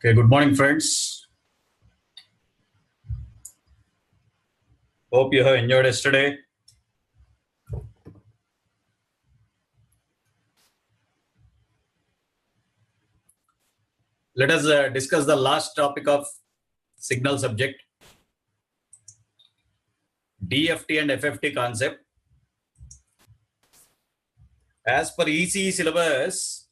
Okay, good morning, friends. Hope you have enjoyed yesterday. Let us discuss the last topic of signal subject, DFT and FFT concept. As per ECE syllabus,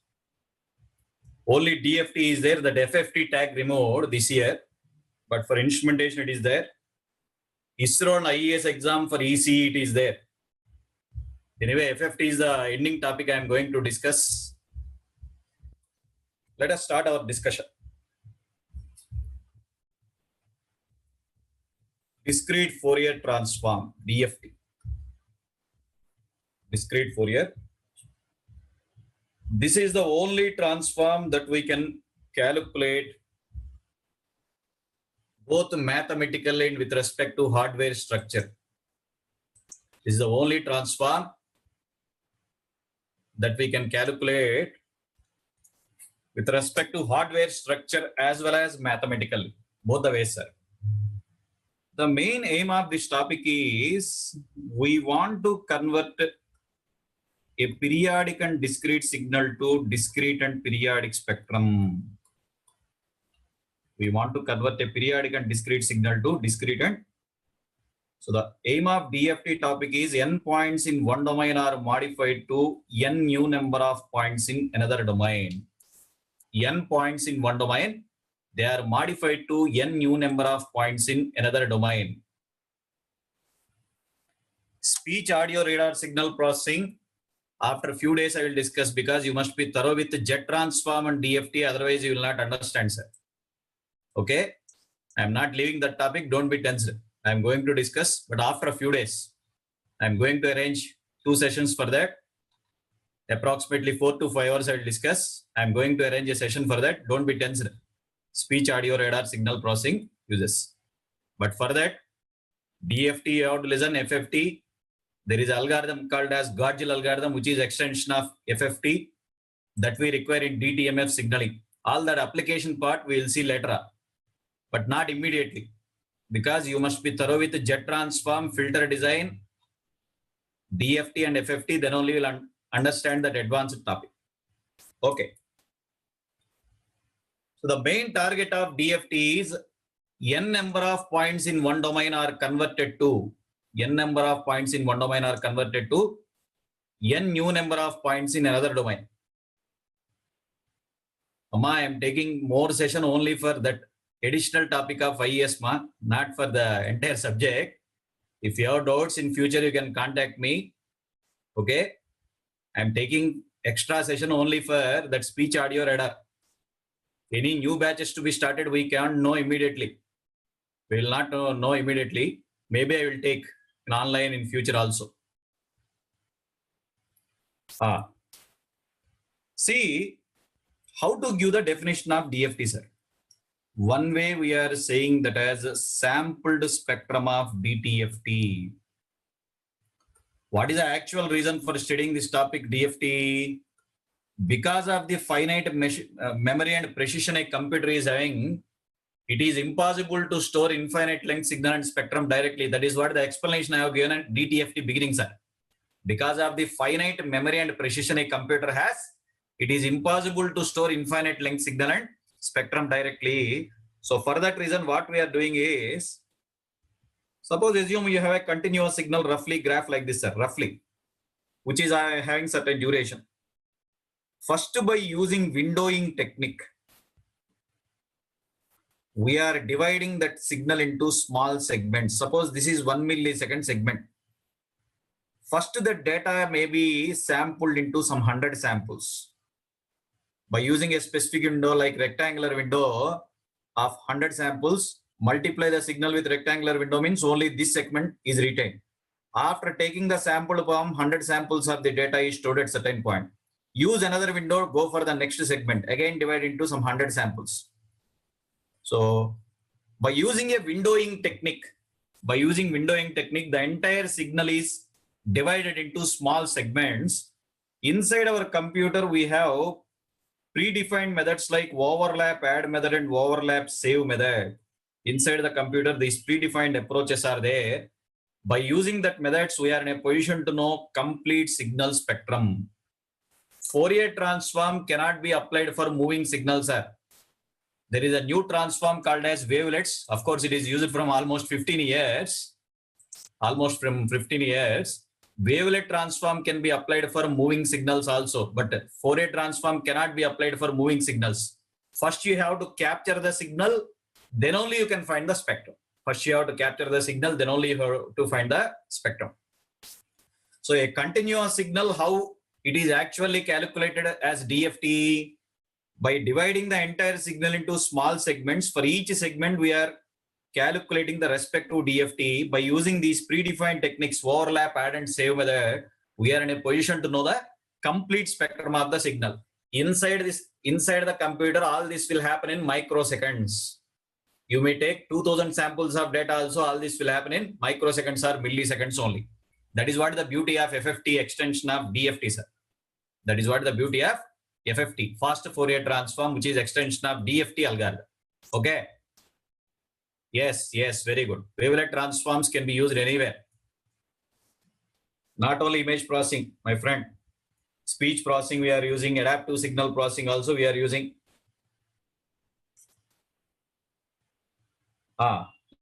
only DFT is there, that FFT tag removed this year, but for instrumentation it is there. ISRO and IES exam for ECE it is there. Anyway, FFT is the ending topic I am going to discuss. Let us start our discussion. Discrete Fourier transform, DFT. Discrete Fourier. This is the only transform that we can calculate both mathematically and with respect to hardware structure. This is the only transform that we can calculate with respect to hardware structure as well as mathematically, both the ways, sir. The main aim of this topic is we want to convert a periodic and discrete signal to discrete and periodic spectrum. We want to convert a periodic and discrete signal to discrete and. So the aim of DFT topic is n points in one domain are modified to n new number of points in another domain. N points in one domain, they are modified to n new number of points in another domain. Speech audio radar signal processing. After a few days, I will discuss because you must be thorough with jet transform and DFT. Otherwise, you will not understand, sir. Okay. I am not leaving that topic. Don't be tensed. I am going to discuss, but after a few days, I am going to arrange 2 sessions for that. Approximately 4 to 5 hours I will discuss. I am going to arrange a session for that. Don't be tensed. Speech audio radar signal processing uses. But for that, DFT you have to listen, FFT. There is an algorithm called as Godgil algorithm, which is extension of FFT that we require in DTMF signaling. All that application part we will see later, but not immediately, because you must be thorough with jet transform, filter design, DFT and FFT, then only you will understand that advanced topic. Okay. So the main target of DFT is n number of points in one domain are converted to n number of points in one domain are converted to n new number of points in another domain. Amma, I am taking more session only for that additional topic of IES, not for the entire subject. If you have doubts in future, you can contact me. Okay. I am taking extra session only for that speech audio radar. Any new batches to be started, we can't know immediately. We will not know immediately. Maybe I will take an online in future also. See how to give the definition of DFT, sir. One way we are saying that as a sampled spectrum of DTFT. What is the actual reason for studying this topic, DFT? Because of the finite memory and precision a computer is having, it is impossible to store infinite length signal and spectrum directly. That is what the explanation I have given at DTFT beginning, sir. Because of the finite memory and precision a computer has, it is impossible to store infinite length signal and spectrum directly. So for that reason, what we are doing is, suppose assume you have a continuous signal roughly graph like this, sir, roughly, which is having certain duration. First, by using windowing technique, we are dividing that signal into small segments. Suppose this is 1 millisecond segment. First, the data may be sampled into some 100 samples. By using a specific window like rectangular window of 100 samples, multiply the signal with rectangular window means only this segment is retained. After taking the sample from 100 samples of the data is stored at certain point. Use another window, go for the next segment, again divide into some 100 samples. So by using a windowing technique, the entire signal is divided into small segments. Inside our computer, we have predefined methods like overlap add method and overlap save method. Inside the computer, these predefined approaches are there. By using that methods, we are in a position to know complete signal spectrum. Fourier transform cannot be applied for moving signals, sir. There is a new transform called as wavelets. Of course, it is used from almost 15 years. Almost from 15 years. Wavelet transform can be applied for moving signals also, but Fourier transform cannot be applied for moving signals. First, you have to capture the signal, then only you can find the spectrum. First, you have to capture the signal, then only you have to find the spectrum. So a continuous signal, how it is actually calculated as DFT? By dividing the entire signal into small segments. For each segment, we are calculating the respective DFT. By using these predefined techniques, overlap, add and save method, we are in a position to know the complete spectrum of the signal. Inside the computer, all this will happen in microseconds. You may take 2000 samples of data also, all this will happen in microseconds or milliseconds only. That is what the beauty of FFT, extension of DFT, sir. That is what the beauty of FFT, fast Fourier transform, which is extension of DFT algorithm. Okay. Yes, very good. Wavelet transforms can be used anywhere. Not only image processing, my friend. Speech processing we are using, adaptive signal processing also we are using.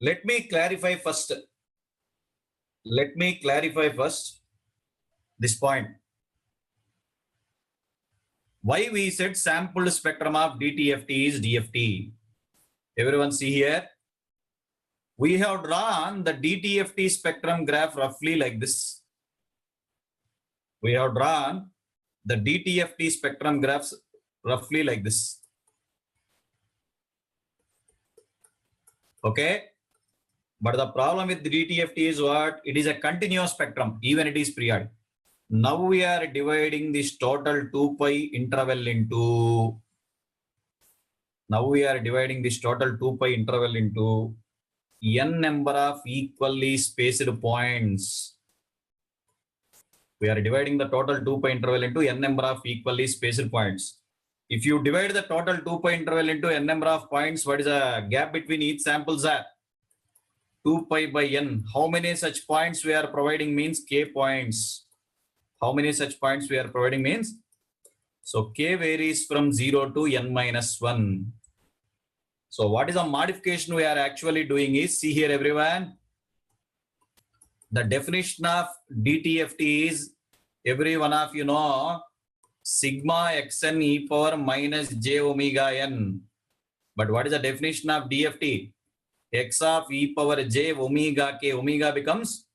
Let me clarify first. This point. Why we said sampled spectrum of DTFT is DFT. Everyone see here. We have drawn the DTFT spectrum graph roughly like this. We have drawn the DTFT spectrum graphs roughly like this. Okay. But the problem with the DTFT is what? It is a continuous spectrum, even it is periodic. Now we are dividing this total 2 pi interval into. N number of equally spaced points. We are dividing the total 2 pi interval into n number of equally spaced points. If you divide the total 2 pi interval into n number of points, what is the gap between each samples are? 2 pi by n. How many such points we are providing means k points. How many such points we are providing means? So k varies from 0 to n minus 1. So what is the modification we are actually doing is, see here everyone, the definition of DTFT is, every one of you know, sigma xn e power minus j omega n. But what is the definition of DFT? X of e power j omega k. Omega becomes,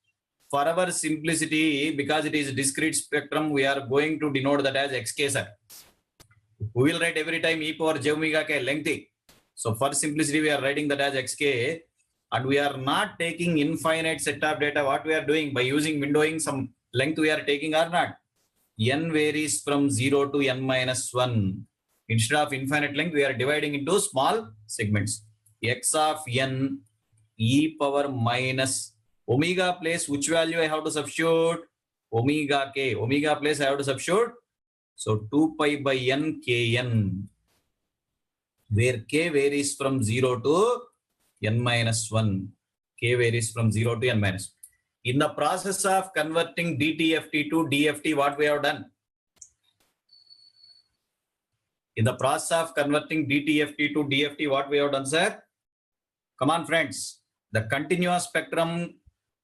for our simplicity, because it is discrete spectrum, we are going to denote that as xk, sir. We will write every time e power j omega k lengthy. So for simplicity, we are writing that as xk, and we are not taking infinite set of data. What we are doing by using windowing, some length we are taking or not. N varies from 0 to n minus 1. Instead of infinite length, we are dividing into small segments. X of n e power minus omega place, which value I have to substitute? Omega k. Omega place I have to substitute. So 2 pi by n kn, where k varies from 0 to n minus 1. K varies from 0 to n minus 1. In the process of converting DTFT to DFT, what we have done? In the process of converting DTFT to DFT, what we have done, sir? Come on, friends. The continuous spectrum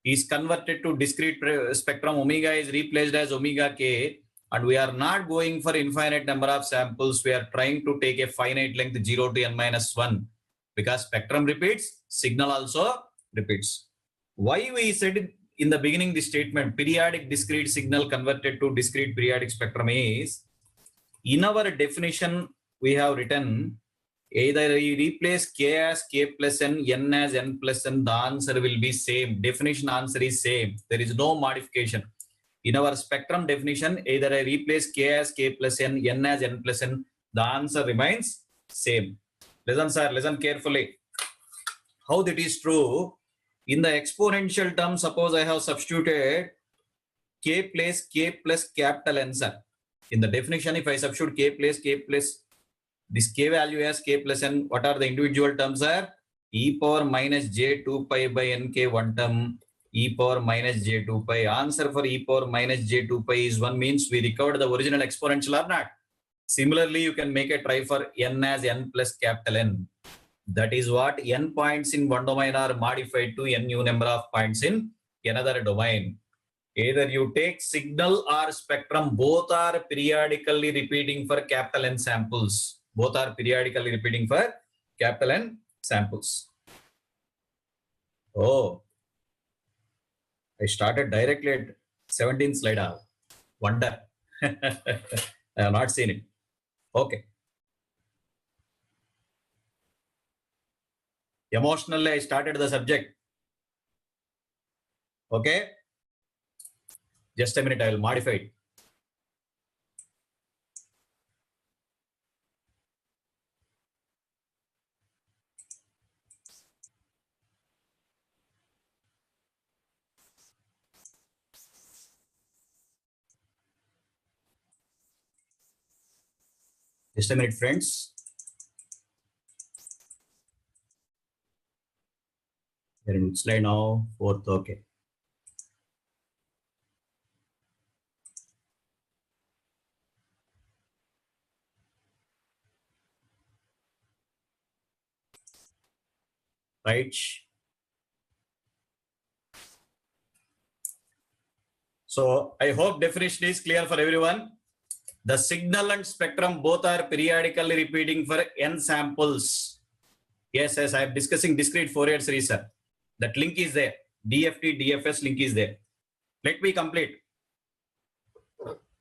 is converted to discrete spectrum. Omega is replaced as omega k. And we are not going for infinite number of samples. We are trying to take a finite length 0 to n minus 1. Because spectrum repeats, signal also repeats. Why we said in the beginning this statement, periodic discrete signal converted to discrete periodic spectrum is, in our definition, we have written either we replace k as k plus n as n plus n, the answer will be same. Definition answer is same. There is no modification. In our spectrum definition, either I replace k as k plus n as n plus n, the answer remains same. Listen, sir, listen carefully. How that is true? In the exponential term, suppose I have substituted k plus capital N, sir. In the definition, if I substitute k plus This k value as k plus n. What are the individual terms are? E power minus j 2 pi by nk one term, e power minus j 2 pi. Answer for e power minus j 2 pi is 1, means we recovered the original exponential or not. Similarly, you can make a try for n as n plus capital N. That is what n points in one domain are modified to n new number of points in another domain. Either you take signal or spectrum, both are periodically repeating for capital N samples. Both are periodically repeating for capital N samples. Oh, I started directly at 17th slide. Wonder. I have not seen it. Okay. Emotionally, I started the subject. Okay. Just a minute, I will modify it. Just a minute, friends. Very good. Slide now, 4th. Okay. Right. So I hope definition is clear for everyone. The signal and spectrum both are periodically repeating for n samples. Yes, I am discussing discrete Fourier series, sir. That link is there. DFT, DFS link is there. Let me complete.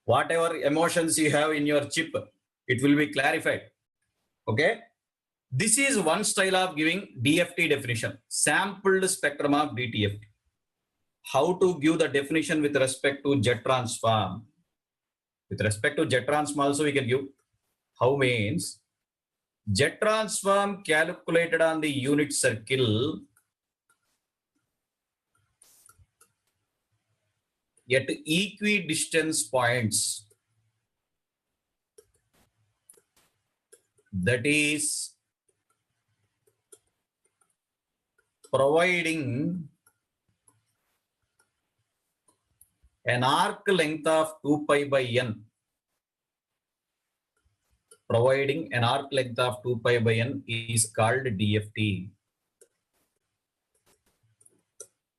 Whatever emotions you have in your chip, it will be clarified. Okay. This is one style of giving DFT definition, sampled spectrum of DTFT. How to give the definition with respect to jet transform. With respect to jet transform also we can give. How means jet transform calculated on the unit circle at equidistance points. That is providing an arc length of 2 pi by n. Providing an arc length of 2 pi by n is called DFT.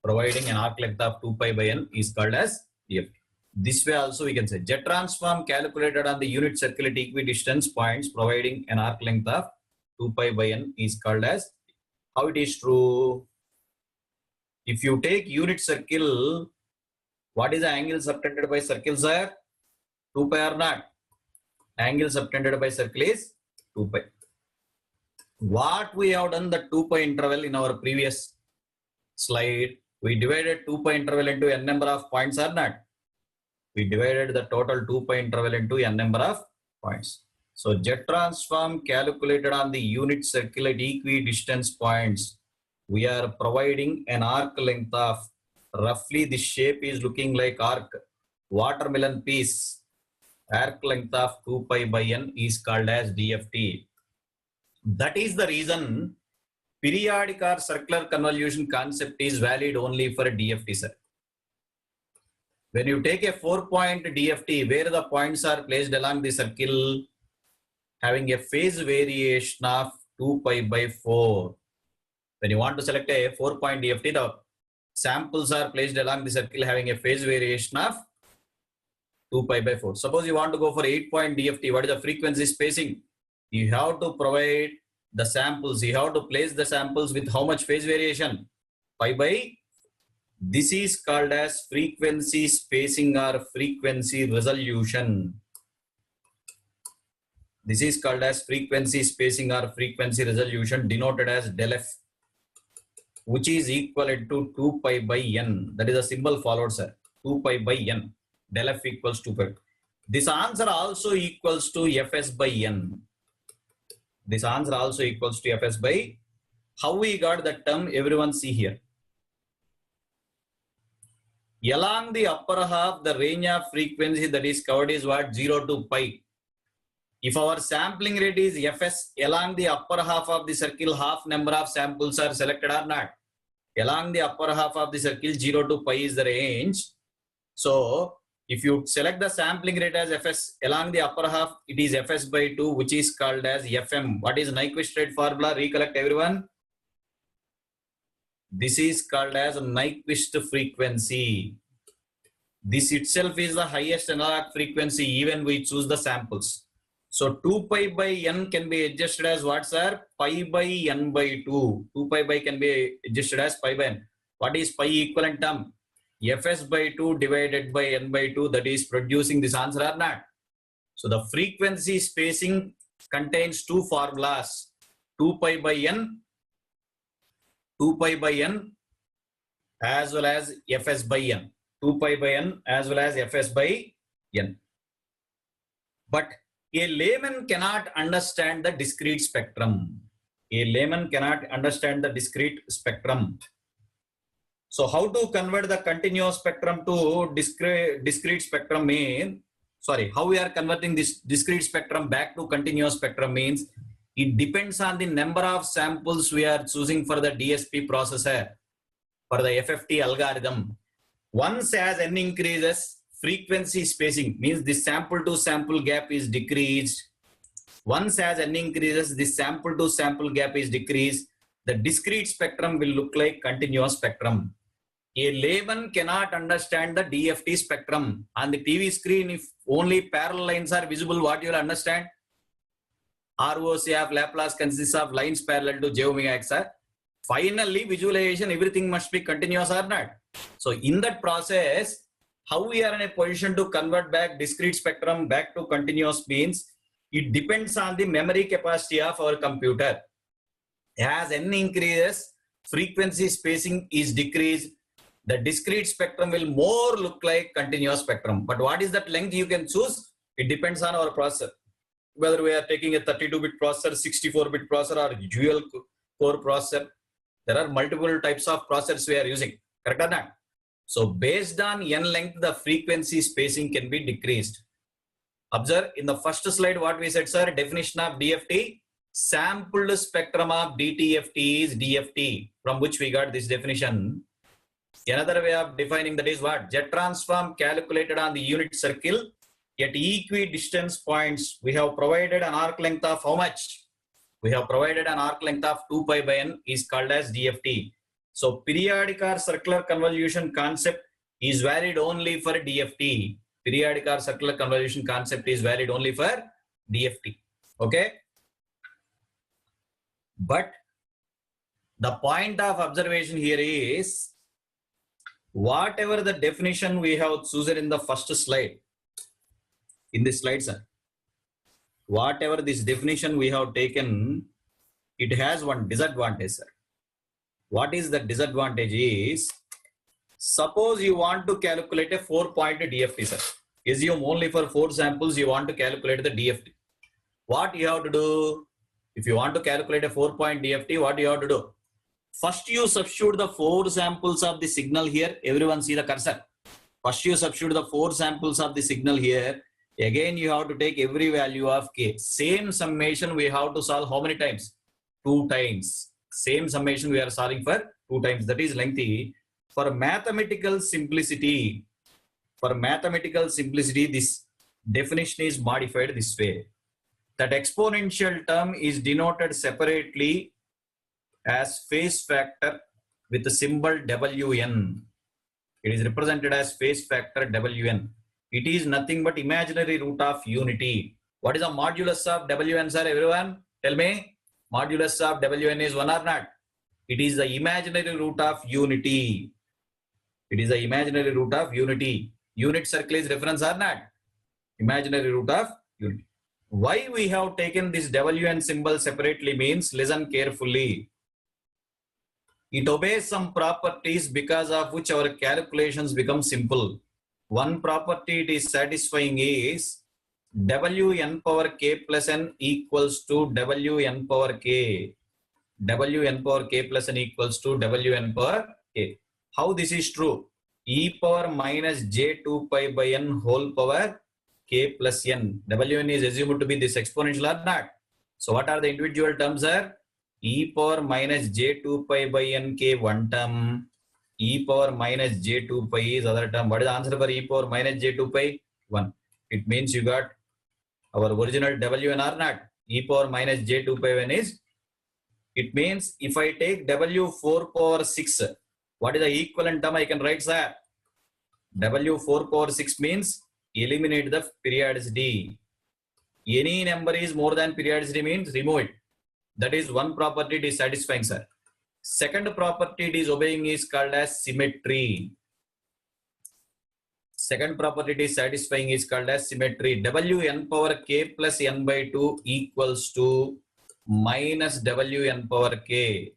Providing an arc length of 2 pi by n is called as DFT. This way also we can say jet transform calculated on the unit circle at equidistance points providing an arc length of 2 pi by n is called as. How it is true? If you take unit circle, what is the angle subtended by circle, sir? 2 pi or not? Angle subtended by circle is 2 pi. What we have done the 2 pi interval in our previous slide, we divided 2 pi interval into n number of points or not? We divided the total 2 pi interval into n number of points. So jet transform calculated on the unit circle at equidistance points. We are providing an arc length of roughly this shape is looking like arc. Watermelon piece. Arc length of 2 pi by n is called as DFT. That is the reason periodic or circular convolution concept is valid only for DFT, sir. When you take a 4-point DFT where the points are placed along the circle having a phase variation of 2 pi by 4. When you want to select a 4-point DFT, the samples are placed along the circle having a phase variation of 2 pi by 4. Suppose you want to go for 8-point DFT, what is the frequency spacing? You have to provide the samples, you have to place the samples with how much phase variation? Pi by. This is called as frequency spacing or frequency resolution. This is called as frequency spacing or frequency resolution denoted as del f, which is equivalent to 2 pi by n. That is a symbol followed, sir. 2 pi by n. Del f equals 2 pi. This answer also equals to fs by n. This answer also equals to fs by. How we got that term? Everyone see here. Along the upper half, the range of frequency that is covered is what? 0 to pi. If our sampling rate is Fs, along the upper half of the circle, half number of samples are selected or not? Along the upper half of the circle, 0 to pi is the range. So if you select the sampling rate as Fs, along the upper half, it is Fs by 2, which is called as Fm. What is Nyquist rate formula? Recollect everyone. This is called as Nyquist frequency. This itself is the highest analog frequency, even we choose the samples. So 2 pi by n can be adjusted as what, sir? Pi by n by 2. 2 pi by can be adjusted as pi by n. What is pi equivalent term? Fs by 2 divided by n by 2, that is producing this answer or not? So the frequency spacing contains two formulas, 2 pi by n as well as Fs by n. 2 pi by n as well as Fs by n. But a layman cannot understand the discrete spectrum. A layman cannot understand the discrete spectrum. So how to convert the continuous spectrum to discrete spectrum means, how we are converting this discrete spectrum back to continuous spectrum means, it depends on the number of samples we are choosing for the DSP processor, for the FFT algorithm. Once as n increases, frequency spacing means the sample to sample gap is decreased. Once as n increases, the sample to sample gap is decreased. The discrete spectrum will look like continuous spectrum. A layman cannot understand the DFT spectrum. On the TV screen, if only parallel lines are visible, what you will understand? ROC of Laplace consists of lines parallel to j omega x. Finally, visualization, everything must be continuous or not. So in that process, how we are in a position to convert back discrete spectrum back to continuous means, it depends on the memory capacity of our computer. As n increases, frequency spacing is decreased. The discrete spectrum will more look like continuous spectrum. But what is that length you can choose? It depends on our processor. Whether we are taking a 32-bit processor, 64-bit processor, or dual core processor. There are multiple types of processors we are using. Correct or not? So based on n length, the frequency spacing can be decreased. Observe in the first slide what we said, sir. Definition of DFT. Sampled spectrum of DTFT is DFT, from which we got this definition. Another way of defining that is what? Jet transform calculated on the unit circle at equidistance points. We have provided an arc length of how much? We have provided an arc length of 2 pi by n is called as DFT. So periodic or circular convolution concept is valid only for DFT. Periodic or circular convolution concept is valid only for DFT. Okay. But the point of observation here is, whatever the definition we have chosen in the first slide, in this slide, sir, whatever this definition we have taken, it has one disadvantage, sir. What is the disadvantage is, suppose you want to calculate a 4-point DFT, sir. Assume only for 4 samples you want to calculate the DFT. What you have to do? If you want to calculate a 4-point DFT, what you have to do? First you substitute the 4 samples of the signal here. Everyone see the cursor. First you substitute the 4 samples of the signal here. Again you have to take every value of k. Same summation we have to solve how many times? 2 times. Same summation we are solving for 2 times. That is lengthy. For mathematical simplicity, this definition is modified this way. That exponential term is denoted separately as phase factor with the symbol Wn. It is represented as phase factor Wn. It is nothing but imaginary root of unity. What is the modulus of Wn, sir? Everyone, tell me. Modulus of Wn is 1 or not? It is the imaginary root of unity. It is the imaginary root of unity. Unit circle is reference or not? Imaginary root of unity. Why we have taken this Wn symbol separately means, listen carefully. It obeys some properties because of which our calculations become simple. One property it is satisfying is Wn power k plus n equals to Wn power k. Wn power k plus n equals to Wn power k. How this is true? E power minus j2 pi by n whole power k plus n. Wn is assumed to be this exponential or not. So what are the individual terms are? E power minus j2 pi by n k one term. E power minus j2 pi is other term. What is the answer for e power minus j2 pi? 1. It means you got our original Wn or not. E power minus j2 pi 1 is. It means if I take W 4 power 6, what is the equivalent term I can write, sir? W 4 power 6 means eliminate the periodicity. Any number is more than periodicity means remove it. That is one property it is satisfying, sir. Second property it is obeying is called as symmetry. Second property it is satisfying is called as symmetry. Wn power k plus n by 2 equals to minus Wn power k.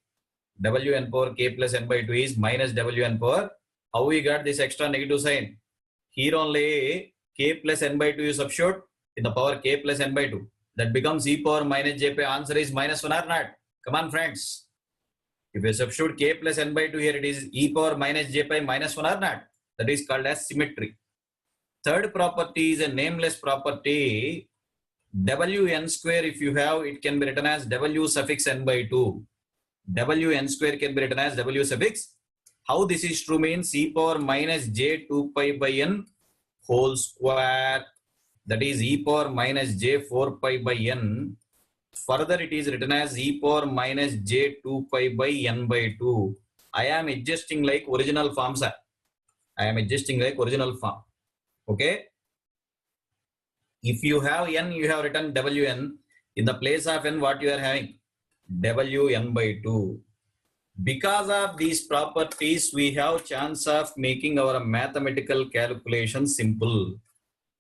Wn power k plus n by 2 is minus Wn power. How we got this extra negative sign? Here only k plus n by 2 you substitute in the power k plus n by 2. That becomes e power minus j pi. Answer is minus 1 or not? Come on, friends. If you substitute k plus n by 2 here, it is e power minus j pi minus 1 or not? That is called as symmetry. Third property is a nameless property. Wn square, if you have, it can be written as w suffix n by 2. Wn square can be written as w suffix. How this is true means e power minus j2 pi by n whole square. That is e power minus j4 pi by n. Further, it is written as e power minus j2 pi by n by 2. I am adjusting like original form, sir. I am adjusting like original form. Okay. If you have n, you have written wn. In the place of n, what you are having? Wn by 2. Because of these properties, we have chance of making our mathematical calculation simple.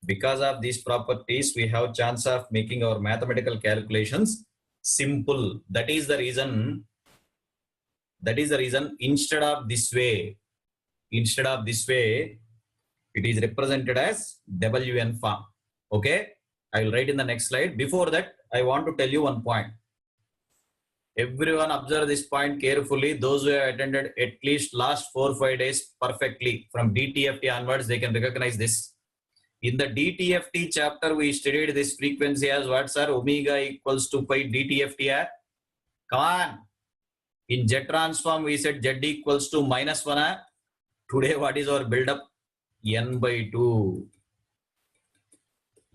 Because of these properties, we have chance of making our mathematical calculations simple. That is the reason. Instead of this way, it is represented as Wn form. Okay, I will write in the next slide. Before that, I want to tell you one point. Everyone observe this point carefully. Those who have attended at least last 4 or 5 days perfectly from DTFT onwards, they can recognize this. In the DTFT chapter, we studied this frequency as what, sir? Omega equals to pi DTFT. Come on. In Z transform, we said Z equals to minus 1. Today, what is our build-up? N by 2.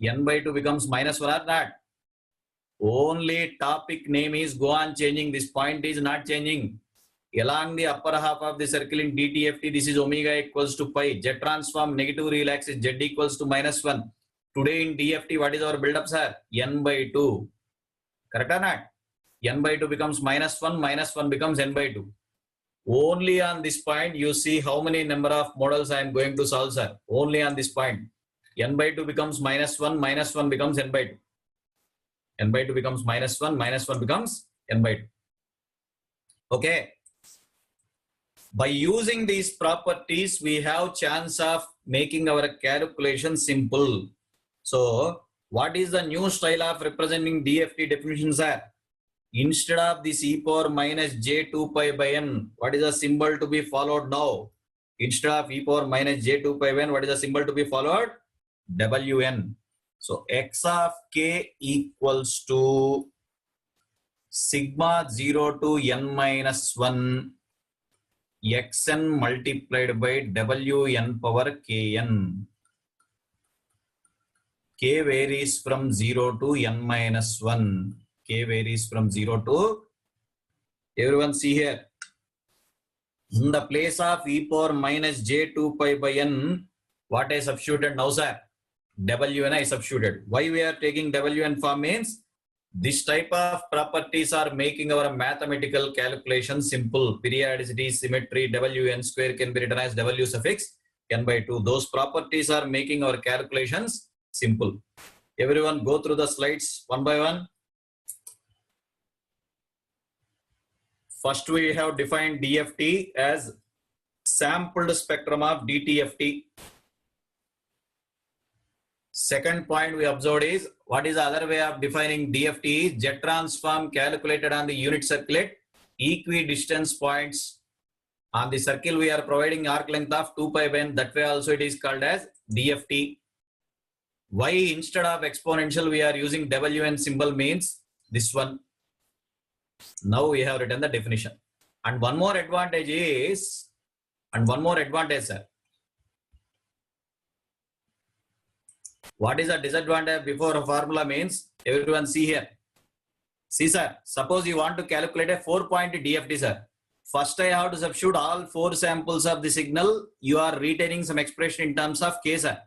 N by 2 becomes minus 1 or not? Only topic name is go on changing. This point is not changing. Along the upper half of the circle in DTFT, this is omega equals to pi. Z transform negative relax is Z equals to minus 1. Today in DFT, what is our build-up, sir? N by 2. Correct or not? N by 2 becomes minus 1 becomes n by 2. Only on this point, you see how many number of models I am going to solve, sir. Only on this point. N by 2 becomes minus 1 becomes n by 2. N by 2 becomes minus 1 becomes n by 2. Okay. By using these properties, we have chance of making our calculation simple. So, what is the new style of representing DFT definitions are? Instead of this e power minus j2 pi by n, what is the symbol to be followed now? Instead of e power minus j2 pi by n, what is the symbol to be followed? Wn. So, x of k equals to sigma 0 to n minus 1 xn multiplied by wn power kn. K varies from 0 to n minus 1. K varies from 0 to, everyone see here. In the place of e power minus j2 pi by n, what I substituted now, sir? Wn I substituted. Why we are taking Wn form means this type of properties are making our mathematical calculation simple. Periodicity, symmetry, Wn square can be written as W suffix n by 2. Those properties are making our calculations simple. Everyone go through the slides one by one. First, we have defined DFT as sampled spectrum of DTFT. Second point we observed is, what is the other way of defining DFT? Z transform calculated on the unit circlet, equidistance points. On the circle, we are providing arc length of 2 pi by n. That way also it is called as DFT. Why instead of exponential we are using WN symbol means this one. Now we have written the definition. And one more advantage is, sir. What is the disadvantage before a formula means? Everyone see here. See sir, suppose you want to calculate a 4-point DFT sir. First I have to substitute all 4 samples of the signal. You are retaining some expression in terms of K sir.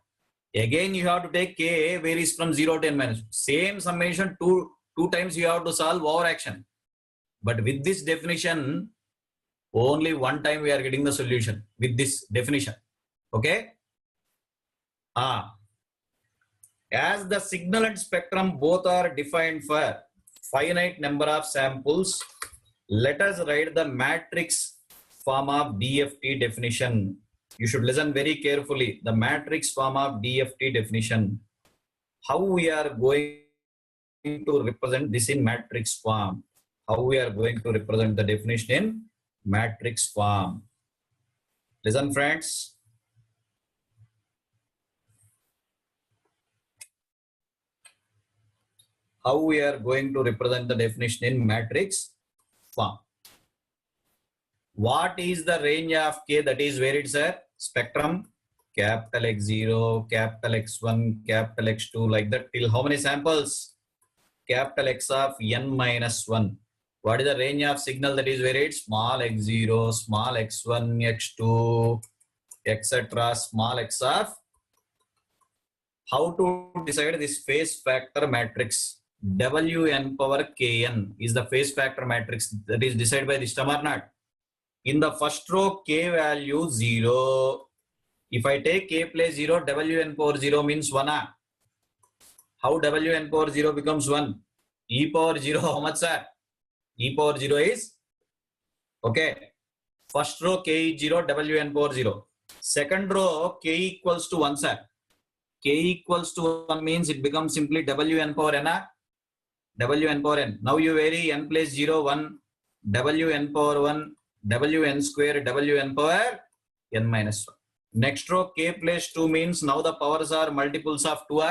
Again you have to take K varies from 0 to n minus. Same summation two times you have to solve over action. But with this definition, only one time we are getting the solution with this definition. Okay. As the signal and spectrum both are defined for finite number of samples, let us write the matrix form of DFT definition. You should listen very carefully. The matrix form of DFT definition. How we are going to represent this in matrix form? How we are going to represent the definition in matrix form? Listen friends. How we are going to represent the definition in matrix form? What is the range of K that is varied, sir? Spectrum, capital X0, capital X1, capital X2, like that till how many samples? Capital X of n minus 1. What is the range of signal that is varied? Small x0, small x1, x2, etc. Small x of. How to decide this phase factor matrix? Wn power kn is the phase factor matrix that is decided by this term or not. In the first row, k value 0. If I take k place 0, Wn power 0 means 1. How Wn power 0 becomes 1? E power 0, how much, sir? E power 0 is, okay. First row, k is 0, Wn power 0. Second row, k equals to 1, sir. K equals to 1 means it becomes simply Wn power n. Wn power n. Now you vary n place 0, 1, Wn power 1, Wn square, Wn power n minus 1. Next row, k place 2 means now the powers are multiples of 2.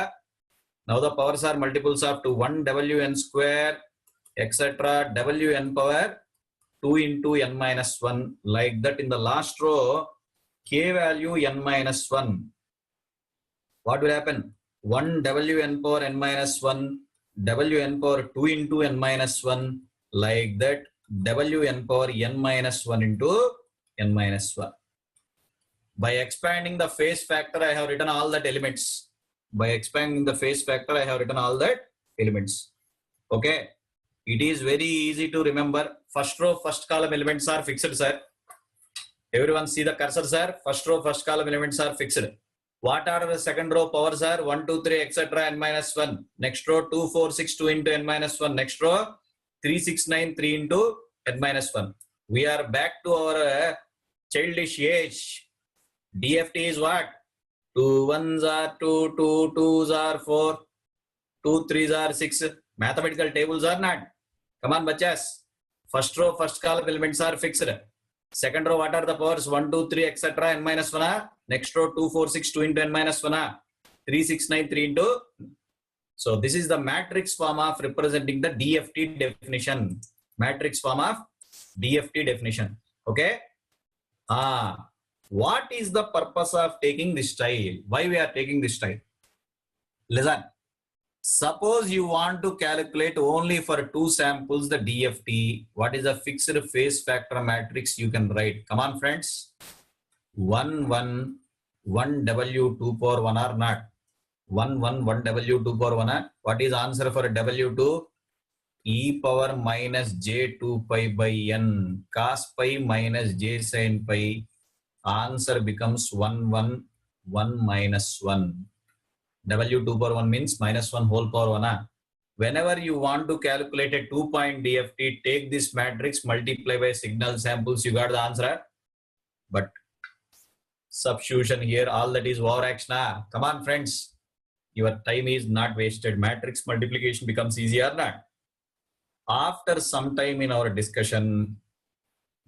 Now the powers are multiples of 2. 1 Wn square, etc. Wn power 2 into n minus 1. Like that in the last row, k value n minus 1. What will happen? 1 Wn power n minus 1, Wn power 2 into n minus 1, like that Wn power n minus 1 into n minus 1. By expanding the phase factor, I have written all that elements. By expanding the phase factor, I have written all that elements. Okay. It is very easy to remember. First row, first column elements are fixed, sir. Everyone see the cursor, sir. First row, first column elements are fixed. What are the second row powers are? 1, 2, 3, etc. n minus 1. Next row 2, 4, 6, 2 into n minus 1. Next row 3, 6, 9, 3 into n minus 1. We are back to our childish age. DFT is what? 2 1s are 2, 2 2s are 4, 2 3s are 6. Mathematical tables are not. Come on, bachas. First row, first column elements are fixed. Second row, what are the powers? 1, 2, 3, etc. n minus 1. Next row, 2, 4, 6, 2 into n minus 1. 3, 6, 9, 3 into. So this is the matrix form of representing the DFT definition. Matrix form of DFT definition. Okay. What is the purpose of taking this style? Why we are taking this style? Listen. Suppose you want to calculate only for 2 samples the DFT. What is the fixed phase factor matrix you can write? Come on, friends. 1 1 1 W2 power 1 or not? 1 1 1 W2 power 1. What is answer for W2? E power minus j2 pi by n cos pi minus j sin pi. Answer becomes 1 1 1 minus 1. W2 power 1 means minus 1 whole power 1. Whenever you want to calculate a 2-point DFT, take this matrix, multiply by signal samples, you got the answer. But substitution here, all that is overaction. Come on, friends. Your time is not wasted. Matrix multiplication becomes easier, not? After some time in our discussion,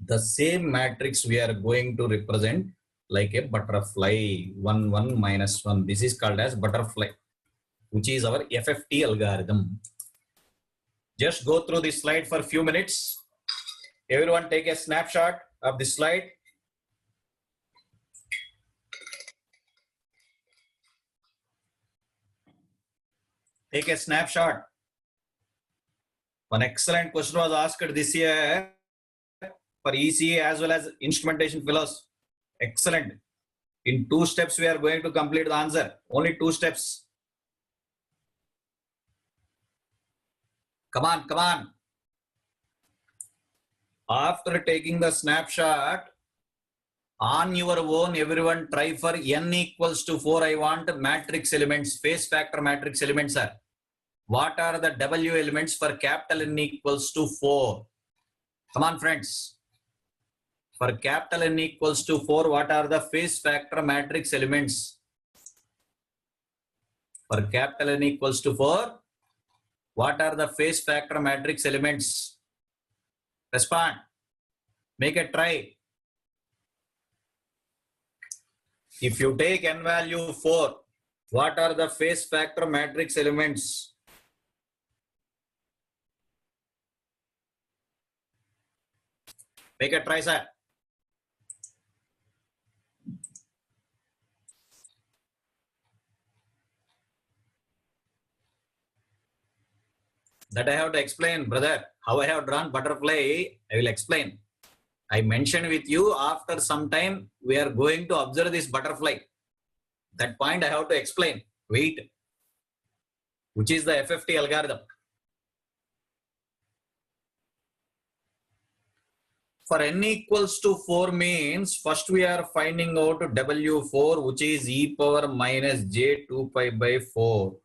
the same matrix we are going to represent like a butterfly. 1 1 minus 1. This is called as butterfly. which is our FFT algorithm. Just go through this slide for a few minutes. Everyone take a snapshot of this slide. Take a snapshot. One excellent question was asked this year for ECE as well as instrumentation fellows. Excellent. In 2 steps, we are going to complete the answer. Only 2 steps. Come on, come on. After taking the snapshot, on your own, everyone try for n equals to 4. I want matrix elements, phase factor matrix elements are. What are the W elements for capital N equals to 4? Come on, friends. For capital N equals to 4, what are the phase factor matrix elements? For capital N equals to 4, what are the phase factor matrix elements? Respond. Make a try. If you take n value 4, what are the phase factor matrix elements? Make a try, sir. That I have to explain, brother. How I have drawn butterfly, I will explain. I mentioned with you after some time we are going to observe this butterfly. That point I have to explain. Wait. Which is the FFT algorithm? For n equals to 4 means first we are finding out W4, which is e power minus j 2 pi by 4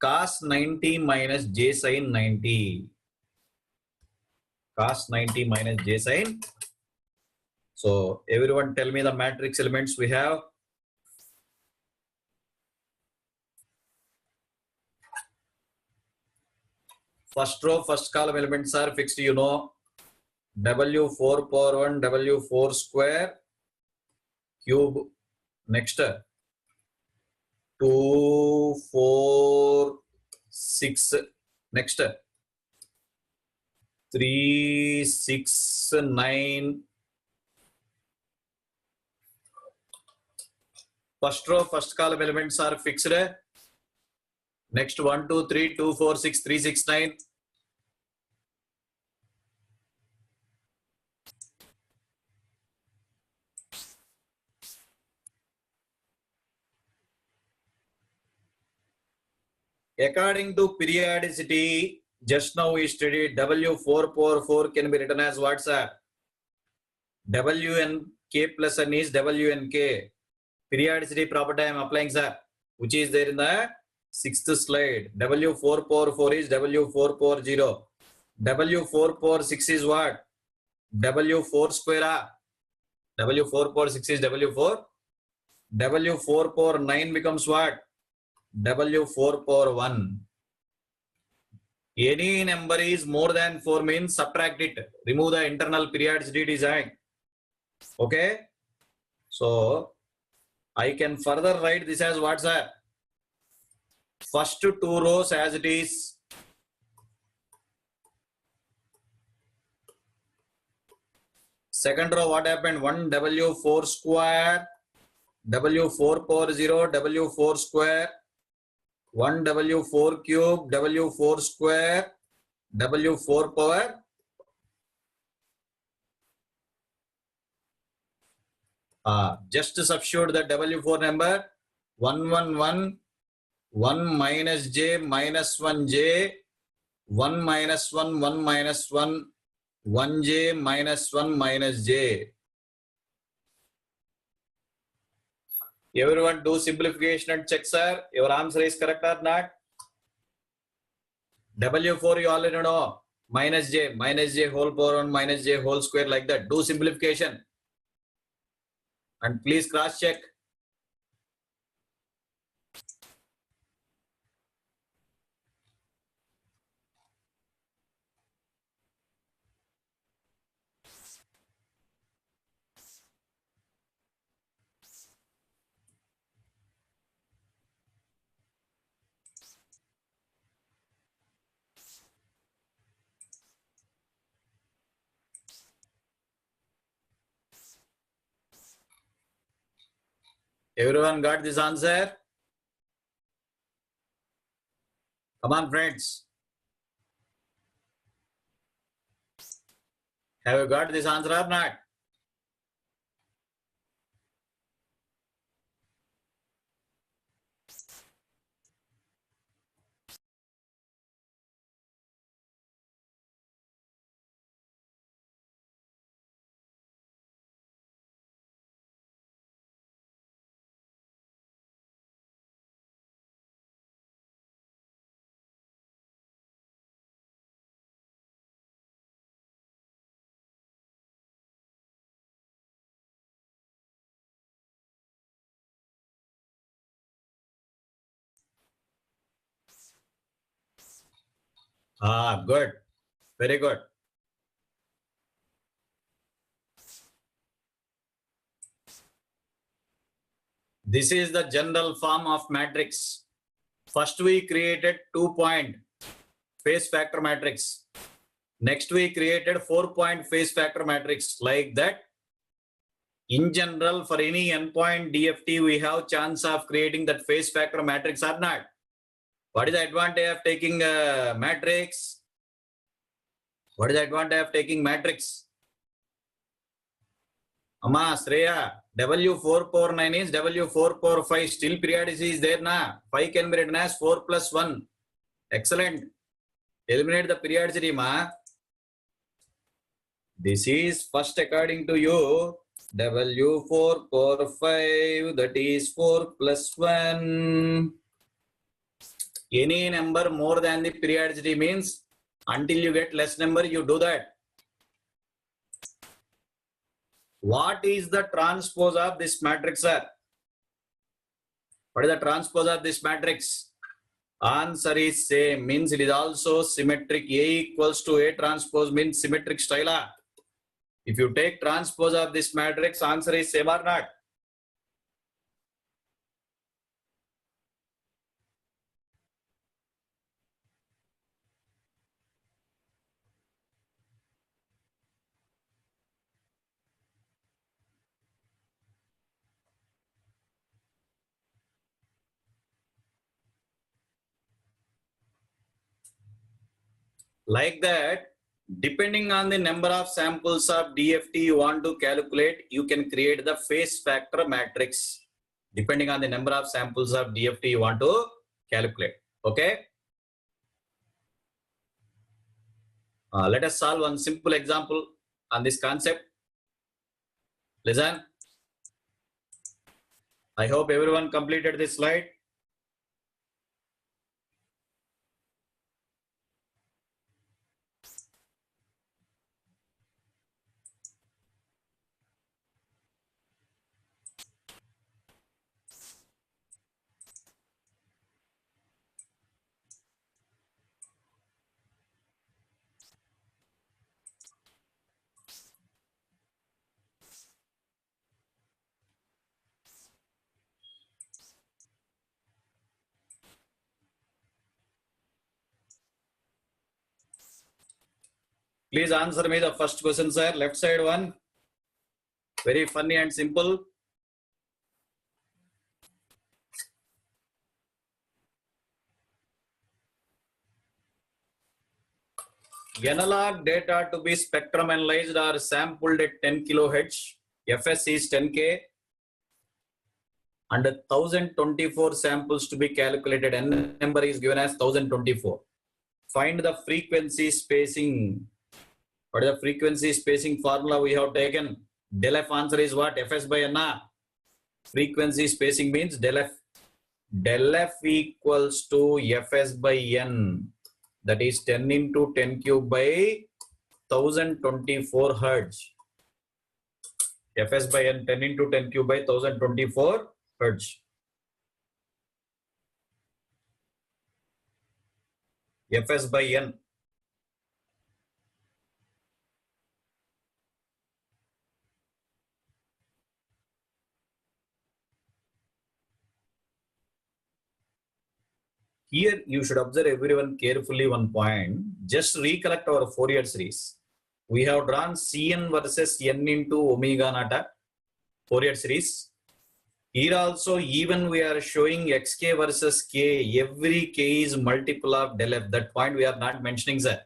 cos 90 minus j sin 90. Cos 90 minus j sin. So everyone tell me the matrix elements we have. First row, first column elements are fixed, you know. W4 power 1, W4 square, cube. Next, 2, 4, 6. Next, 3, 6, 9. First row, first column elements are fixed. Next, 1, 2, 3, 2, 4, 6, 3, 6, 9. According to periodicity, just now we studied W4 power 4 can be written as what, sir? Wnk plus n is Wnk. Periodicity property I am applying, sir, which is there in the 6th slide. W4 power 4 is W4 power 0. W4 power 6 is what? W4 square. W4 power 6 is W4. W4 power 9 becomes what? W4 power 1. Any number is more than 4 means subtract it. Remove the internal periodicity design. Okay. So I can further write this as what, sir? First 2 rows as it is. Second row, what happened? 1 W4 square, W4 power 0, W4 square, 1 W4 cube, W4 square, W4 power. Just substitute the W4 number. 111, 1 minus j minus 1 j, 1 minus 1, 1 minus 1, 1 j minus 1 minus j. Everyone do simplification and check, sir. Your answer is correct or not? W4 you already know. Minus j whole power 1 minus j whole square, like that. Do simplification. And please cross check. Everyone got this answer? Come on, friends. Have you got this answer or not? Ah, good. Very good. This is the general form of matrix. First, we created 2-point phase factor matrix. Next, we created 4-point phase factor matrix. Like that, in general, for any n-point DFT, we have chance of creating that phase factor matrix or not. What is the advantage of taking a matrix? What is the advantage of taking matrix? Amma, Shreya, W4 power 9 is W4 power 5. Still periodicity is there na. 5 can be written as 4 plus 1. Excellent. Eliminate the periodicity, ma. This is first according to you. W4 power 5, that is 4 plus 1. Any number more than the periodicity means until you get less number, you do that. What is the transpose of this matrix, sir? What is the transpose of this matrix? Answer is same, means it is also symmetric. A equals to A transpose means symmetric style. If you take transpose of this matrix, answer is same or not? Like that, depending on the number of samples of DFT you want to calculate, you can create the phase factor matrix. Depending on the number of samples of DFT you want to calculate. Okay. Let us solve one simple example on this concept. Listen. I hope everyone completed this slide. Please answer me the first question, sir. Left side one. Very funny and simple. Analog data to be spectrum analyzed are sampled at 10 kHz. Fs is 10K. And 1024 samples to be calculated. N number is given as 1024. Find the frequency spacing. What is the frequency spacing formula we have taken? Del F answer is what? Fs by N. Frequency spacing means del F. Del F equals to Fs by N. That is 10 into 10 cube by 1024 Hertz. Fs by N, 10 into 10 cube by 1024 Hertz. Fs by N. Here you should observe everyone carefully one point. Just recollect our Fourier series. We have drawn Cn versus N into omega naught Fourier series. Here also, even we are showing xk versus k, every k is multiple of del f. That point we are not mentioning, sir.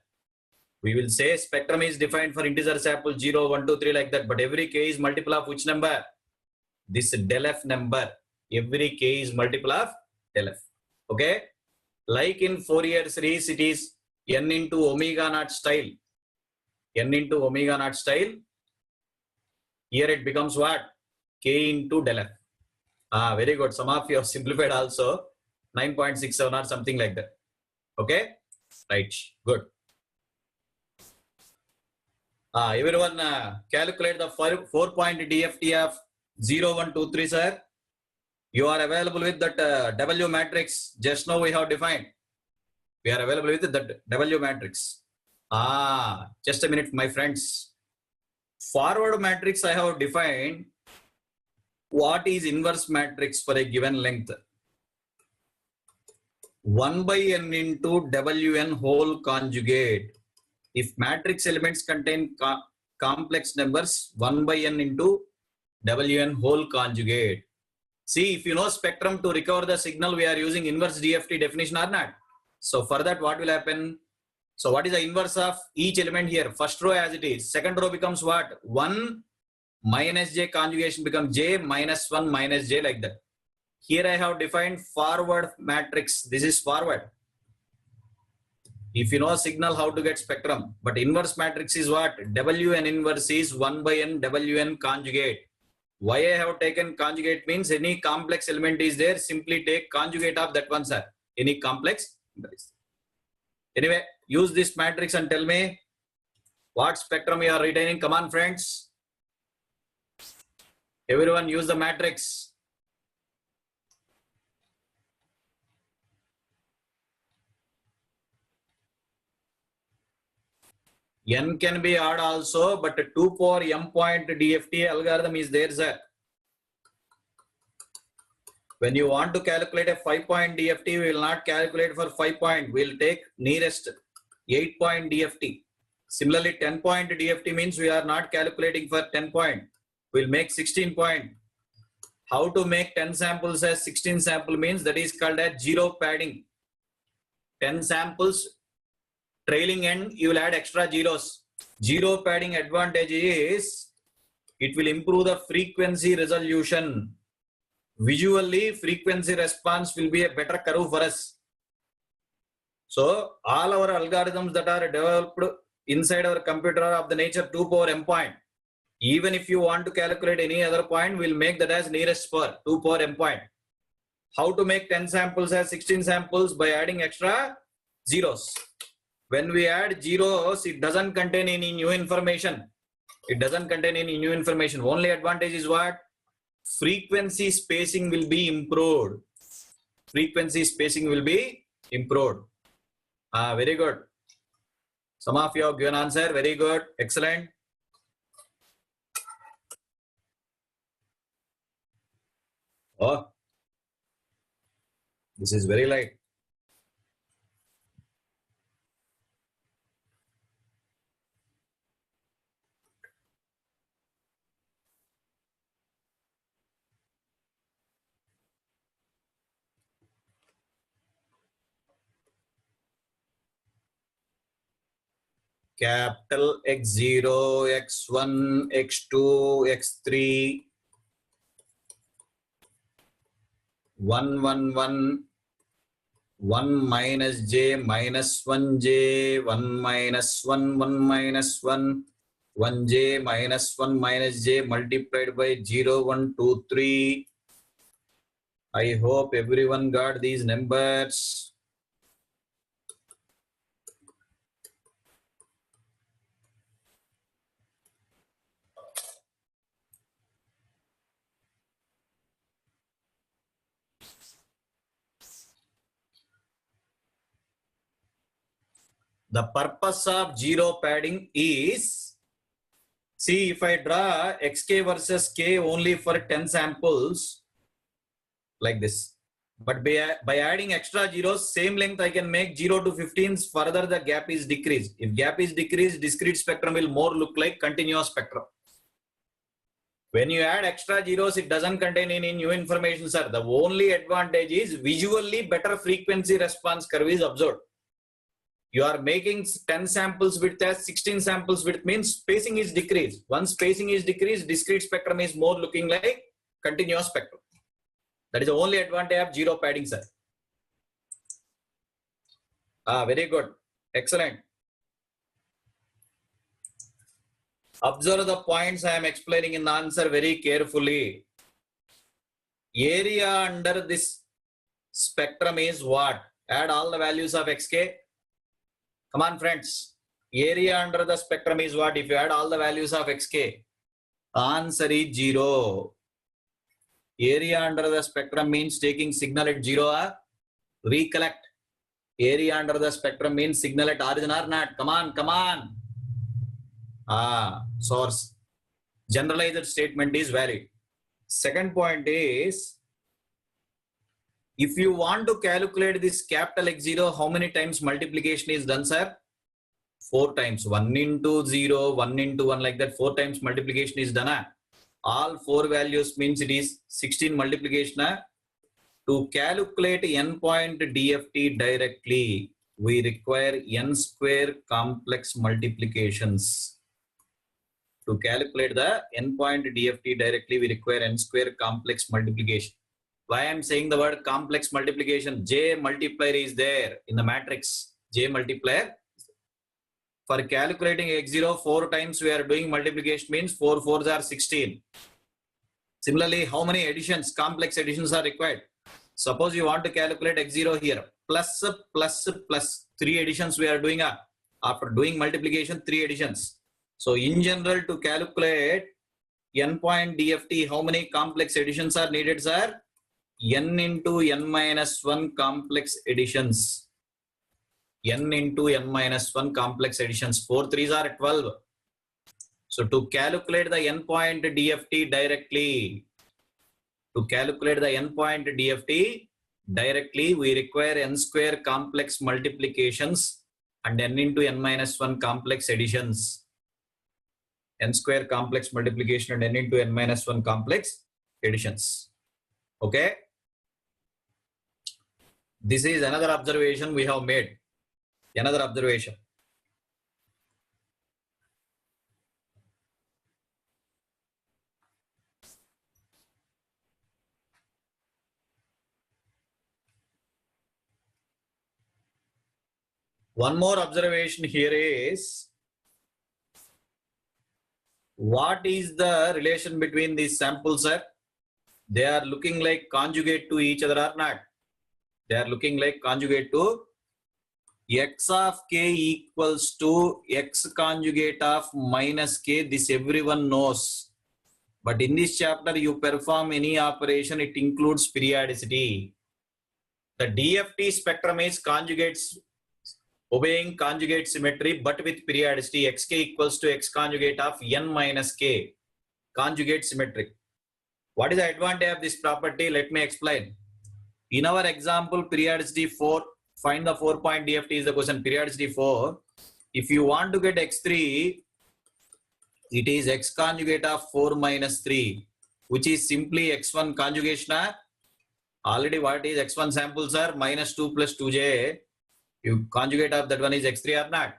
We will say spectrum is defined for integer sample 0, 1, 2, 3 like that, but every k is multiple of which number? This del f number. Every k is multiple of del f. Okay? Like in Fourier series, it is n into omega naught style. N into omega naught style. Here it becomes what? K into del f. Very good. Some of you have simplified also. 9.67 or something like that. Okay? Right. Good. Everyone calculate the 4-point DFT of 0, 1, 2, 3, sir. You are available with that W matrix. Just now we have defined. We are available with that W matrix. Just a minute, my friends. Forward matrix I have defined. What is inverse matrix for a given length? 1 by n into Wn whole conjugate. If matrix elements contain complex numbers, 1 by n into Wn whole conjugate. See, if you know spectrum, to recover the signal, we are using inverse DFT definition or not. So for that, what will happen? So what is the inverse of each element here? First row as it is. Second row becomes what? 1 minus j conjugation becomes j minus 1 minus j like that. Here I have defined forward matrix. This is forward. If you know signal, how to get spectrum. But inverse matrix is what? Wn inverse is 1 by n Wn conjugate. Why I have taken conjugate means any complex element is there, simply take conjugate of that one, sir. Any complex. Anyway, use this matrix and tell me what spectrum you are retaining. Come on, friends. Everyone use the matrix. N can be odd also, but 2 power m point DFT algorithm is there, sir. When you want to calculate a 5-point DFT, we will not calculate for 5-point. We will take nearest 8-point DFT. Similarly, 10-point DFT means we are not calculating for 10-point. We will make 16-point. How to make 10 samples as 16 sample means that is called as zero padding. 10 samples, trailing end, you will add extra zeros. Zero padding advantage is it will improve the frequency resolution. Visually, frequency response will be a better curve for us. So, all our algorithms that are developed inside our computer are of the nature 2 power m point. Even if you want to calculate any other point, we'll make that as nearest power, 2 power m point. How to make 10 samples as 16 samples? By adding extra zeros. When we add zeros, it doesn't contain any new information. It doesn't contain any new information. Only advantage is what? Frequency spacing will be improved. Frequency spacing will be improved. Very good. Some of you have given answer. Very good. Excellent. Oh, this is very light. Capital X0, X1, X2, X3, 1, 1, 1, 1 minus j minus 1j, 1 minus 1, 1 minus 1, 1j minus 1 minus j multiplied by 0, 1, 2, 3. I hope everyone got these numbers. The purpose of zero padding is, see, if I draw xk versus k only for 10 samples, like this. But by adding extra zeros, same length I can make 0 to 15s, further the gap is decreased. If gap is decreased, discrete spectrum will more look like continuous spectrum. When you add extra zeros, it doesn't contain any new information, sir. The only advantage is visually better frequency response curve is observed. You are making 10 samples width as 16 samples width means spacing is decreased. Once spacing is decreased, discrete spectrum is more looking like continuous spectrum. That is the only advantage of zero padding, sir. Very good. Excellent. Observe the points I am explaining in the answer very carefully. Area under this spectrum is what? Add all the values of xk. Come on, friends. Area under the spectrum is what? If you add all the values of xk, answer is 0. Area under the spectrum means taking signal at 0. Recollect. Area under the spectrum means signal at origin or not. Come on, come on. Source. Generalized statement is valid. Second point is, if you want to calculate this capital X0, how many times multiplication is done, sir? 4 times. 1 into 0, 1 into 1, like that. 4 times multiplication is done. All 4 values means it is 16 multiplication. To calculate n point DFT directly, we require n square complex multiplications. To calculate the n point DFT directly, we require n square complex multiplication. Why I am saying the word complex multiplication? J multiplier is there in the matrix. J multiplier. For calculating x0, 4 times we are doing multiplication means 4 4s are 16. Similarly, how many additions, complex additions are required? Suppose you want to calculate x0 here. Plus, plus, plus. 3 additions we are doing. After doing multiplication, 3 additions. So in general, to calculate n point DFT, how many complex additions are needed, sir? N into n minus 1 complex additions. N into n minus 1 complex additions. 4 3s are 12. So to calculate the n point DFT directly, we require n square complex multiplications and n into n minus 1 complex additions. N square complex multiplication and n into n minus 1 complex additions. Okay. This is another observation we have made. Another observation. One more observation here is, what is the relation between these samples, sir? They are looking like conjugate to each other or not? They are looking like conjugate to x of k equals to x conjugate of minus k. This everyone knows. But in this chapter, you perform any operation, it includes periodicity. The DFT spectrum is conjugates, obeying conjugate symmetry, but with periodicity. Xk equals to x conjugate of n minus k. Conjugate symmetry. What is the advantage of this property? Let me explain. In our example, periodicity 4, find the 4 point DFT is the question. Periodicity 4. If you want to get x3, it is x conjugate of 4 minus 3, which is simply x1 conjugation. Already what is x1 samples are minus 2 plus 2j. You conjugate of that one is x3 or not.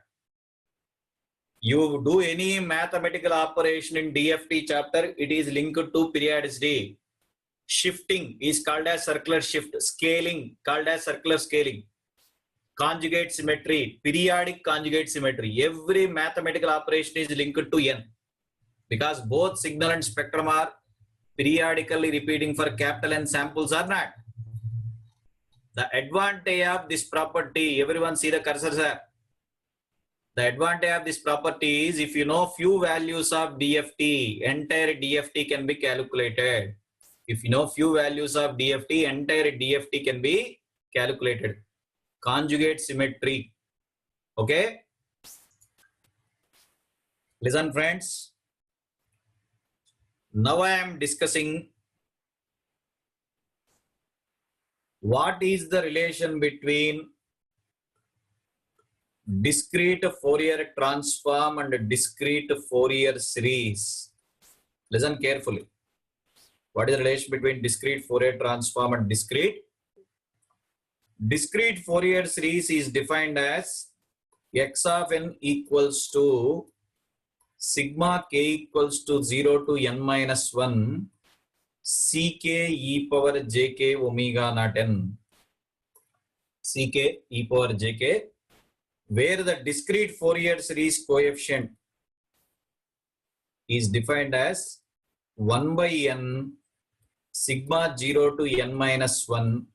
You do any mathematical operation in DFT chapter, it is linked to periodicity. Shifting is called as circular shift. Scaling called as circular scaling. Conjugate symmetry, periodic conjugate symmetry. Every mathematical operation is linked to n, because both signal and spectrum are periodically repeating for capital N samples or not. The advantage of this property, everyone see the cursor, sir. The advantage of this property is, if you know few values of DFT, entire DFT can be calculated. If you know few values of DFT, entire DFT can be calculated. Conjugate symmetry. Okay. Listen, friends. Now I am discussing what is the relation between discrete Fourier transform and discrete Fourier series. Listen carefully. What is the relation between discrete Fourier transform and discrete? Discrete Fourier series is defined as x of n equals to sigma k equals to 0 to n minus 1 ck e power jk omega naught n. Ck e power jk, where the discrete Fourier series coefficient is defined as 1 by n sigma 0 to n minus 1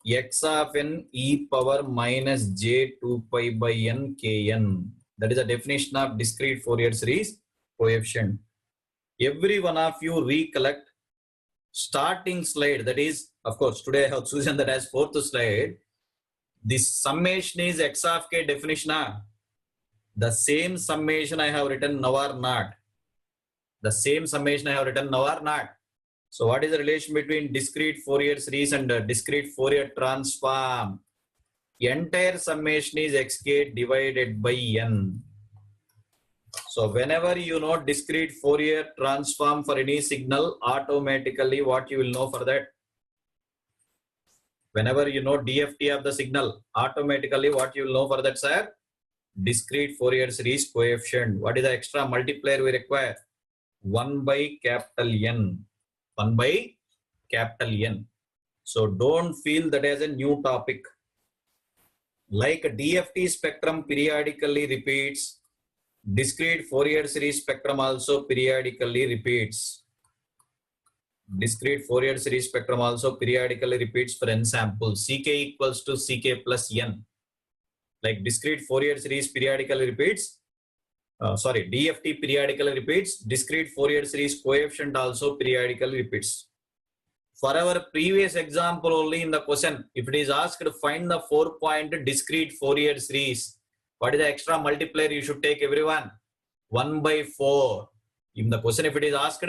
x of n e power minus j 2 pi by n kn. That is the definition of discrete Fourier series coefficient. Every one of you recollect starting slide, that is, of course, today I have chosen that as fourth slide. This summation is x of k definition. The same summation I have written now or not? The same summation I have written now or not? So what is the relation between discrete Fourier series and discrete Fourier transform? Entire summation is xk divided by n. So whenever you know discrete Fourier transform for any signal, automatically what you will know for that? Whenever you know DFT of the signal, automatically what you will know for that, sir? Discrete Fourier series coefficient. What is the extra multiplier we require? 1 by capital N. 1 by capital N. So don't feel that as a new topic. Like DFT spectrum periodically repeats, discrete Fourier series spectrum also periodically repeats. Discrete Fourier series spectrum also periodically repeats for n samples. Ck equals to Ck plus n. Like discrete Fourier series periodically repeats. DFT periodically repeats. Discrete Fourier series coefficient also periodically repeats. For our previous example only in the question, if it is asked to find the 4-point discrete Fourier series, what is the extra multiplier you should take, everyone? 1 by 4. In the question, if it is asked,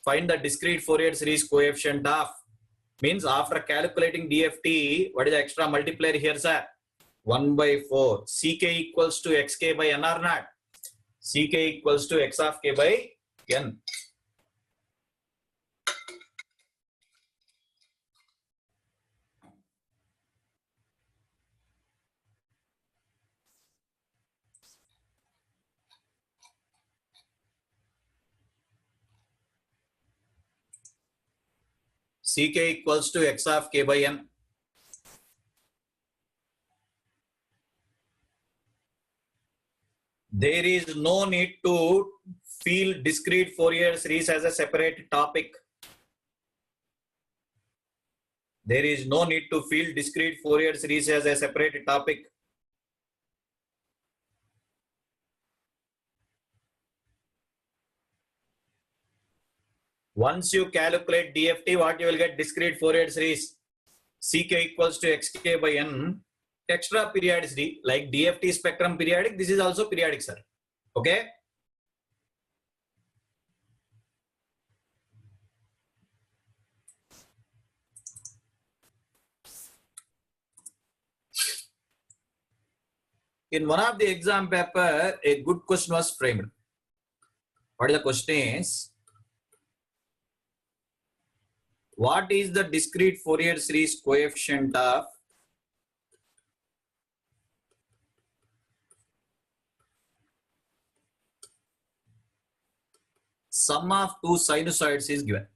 find the discrete Fourier series coefficient of, means after calculating DFT, what is the extra multiplier here, sir? 1 by 4. Ck equals to xk by n or not? Ck equals to x of k by n. Ck equals to x of k by n. There is no need to feel discrete Fourier series as a separate topic. There is no need to feel discrete Fourier series as a separate topic. Once you calculate DFT, what you will get? Discrete Fourier series. Ck equals to xk by n. Extra periodicity, like DFT spectrum periodic, this is also periodic, sir. Okay? In one of the exam paper, a good question was framed. What is the question is, what is the discrete Fourier series coefficient of sum of two sinusoids is given?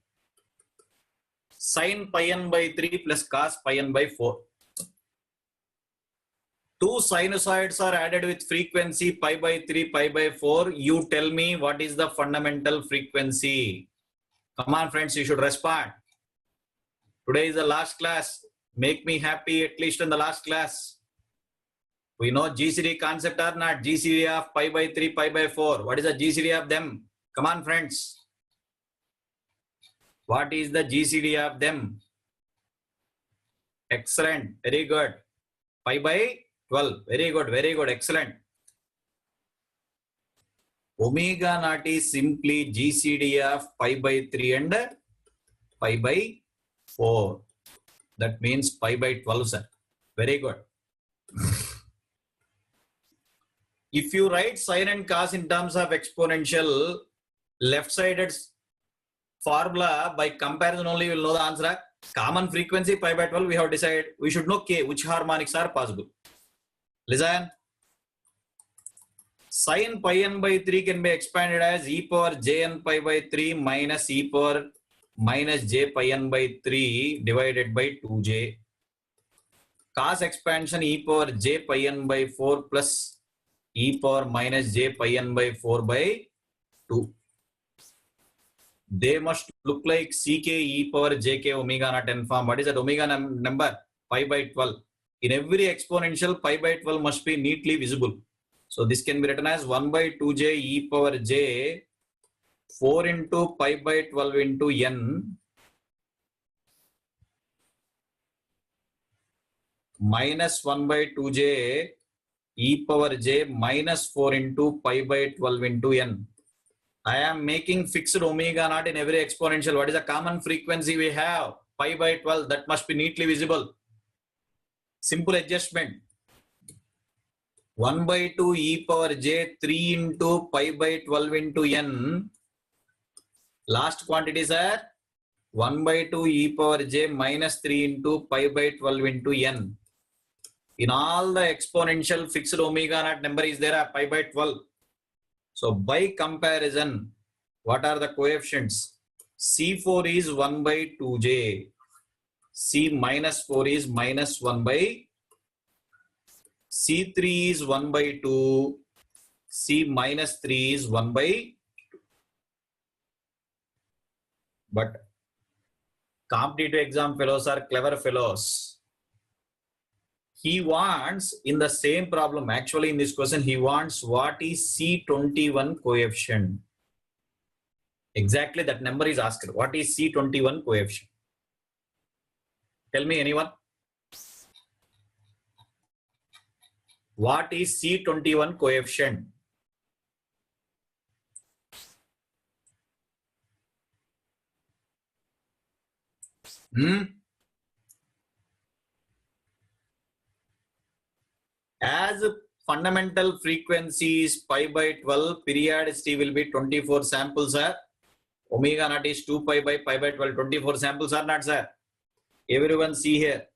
Sin pi n by 3 plus cos pi n by 4. Two sinusoids are added with frequency pi by 3, pi by 4. You tell me what is the fundamental frequency. Come on, friends, you should respond. Today is the last class. Make me happy at least in the last class. We know GCD concept or not? GCD of pi by 3, pi by 4. What is the GCD of them? Come on, friends. What is the GCD of them? Excellent. Very good. Pi by 12. Very good. Very good. Excellent. Omega naught is simply GCD of pi by 3 and pi by 4. That means pi by 12, sir. Very good. If you write sin and cos in terms of exponential, left-sided formula by comparison only you will know the answer. Common frequency pi by 12 we have decided. We should know k, which harmonics are possible. Listen. Sin pi n by 3 can be expanded as e power j n pi by 3 minus e power minus j pi n by 3 divided by 2j. Cos expansion e power j pi n by 4 plus e power minus j pi n by 4 by 2. They must look like ck e power jk omega naught n form. What is that omega number? Pi by 12. In every exponential, pi by 12 must be neatly visible. So this can be written as 1 by 2j e power j 4 into pi by 12 into n minus 1 by 2j e power j minus 4 into pi by 12 into n. I am making fixed omega naught in every exponential. What is the common frequency we have? Pi by 12. That must be neatly visible. Simple adjustment. 1 by 2 e power j 3 into pi by 12 into n. Last quantities are 1 by 2 e power j minus 3 into pi by 12 into n. In all the exponential, fixed omega naught number is there at pi by 12. So by comparison, what are the coefficients? C4 is 1 by 2j. C minus 4 is minus 1 by. C3 is 1 by 2. C minus 3 is 1 by. But competitive exam fellows are clever fellows. He wants in the same problem, actually in this question, he wants what is C21 coefficient. Exactly that number is asked. What is C21 coefficient? Tell me anyone. What is C21 coefficient? As fundamental frequencies pi by 12, periodicity will be 24 samples, sir. Omega naught is 2 pi by 12, 24 samples are not, sir. Everyone see here.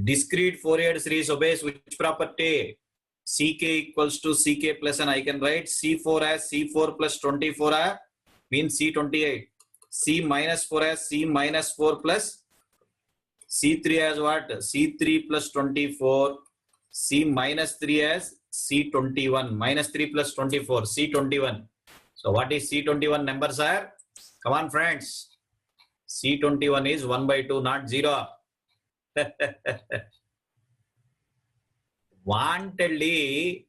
Discrete Fourier series obeys which property? Ck equals to Ck plus n. I can write C4 as C4 plus 24 means C28. C minus 4 as C minus 4 plus C3 as what? C3 plus 24. C minus 3 as C21. Minus 3 plus 24. C21. So what is C21 number, sir? Come on, friends. C21 is 1 by 2, not 0. Wantedly,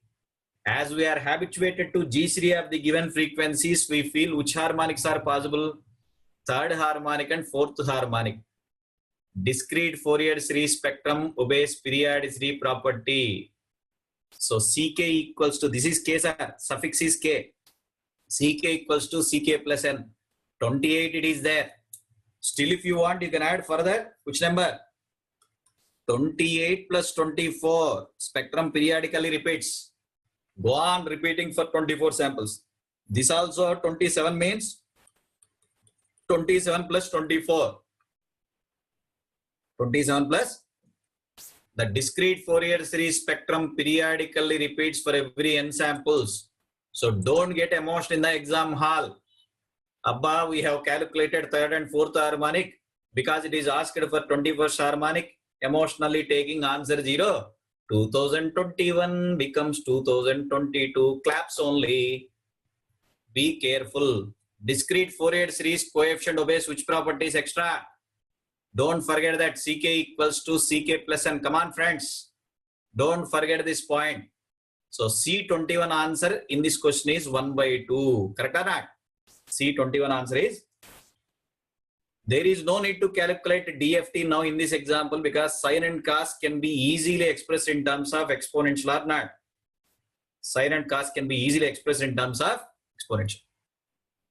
as we are habituated to G3 of the given frequencies, we feel which harmonics are possible? Third harmonic and fourth harmonic. Discrete Fourier series spectrum obeys periodicity property. So Ck equals to, this is K, sir. Suffix is K. Ck equals to Ck plus n. 28 it is there. Still, if you want, you can add further. Which number? 28 plus 24. Spectrum periodically repeats. Go on repeating for 24 samples. This also 27 means 27 plus 24. 27 plus. The discrete Fourier series spectrum periodically repeats for every n samples. So don't get emotional in the exam hall. Above we have calculated third and fourth harmonic because it is asked for 21st harmonic. Emotionally taking answer 0. 2021 becomes 2022. Claps only. Be careful. Discrete Fourier series coefficient obeys which properties extra? Don't forget that Ck equals to Ck plus n. Come on, friends. Don't forget this point. So C21 answer in this question is 1 by 2. Correct or not? C21 answer is. There is no need to calculate DFT now in this example because sin and cos can be easily expressed in terms of exponential or not. Sin and cos can be easily expressed in terms of exponential.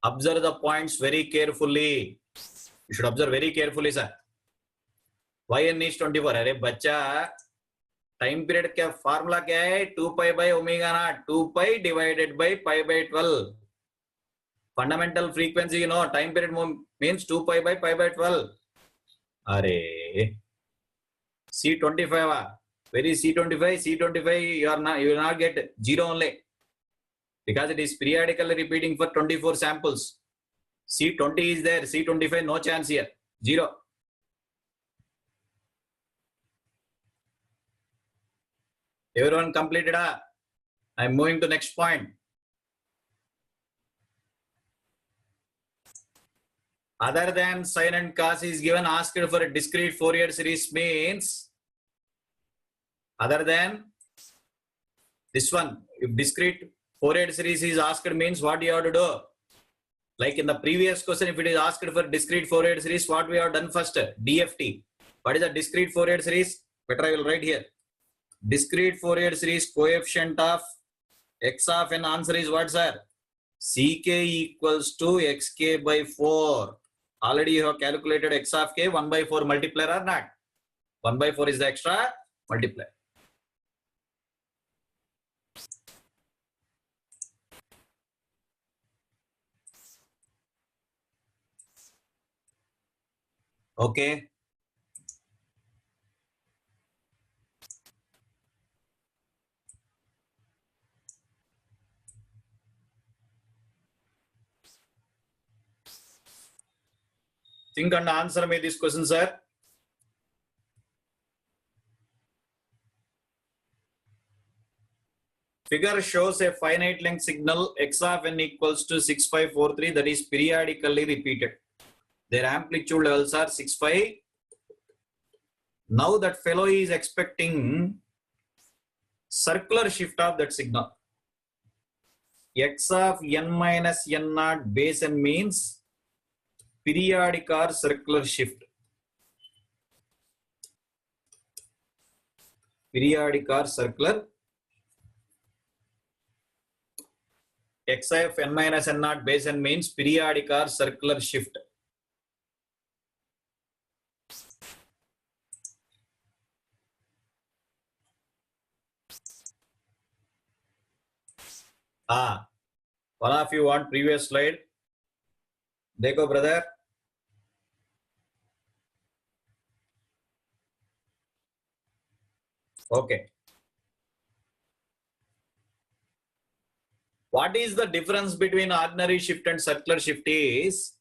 Observe the points very carefully. You should observe very carefully, sir. Yn is 24. अरे बच्चा time period क्या formula क्या है? 2 पाई by omega naught. 2 pi divided by pi by 12. Fundamental frequency, you know, time period means 2 pi by 12. Array. C25. Where is C25? C25, you will not get 0 only. Because it is periodically repeating for 24 samples. C20 is there. C25, no chance here. 0. Everyone completed? I'm moving to next point. Other than sine and cos is given, asked for a discrete Fourier series means, other than this one, if discrete Fourier series is asked means what you have to do? Like in the previous question, if it is asked for discrete Fourier series, what we have done first? DFT. What is a discrete Fourier series? Better I will write here. Discrete Fourier series coefficient of x of n, answer is what, sir? Ck equals to xk by 4. Already you have calculated x of k, 1 by 4 multiplier or not? 1 by 4 is the extra multiplier. Okay. Think and answer me this question, sir. Figure shows a finite length signal x of n equals to 6543 that is periodically repeated. Their amplitude levels are 65. Now that fellow is expecting circular shift of that signal. X of n minus n naught base n means periodic or circular shift. Periodic or circular. X of n minus n naught base n means periodic or circular shift. One of you want previous slide? Dekho, brother. Okay. What is the difference between ordinary shift and circular shift is,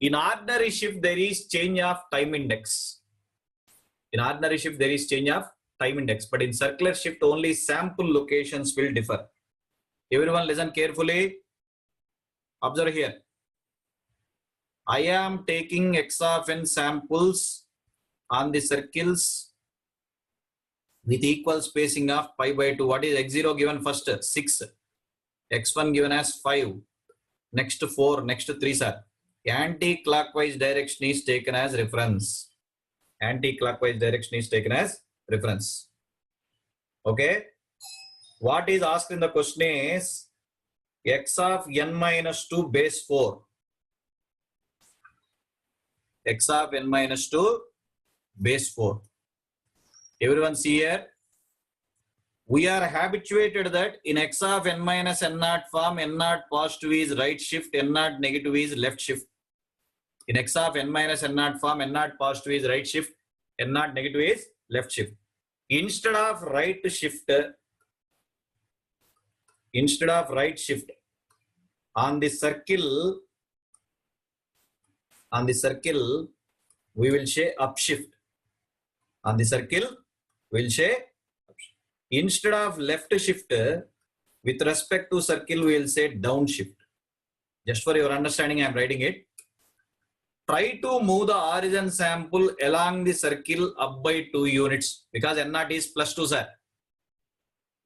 in ordinary shift there is change of time index. In ordinary shift there is change of time index, but in circular shift only sample locations will differ. Everyone listen carefully. Observe here. I am taking x of n samples on the circles with equal spacing of pi by 2. What is x0 given first? 6. x1 given as 5. Next 4. Next 3, sir. Anti-clockwise direction is taken as reference. Anti-clockwise direction is taken as reference. Okay. What is asked in the question is x of n minus 2 base 4. X of n minus 2 base 4. Everyone see here. We are habituated that in x of n minus n naught form, n naught positive is right shift, n naught negative is left shift. In x of n minus n naught form, n naught positive is right shift, n naught negative is left shift. Instead of right shift on the circle, we will say upshift. On the circle, we will say upshift. Instead of left shift, with respect to circle, we will say downshift. Just for your understanding, I am writing it. Try to move the origin sample along the circle up by 2 units because n naught is plus 2, sir.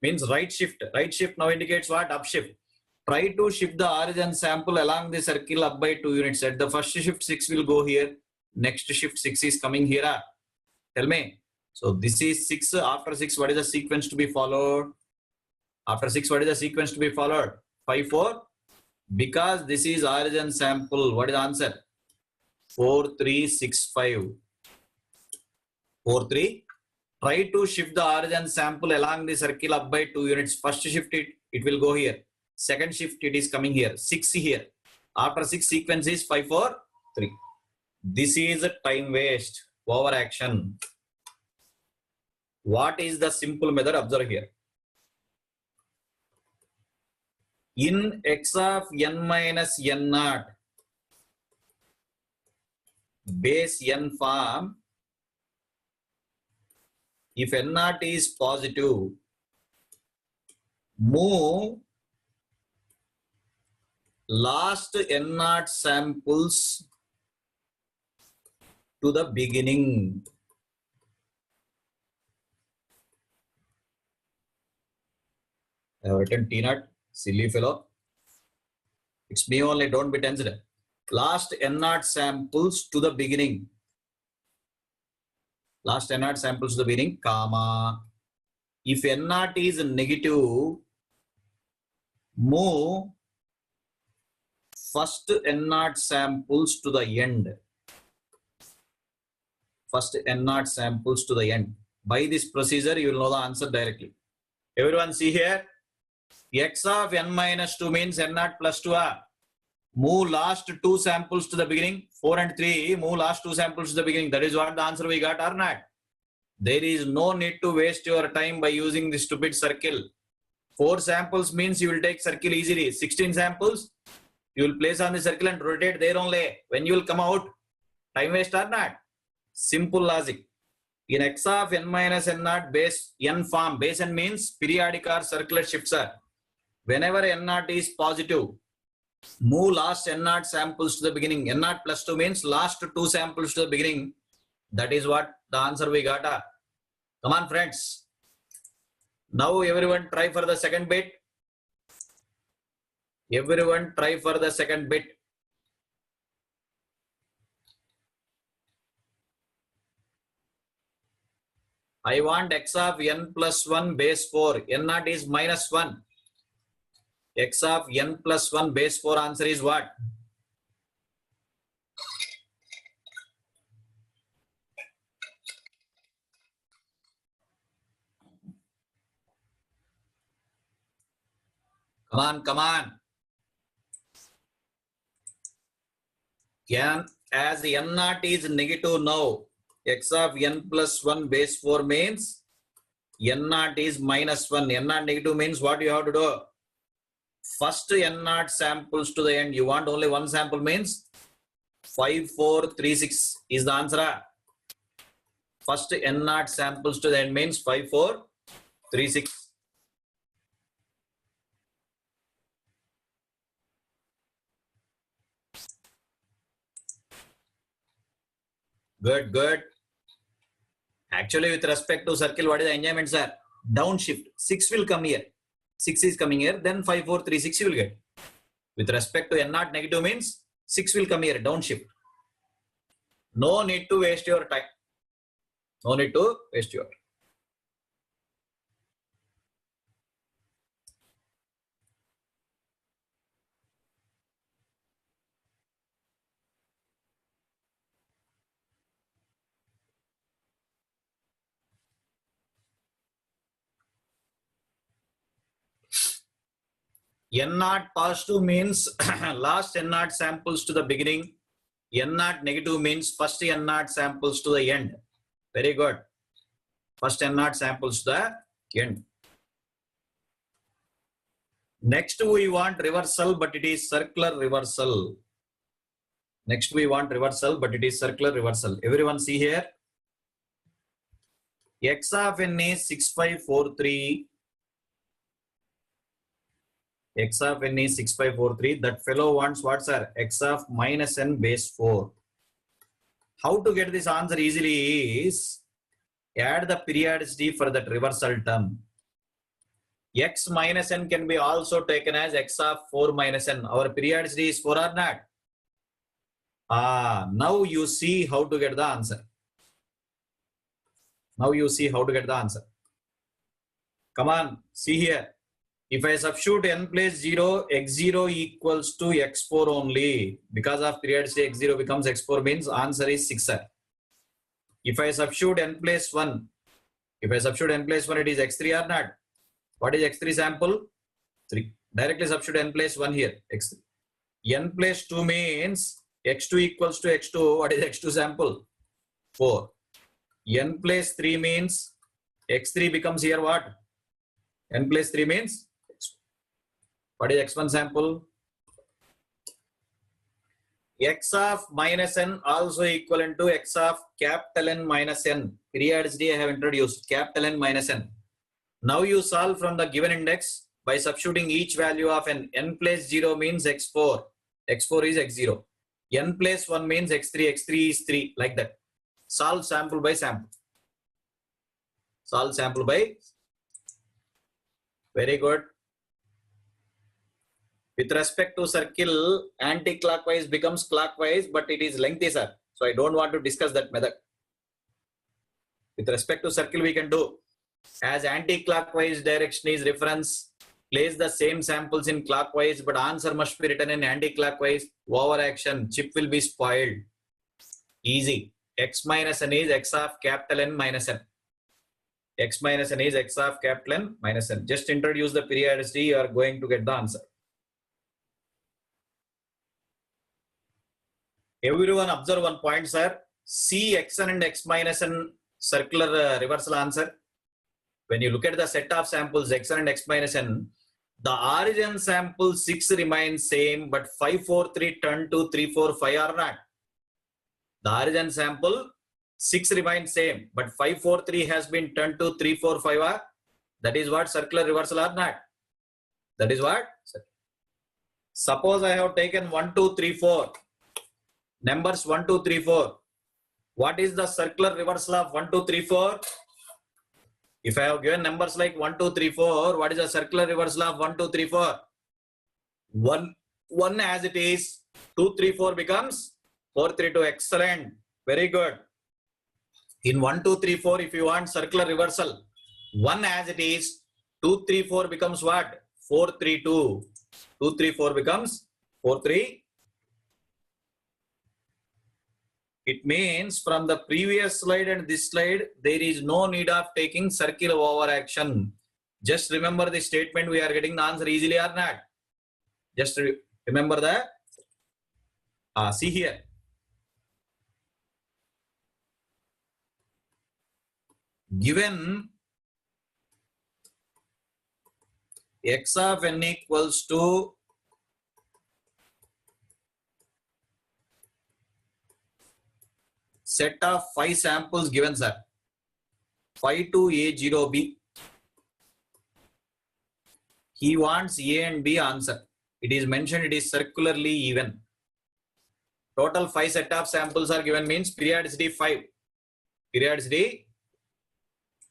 Means right shift. Right shift now indicates what? Upshift. Try to shift the origin sample along the circle up by 2 units. At the first shift, 6 will go here. Next shift, 6 is coming here. Tell me. So this is 6. After 6, what is the sequence to be followed? After 6, what is the sequence to be followed? 5, 4. Because this is origin sample. What is the answer? 4, 3, 6, 5. 4, 3. Try to shift the origin sample along the circle up by 2 units. First shift, it will go here. Second shift, it is coming here. 6 here. After 6 sequence is 5, 4, 3. This is a time waste, overaction. What is the simple method? Observe here. In x of n minus n naught base n form, if n naught is positive, move last n naught samples to the beginning. I have written T naught, silly fellow. It's me only, don't be tensed. Last n naught samples to the beginning. Last n naught samples to the beginning, comma. If n naught is negative, move first n naught samples to the end. First n naught samples to the end. By this procedure, you will know the answer directly. Everyone see here? X of n minus 2 means n naught plus 2. Move last 2 samples to the beginning. 4 and 3, move last 2 samples to the beginning. That is what the answer we got or not. There is no need to waste your time by using this stupid circle. 4 samples means you will take circle easily. 16 samples, you will place on the circle and rotate there only. When you will come out, time waste or not. Simple logic. In x of n minus n naught base n form, base n means periodic or circular shifts are. Whenever n naught is positive, move last n naught samples to the beginning. N naught plus 2 means last 2 samples to the beginning. That is what the answer we got. Come on, friends. Now everyone try for the second bit. Everyone try for the second bit. I want x of n plus 1 base 4. N naught is minus 1. X of n plus 1 base 4 answer is what? Come on, come on. As n naught is negative now, x of n plus 1 base 4 means n naught is minus 1. N naught negative means what you have to do? First n naught samples to the end. You want only one sample means 5, 4, 3, 6 is the answer. First n naught samples to the end means 5, 4, 3, 6. Good, good. Actually, with respect to circle, what is the enjoyment, sir? Downshift. 6 will come here. 6 is coming here. Then 5, 4, 3, 6 you will get. With respect to n naught negative means 6 will come here. Downshift. No need to waste your time. No need to waste your time. N naught positive means last n naught samples to the beginning. N naught negative means first n naught samples to the end. Very good. First n naught samples to the end. Next we want reversal, but it is circular reversal. Next we want reversal, but it is circular reversal. Everyone see here. X of n is 6543. X of n is 6543. That fellow wants what, sir? X of minus n base 4. How to get this answer easily is add the periodicity for that reversal term. X minus n can be also taken as x of 4 minus n. Our periodicity is 4 or not? Now you see how to get the answer. Now you see how to get the answer. Come on, see here. If I substitute n place 0, x0 equals to x4 only. Because of periodicity, x0 becomes x4 means answer is 6. If I substitute n place 1, it is x3 or not? What is x3 sample? 3. Directly substitute n place 1 here, x3. n plus 2 means x2 equals to x2. What is x2 sample? 4. N plus 3 means x3 becomes here what? N plus 3 means what is x1 sample? X of minus n also equivalent to x of capital N minus n. Periodicity I have introduced capital N minus n. Now you solve from the given index by substituting each value of n. N plus 0 means x4. x4 is x0. N plus 1 means x3. x3 is 3. Like that. Solve sample by sample. Solve sample by. Very good. With respect to circle, anti-clockwise becomes clockwise, but it is lengthy, sir. So I don't want to discuss that method. With respect to circle, we can do. As anti-clockwise direction is reference, place the same samples in clockwise, but answer must be written in anti-clockwise. Overaction, chip will be spoiled. Easy. X minus n is x of capital N minus n. X minus n is x of capital N minus n. Just introduce the periodicity, you are going to get the answer. Everyone observe one point, sir. See xn and x minus n circular reversal answer. When you look at the set of samples xn and x minus n, the origin sample 6 remains same, but 5, 4, 3 turn to 3, 4, 5 are not. The origin sample 6 remains same, but 5, 4, 3 has been turned to 3, 4, 5 are. That is what circular reversal or not. That is what. Suppose I have taken 1, 2, 3, 4. Numbers 1, 2, 3, 4. What is the circular reversal of 1, 2, 3, 4? If I have given numbers like 1, 2, 3, 4, what is the circular reversal of 1, 2, 3, 4? 1 as it is, 2, 3, 4 becomes 4, 3, 2. Excellent. Very good. In 1, 2, 3, 4, if you want circular reversal, 1 as it is, 2, 3, 4 becomes what? 4, 3, 2. 2, 3, 4 becomes 4, 3. It means from the previous slide and this slide, there is no need of taking circular overaction. Just remember the statement, we are getting the answer easily or not. Just remember that. See here. Given x of n equals to set of 5 samples given, sir. 5 to A0B. He wants A and B answer. It is mentioned it is circularly even. Total 5 set of samples are given means periodicity 5. Periodicity.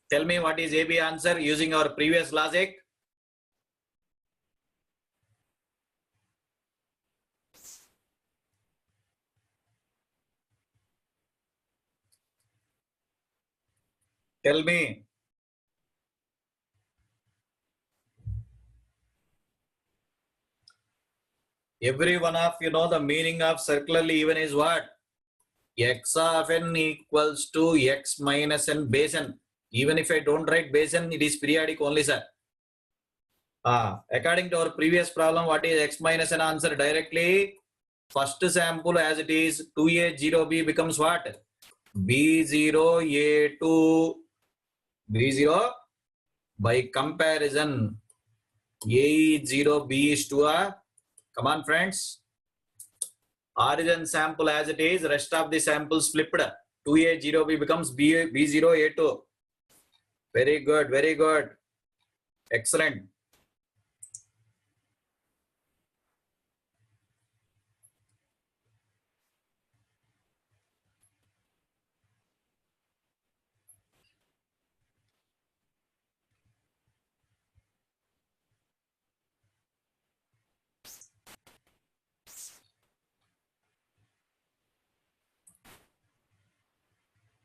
Tell me what is AB answer using our previous logic. Tell me. Every one of you know the meaning of circularly even is what? X of n equals to x minus n base n. Even if I don't write base n, it is periodic only, sir. According to our previous problem, what is x minus n answer directly? First sample as it is 2A0B becomes what? B0A2 B0 by comparison A0B is to a. Come on, friends. Origin sample as it is, rest of the samples flipped. 2A0B becomes B0A2. Very good, very good. Excellent.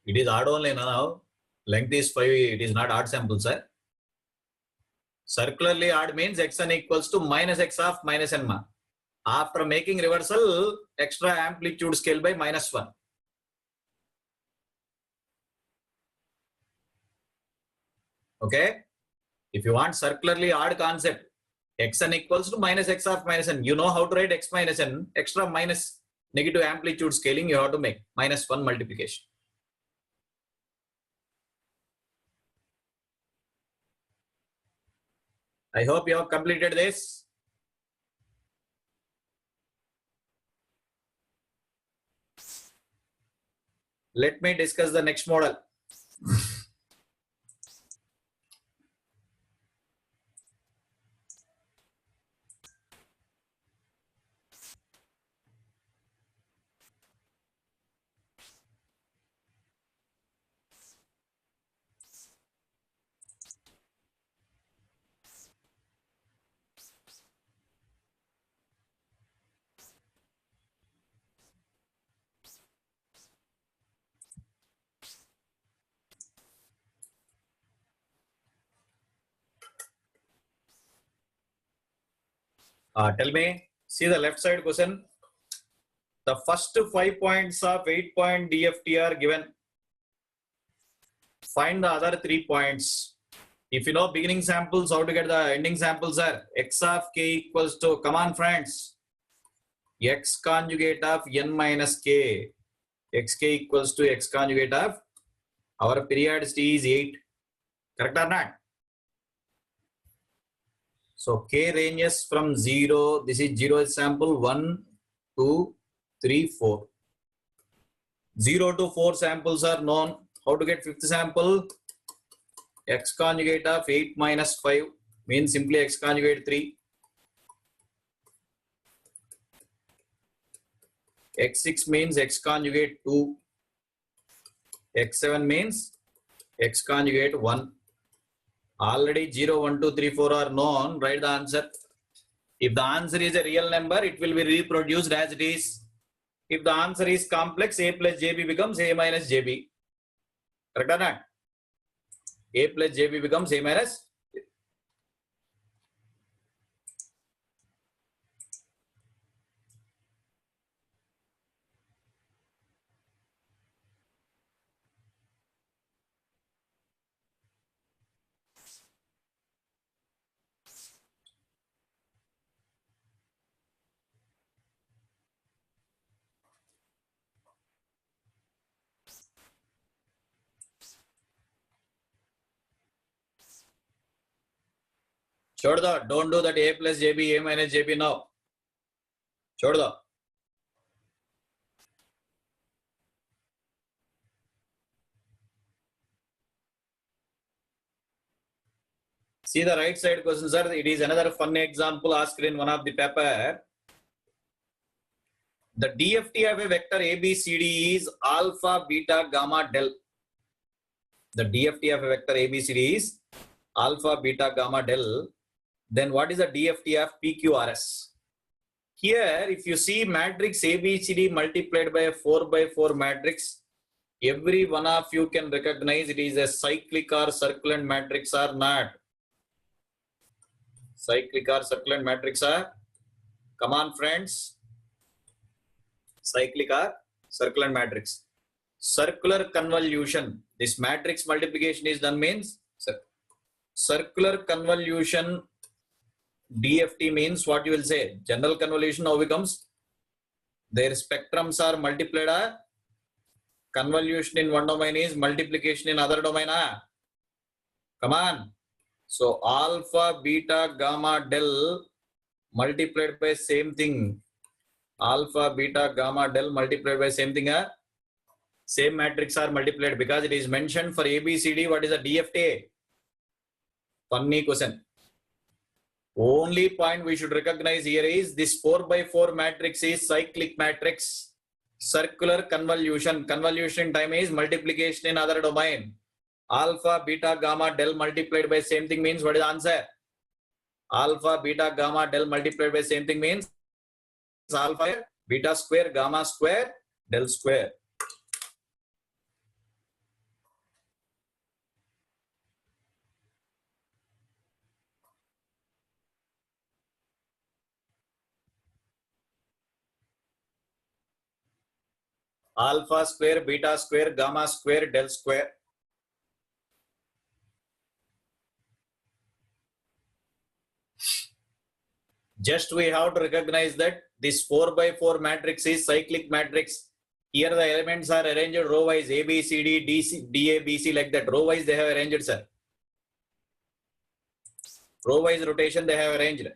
It is odd only now. Length is 5. It is not odd sample, sir. Circularly odd means xn equals to minus x of minus n. After making reversal, extra amplitude scale by -1. Okay. If you want circularly odd concept, xn equals to minus x of minus n. You know how to write x minus n. Extra minus negative amplitude scaling you have to make minus 1 multiplication. I hope you have completed this. Let me discuss the next model. Tell me, see the left side question. The first 5 points of 8-point DFT are given. Find the other 3 points. If you know beginning samples, how to get the ending samples are x of k equals to, come on friends, x conjugate of n minus k. Xk equals to x conjugate of, our periodicity is 8. Correct or not? So k ranges from 0, this is 0 sample, 1, 2, 3, 4. 0 to 4 samples are known. How to get fifth sample? X conjugate of 8 minus 5 means simply x conjugate 3. X6 means x conjugate 2. X7 means x conjugate 1. Already 0, 1, 2, 3, 4 are known. Write the answer. If the answer is a real number, it will be reproduced as it is. If the answer is complex, a plus jb becomes a minus jb. Correct or not? A plus jb becomes a minus. Chhod do. Don't do that a plus jb, a minus jb now. Chhod do. See the right side question, sir. It is another fun example asked in one of the paper. The DFT of a vector ABCD is alpha, beta, gamma, del. The DFT of a vector ABCD is alpha, beta, gamma, del. Then what is the DFT of PQRS? Here, if you see matrix ABCD multiplied by a 4 by 4 matrix, every one of you can recognize it is a cyclic or circulant matrix or not. Cyclic or circulant matrix are? Come on, friends. Cyclic or circulant matrix. Circular convolution. This matrix multiplication is done means circular convolution. DFT means what you will say. General convolution now becomes their spectrums are multiplied. Convolution in one domain is multiplication in other domain. Come on. So alpha, beta, gamma, del multiplied by same thing. Alpha, beta, gamma, del multiplied by same thing. Same matrix are multiplied because it is mentioned for ABCD. What is a DFT? Funny question. Only point we should recognize here is this 4 by 4 matrix is cyclic matrix. Circular convolution. Convolution time is multiplication in other domain. Alpha, beta, gamma, del multiplied by same thing means what is the answer? Alpha, beta, gamma, del multiplied by same thing means alpha, beta square, gamma square, del square. Alpha square, beta square, gamma square, del square. Just we have to recognize that this 4 by 4 matrix is cyclic matrix. Here the elements are arranged row wise, A, B, C, D, D, C, D, A, B, C, like that. Row wise they have arranged, sir. Row wise rotation they have arranged.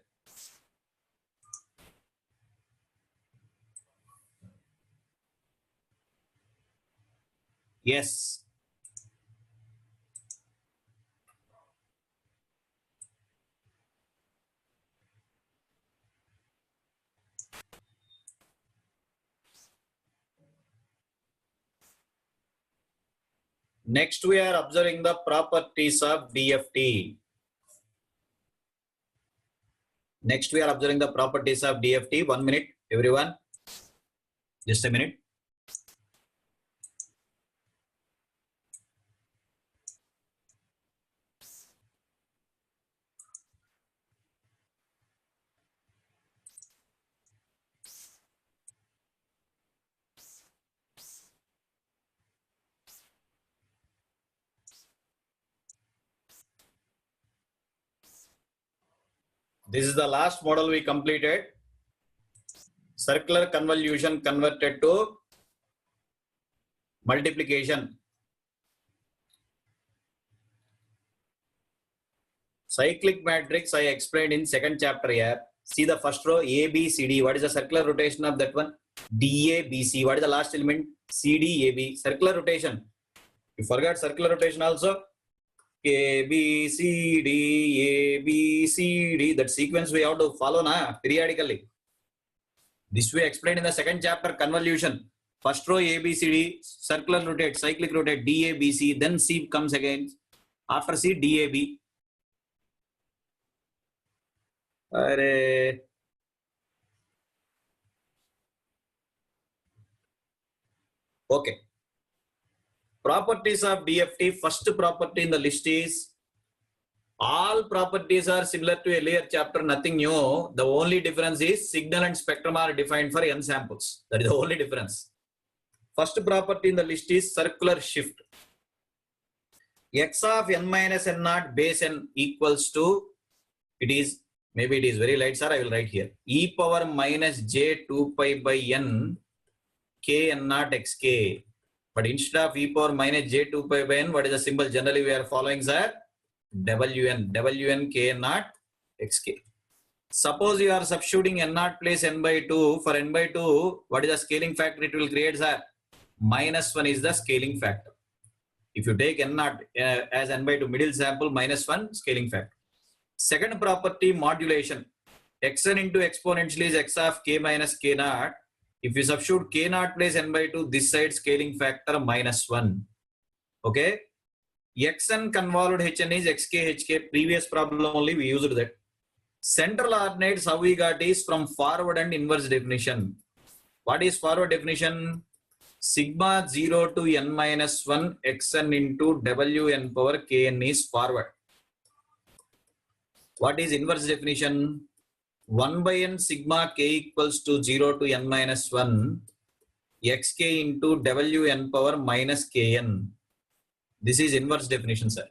Yes. Next, we are observing the properties of DFT. Next, we are observing the properties of DFT. 1 minute, everyone. Just a minute. This is the last model we completed. Circular convolution converted to multiplication. Cyclic matrix I explained in second chapter here. See the first row A, B, C, D. What is the circular rotation of that one? D, A, B, C. What is the last element? C, D, A, B. Circular rotation. You forgot circular rotation also. A, B, C, D, A, B, C, D. That sequence we have to follow periodically. This we explained in the second chapter, convolution. First row A, B, C, D, circular rotate, cyclic rotate, D, A, B, C. Then C comes again. After C, D, A, B. Okay. Properties of DFT. First property in the list is all properties are similar to earlier chapter, nothing new. The only difference is signal and spectrum are defined for n samples. That is the only difference. First property in the list is circular shift. X of n minus n naught base n equals to, it is, maybe it is very light, sir, I will write here. E power minus j 2 pi by n k n naught xk. But instead of e power minus j 2 pi by n, what is the symbol generally we are following, sir? Wn k n naught xk. Suppose you are substituting n naught place n by 2. For n by 2, what is the scaling factor it will create, sir? -1 is the scaling factor. If you take n naught as n by 2 middle sample, -1 scaling factor. Second property, modulation. Xn into exponential is x of k minus k naught. If you substitute k naught place n by 2, this side scaling factor -1. Okay. Xn convolved Hn is xk hk. Previous problem only we used that. Central ordinates, how we got is from forward and inverse definition. What is forward definition? Sigma 0 to n minus 1 xn into wn power kn is forward. What is inverse definition? 1 by n sigma k equals to 0 to n minus 1 xk into wn power minus kn. This is inverse definition, sir.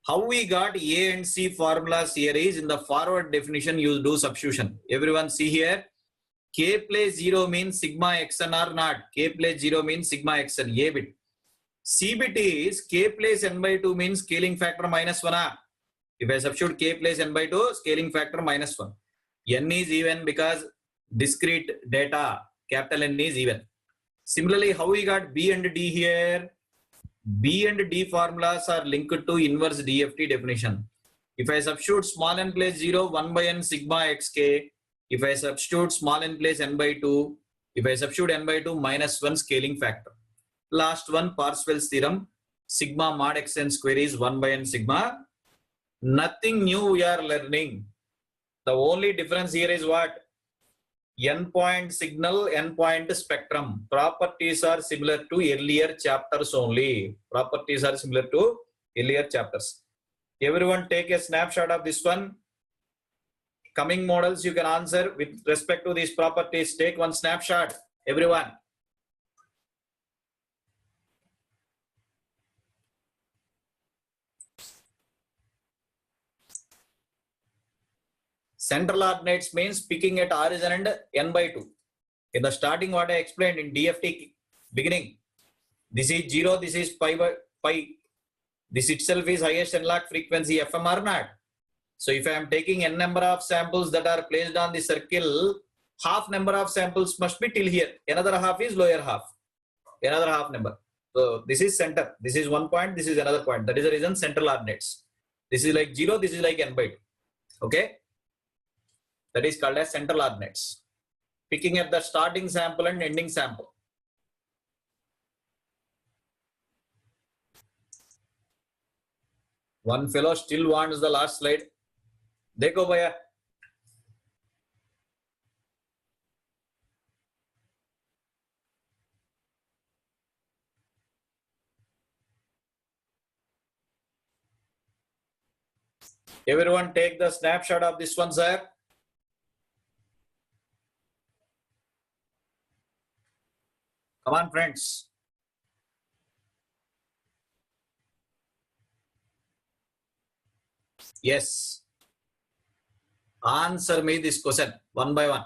How we got A and C formulas here is in the forward definition you do substitution. Everyone see here. K place 0 means sigma xn or not. K place 0 means sigma xn, A bit. C bit is K place n by 2 means scaling factor -1. If I substitute K place n by 2, scaling factor -1. N is even because discrete data, capital N is even. Similarly, how we got B and D here? B and D formulas are linked to inverse DFT definition. If I substitute small n place 0, 1 by n sigma xk. If I substitute small n place n by 2, if I substitute n by 2, -1 scaling factor. Last one, Parseval's theorem, sigma mod xn square is 1 by n sigma. Nothing new we are learning. The only difference here is what? N-point signal, N-point spectrum. Properties are similar to earlier chapters only. Properties are similar to earlier chapters. Everyone take a snapshot of this one. Coming models you can answer with respect to these properties. Take one snapshot, everyone. Central ordinates means picking at origin and n by 2. In the starting, what I explained in DFT beginning, this is 0, this is pi by pi. This itself is highest n-log frequency FM or not. So if I am taking n number of samples that are placed on the circle, half number of samples must be till here. Another half is lower half. Another half number. So this is center. This is one point. This is another point. That is the reason central ordinates. This is like 0. This is like n by 2. Okay. That is called as central ordinates. Picking up the starting sample and ending sample. One fellow still wants the last slide. Dekho bhaiya. Everyone take the snapshot of this one, sir. Come on, friends. Yes. Answer me this question one by one.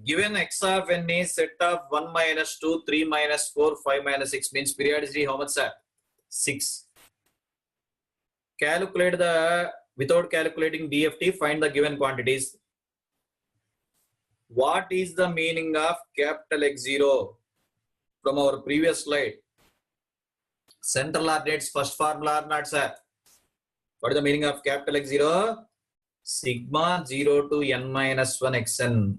Given x of n is set of 1 minus 2, 3 minus 4, 5 minus 6 means periodicity how much, sir? 6. Calculate the, without calculating DFT, find the given quantities. What is the meaning of capital X0 from our previous slide? Central ordinates first formula or not, sir? What is the meaning of capital X0? Sigma 0 to n minus 1 xn.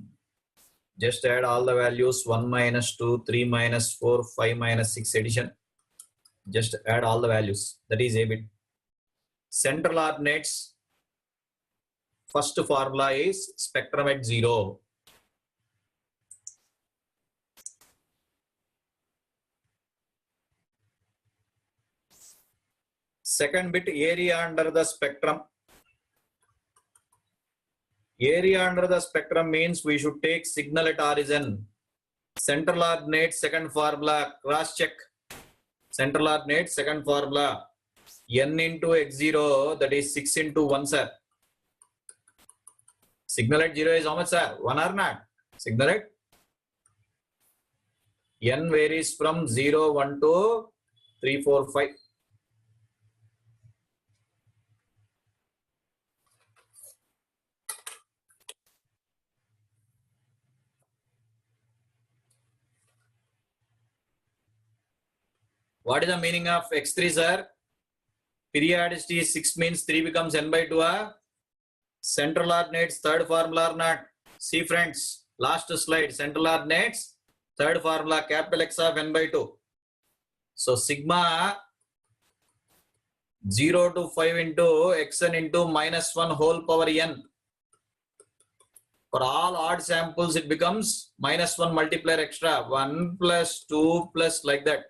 Just add all the values 1 minus 2, 3 minus 4, 5 minus 6 addition. Just add all the values. That is a bit. Central ordinates first formula is spectrum at 0. Second bit, area under the spectrum. Area under the spectrum means we should take signal at origin. Central ordinate second formula, cross check. Central ordinate second formula, n into x0, that is 6 into 1, sir. Signal at 0 is how much, sir? 1 or not? Signal at n varies from 0, 1 to 3, 4, 5. What is the meaning of x3, sir? Periodicity 6 means 3 becomes n by 2. Central ordinates third formula or not? See friends, last slide. Central ordinates third formula, capital X of n by 2. So sigma 0 to 5 into xn into minus 1 whole power n. For all odd samples, it becomes minus 1 multiplier extra. 1 plus 2 plus like that.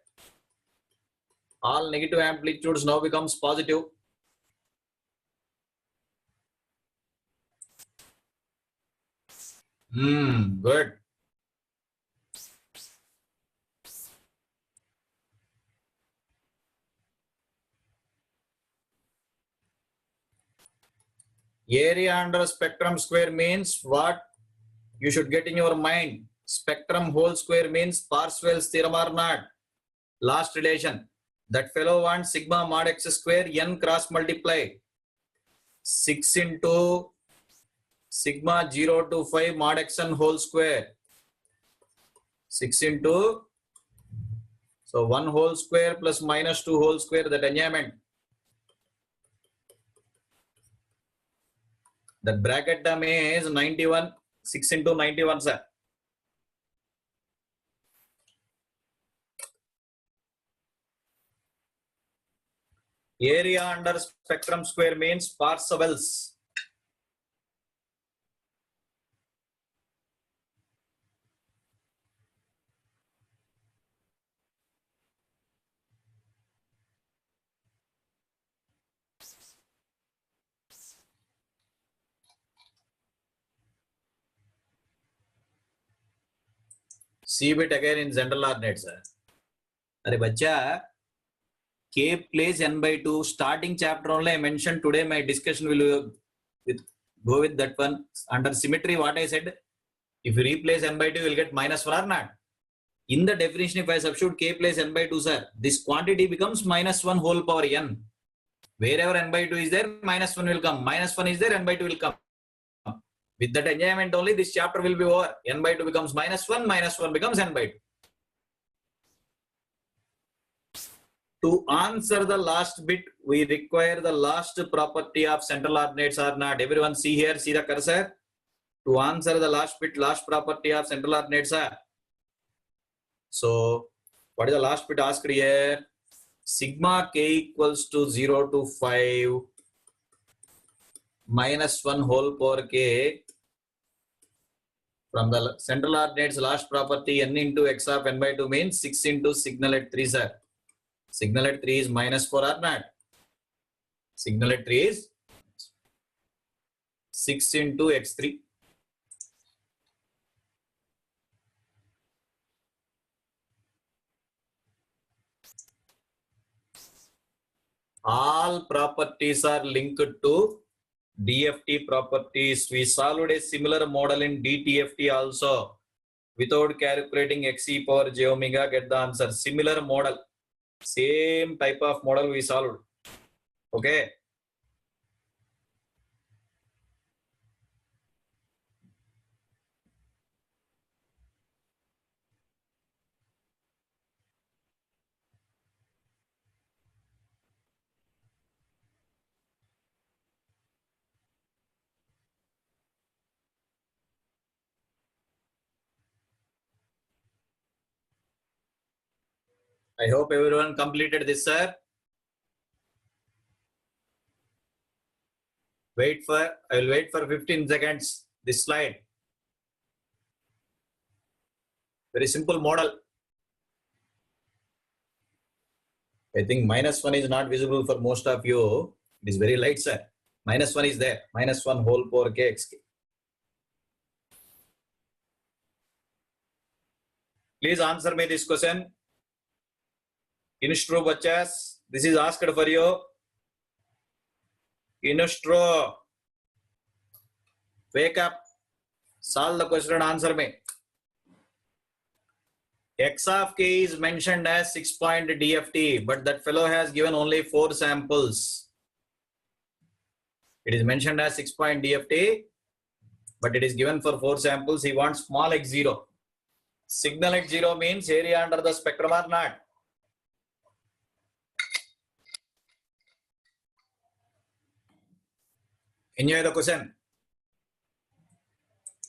All negative amplitudes now becomes positive. Good. Area under spectrum square means what you should get in your mind. Spectrum whole square means Parseval's theorem or not. Last relation. That fellow wants sigma mod x square n cross multiply. 6 into sigma 0 to 5 mod xn whole square. 6 into, so 1 whole square plus minus 2 whole square, that enjoyment. That bracket term is 91, 6 into 91, sir. Area under spectrum square means Parseval's. See it again in general ordinate, sir. अरे बच्चा, K place n by 2. Starting chapter only I mentioned. Today my discussion will go with that one. Under symmetry, what I said, if you replace n by 2, you will get minus 1 or not. In the definition, if I substitute K place n by 2, sir, this quantity becomes minus 1 whole power n. Wherever n by 2 is there, minus 1 will come. Minus 1 is there, n by 2 will come. With that enjoyment only, this chapter will be over. N by 2 becomes minus 1 becomes n by 2. To answer the last bit, we require the last property of central ordinates or not. Everyone see here, see the cursor. To answer the last bit, last property of central ordinates are. So, what is the last bit asked here? Sigma k equals to 0 to 5 minus 1 whole power k. From the central ordinates last property, n into x of n by 2 means 6 into signal at 3, sir. Signal at 3 is minus 4 or not? Signal at 3 is 6 into x3. All properties are linked to DFT properties. We solved a similar model in DTFT also. Without calculating xe power j omega, get the answer. Similar model. Same type of model we solved. Okay. I hope everyone completed this, sir. I will wait for 15 seconds. This slide. Very simple model. I think minus 1 is not visible for most of you. It is very light, sir. Minus 1 is there. Minus 1 whole power k xk. Please answer me this question. Instro bachas, this is asked for you. Instro, wake up. Solve the question and answer me. X of k is mentioned as 6-point DFT, but that fellow has given only 4 samples. It is mentioned as 6-point DFT, but it is given for 4 samples. He wants small x0. Signal at 0 means area under the spectrum or not. Enjoy the question.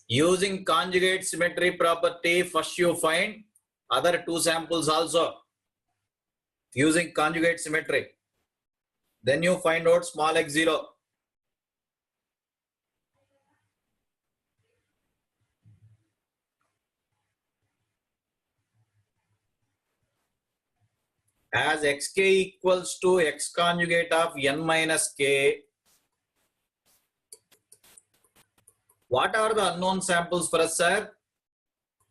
Using conjugate symmetry property, first you find other 2 samples also. Using conjugate symmetry. Then you find out small x0. As xk equals to x conjugate of n minus k, what are the unknown samples for us, sir?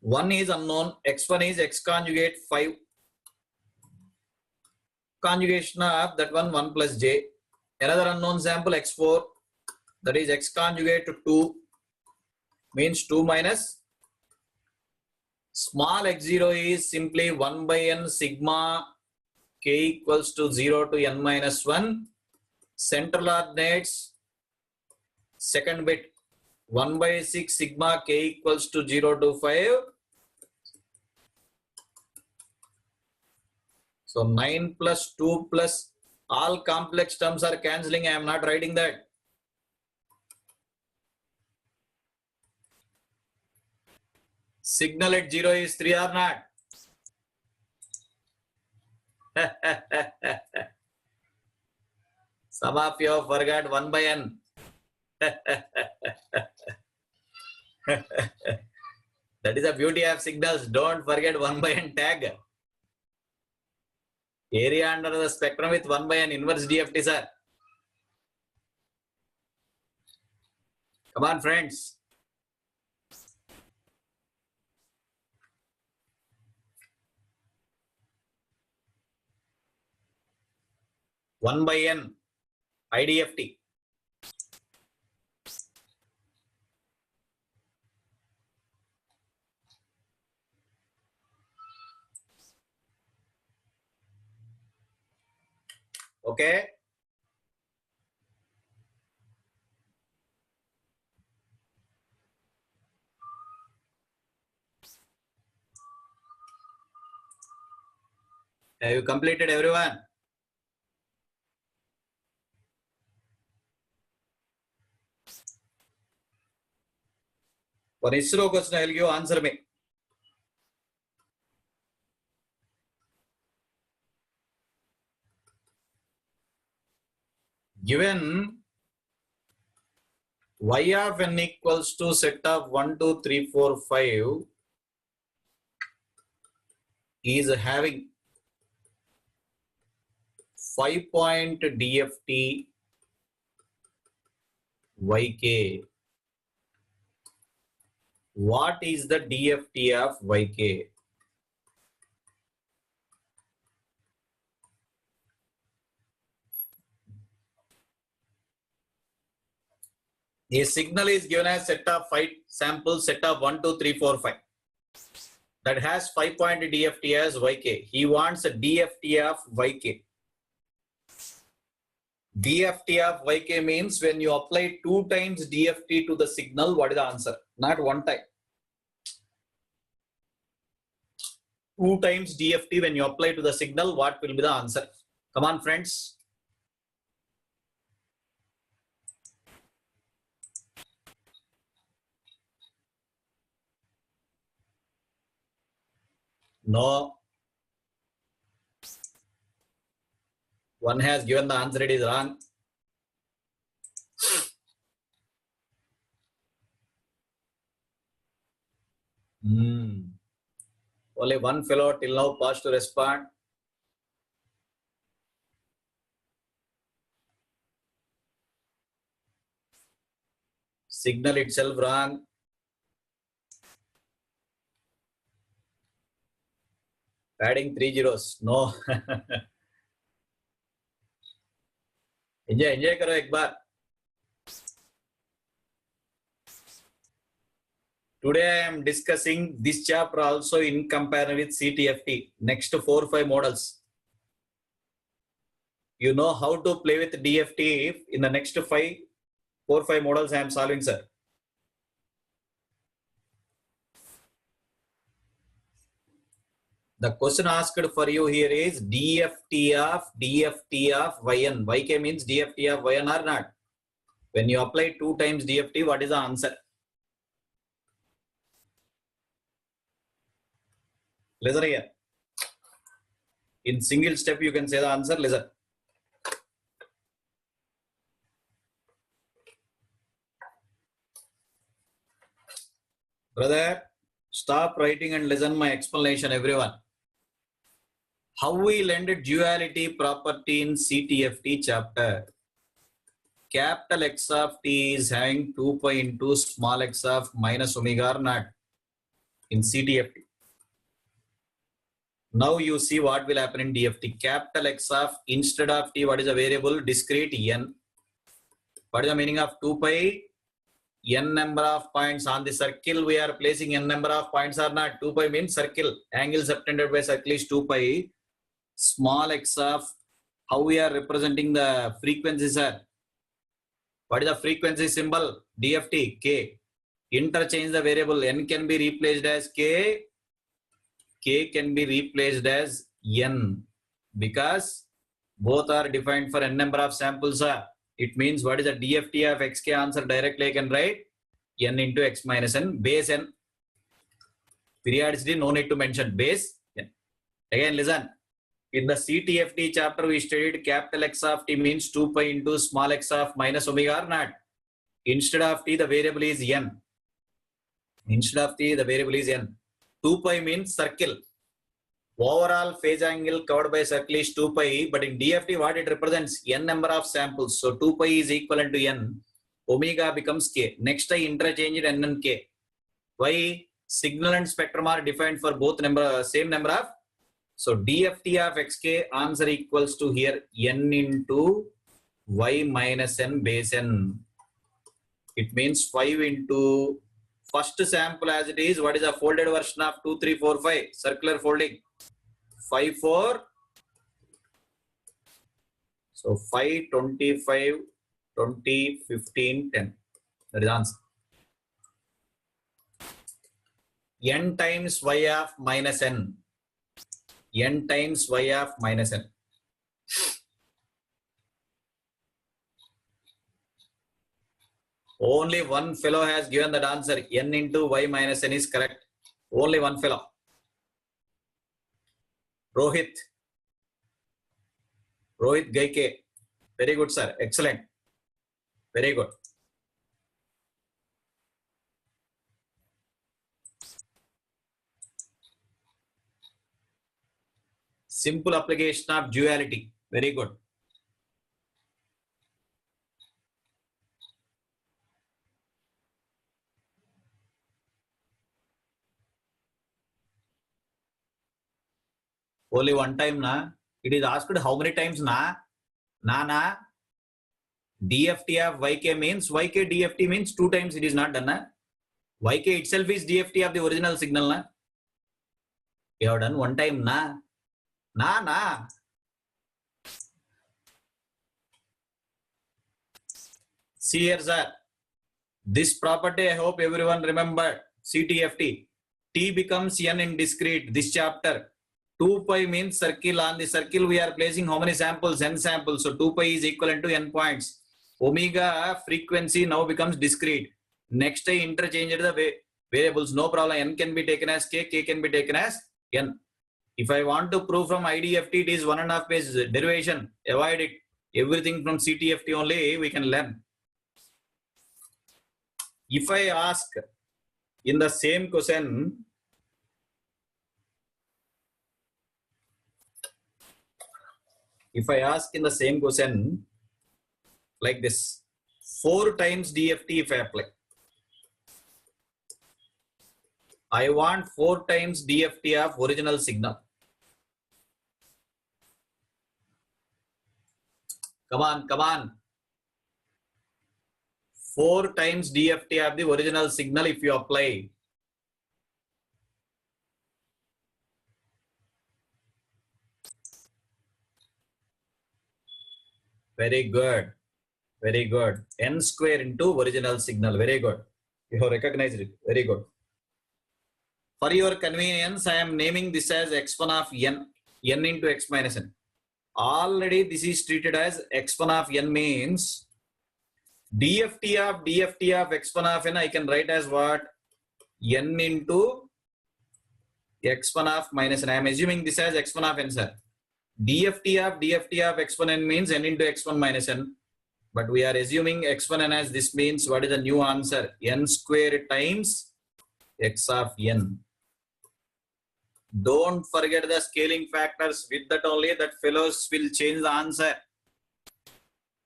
1 is unknown, x1 is x conjugate 5. Conjugation of that one 1 plus j. Another unknown sample x4, that is x conjugate 2, means 2 minus. Small x0 is simply 1 by n sigma k equals to 0 to n minus 1. Central ordinates, second bit, 1 by 6 sigma k equals to 0 to 5. So 9 plus 2 plus all complex terms are cancelling. I am not writing that. Signal at 0 is 3 or not? Some of you have forgot 1 by n. That is the beauty of signals. Don't forget 1 by n tag. Area under the spectrum with 1 by n inverse DFT, sir. Come on, friends. 1 by n IDFT. Okay. Have you completed, everyone? For ISRO question, I will give answer me. Given y of n equals to set of 1, 2, 3, 4, 5 is having 5-point DFT YK. What is the DFT of YK? A signal is given as set of 5 samples, set of 1, 2, 3, 4, 5. That has 5-point DFT as YK. He wants a DFT of YK. DFT of YK means when you apply 2 times DFT to the signal, what is the answer? Not 1 time. 2 times DFT when you apply to the signal, what will be the answer? Come on, friends. No. One has given the answer, it is wrong. Only one fellow till now paused to respond. Signal itself wrong. Adding 3 zeros. No. enjoy करो एक बार. Today I am discussing this chapter also in comparison with CTFT. Next 4-5 models. You know how to play with DFT in the next 4-5 models I am solving, sir. The question asked for you here is DFT of YN. YK means DFT of YN or not. When you apply 2 times DFT, what is the answer? Listen here. In single step, you can say the answer. Listen. Brother, stop writing and listen my explanation, everyone. How we learned duality property in CTFT chapter. Capital X of t is having 2 pi into small x of minus omega or not in CTFT. Now you see what will happen in DFT. Capital X of instead of t, what is a variable? Discrete n. What is the meaning of 2 pi? N number of points on the circle. We are placing n number of points or not. 2 pi means circle. Angle subtended by circle is 2 pi. Small x of how we are representing the frequencies are. What is the frequency symbol? DFT K. Interchange the variable. N can be replaced as K. K can be replaced as N because both are defined for n number of samples. It means what is the DFT of XK answer? Directly I can write N into X minus N base N. Periodicity no need to mention base N. Again listen. In the CTFT chapter we studied capital X of t means 2 pi into small x of minus omega or not. Instead of t the variable is N. Instead of t the variable is N. 2 pi means circle. Overall phase angle covered by circle is 2 pi, but in DFT what it represents? N number of samples. So 2 pi is equivalent to N. Omega becomes K. Next I interchanged N and K. Why? Signal and spectrum are defined for both same number of So DFT of xk answer equals to here n into y minus n base n. It means 5 into first sample as it is. What is the folded version of 2, 3, 4, 5? Circular folding. 5, 4. So 5, 25, 20, 15, 10. That is answer. N times y of minus n. N times y of minus n. Only one fellow has given that answer. N into y minus n is correct. Only one fellow. Rohit. Rohit Gaike. Very good, sir. Excellent. Very good. Simple application of duality. Very good. Only one time, na? It is asked how many times, na? Na. DFT of yk means yk DFT means 2 times. It is not done, na? Yk itself is DFT of the original signal, na? You have done one time, na? Na. See here, sir. This property, I hope everyone remember. CTFT. T becomes n in discrete. This chapter. 2 pi means circle. On the circle, we are placing how many samples? N samples. So 2 pi is equivalent to n points. Omega frequency now becomes discrete. Next, I interchange the variables. No problem. N can be taken as k. K can be taken as n. If I want to prove from IDFT, it is 1.5 page derivation. Avoid it. Everything from CTFT only we can learn. If I ask in the same question, like this, 4 times DFT if I apply. I want 4 times DFT of original signal. Come on. 4 times DFT of the original signal if you apply. Very good. Very good. N square into original signal. Very good. You have recognized it. Very good. For your convenience, I am naming this as x1 of n. N into x minus n. Already this is treated as x1 of n means DFT of x1 of n I can write as what? N into x1 of minus n. I am assuming this as x1 of n, sir. DFT of x1 n means n into x1 minus n. But we are assuming x1 n as this means what is the new answer? N square times x of n. Don't forget the scaling factors. With that only that fellows will change the answer.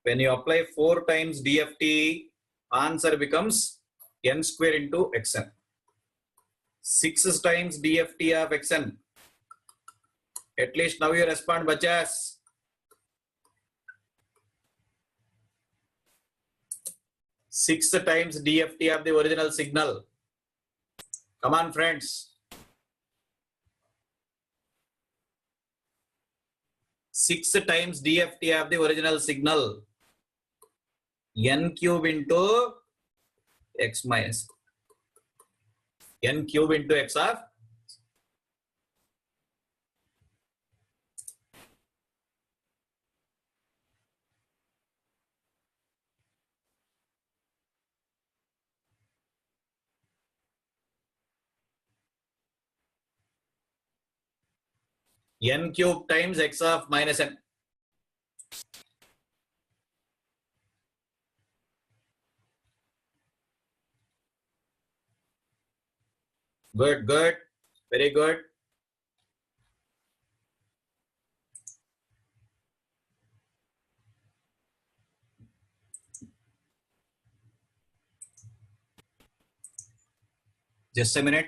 When you apply 4 times DFT, answer becomes n square into xn. 6 times DFT of xn. At least now you respond, bachas. 6 times DFT of the original signal. Come on, friends. 6 times DFT of the original signal. N cube into x minus. N cube into x of n cube times x of minus n. Good. Very good. Just a minute.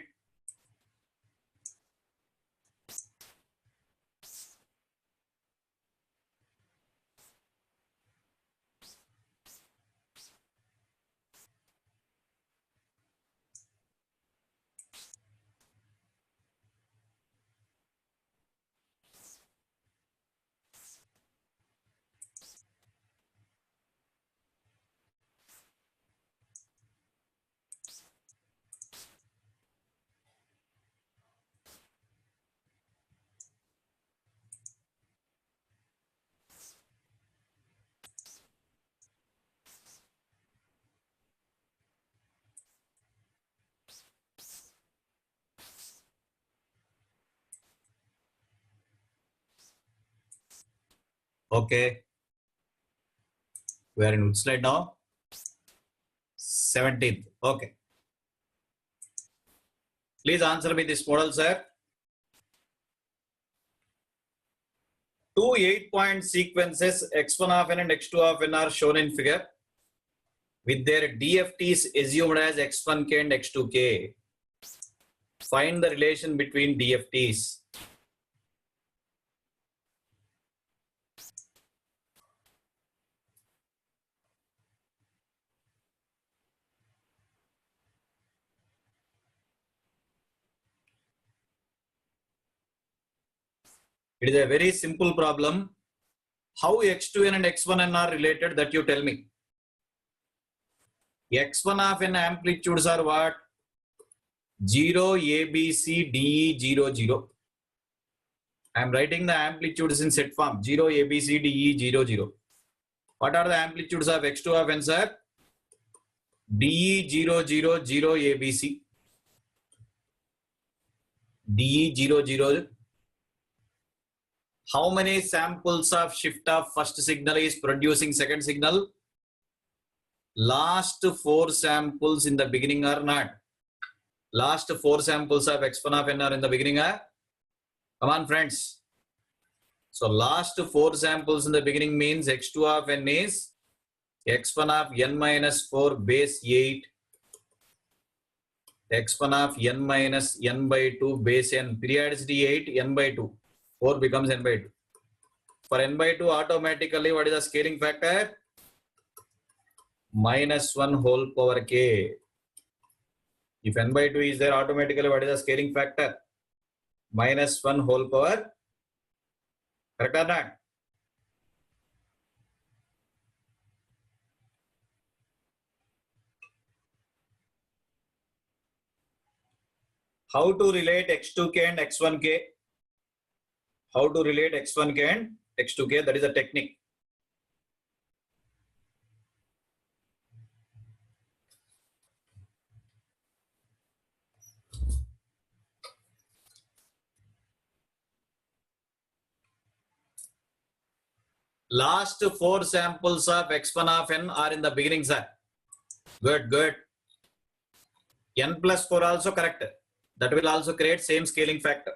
Okay. We are in which slide now? 17th. Okay. Please answer me this model, sir. Two 8-point sequences x1 of n and x2 of n are shown in figure with their DFTs assumed as x1k and x2k. Find the relation between DFTs. It is a very simple problem. How x2n and x1n are related, that you tell me. x1 of n amplitudes are what? 0, A, B, C, D, E, 0, 0. I am writing the amplitudes in set form. 0, A, B, C, D, E, 0, 0. What are the amplitudes of x2 of n, sir? D, E, 0, 0, 0, A, B, C. D, E, 0, 0. How many samples of shift of first signal is producing second signal? Last 4 samples in the beginning are not. Last 4 samples of x1 of n are in the beginning are? Come on, friends. So last 4 samples in the beginning means x2 of n is x1 of n minus 4 base 8, x1 of n minus n by 2 base n, periodicity 8, n by 2. 4 becomes n by 2. For n by 2, automatically what is the scaling factor? Minus 1 whole power k. If n by 2 is there, automatically what is the scaling factor? Minus 1 whole power. Correct or not? How to relate x2k and x1k? How to relate x1k and x2k? That is a technique. Last 4 samples of x1 of n are in the beginning, sir. Good, good. N plus 4 also correct. That will also create same scaling factor.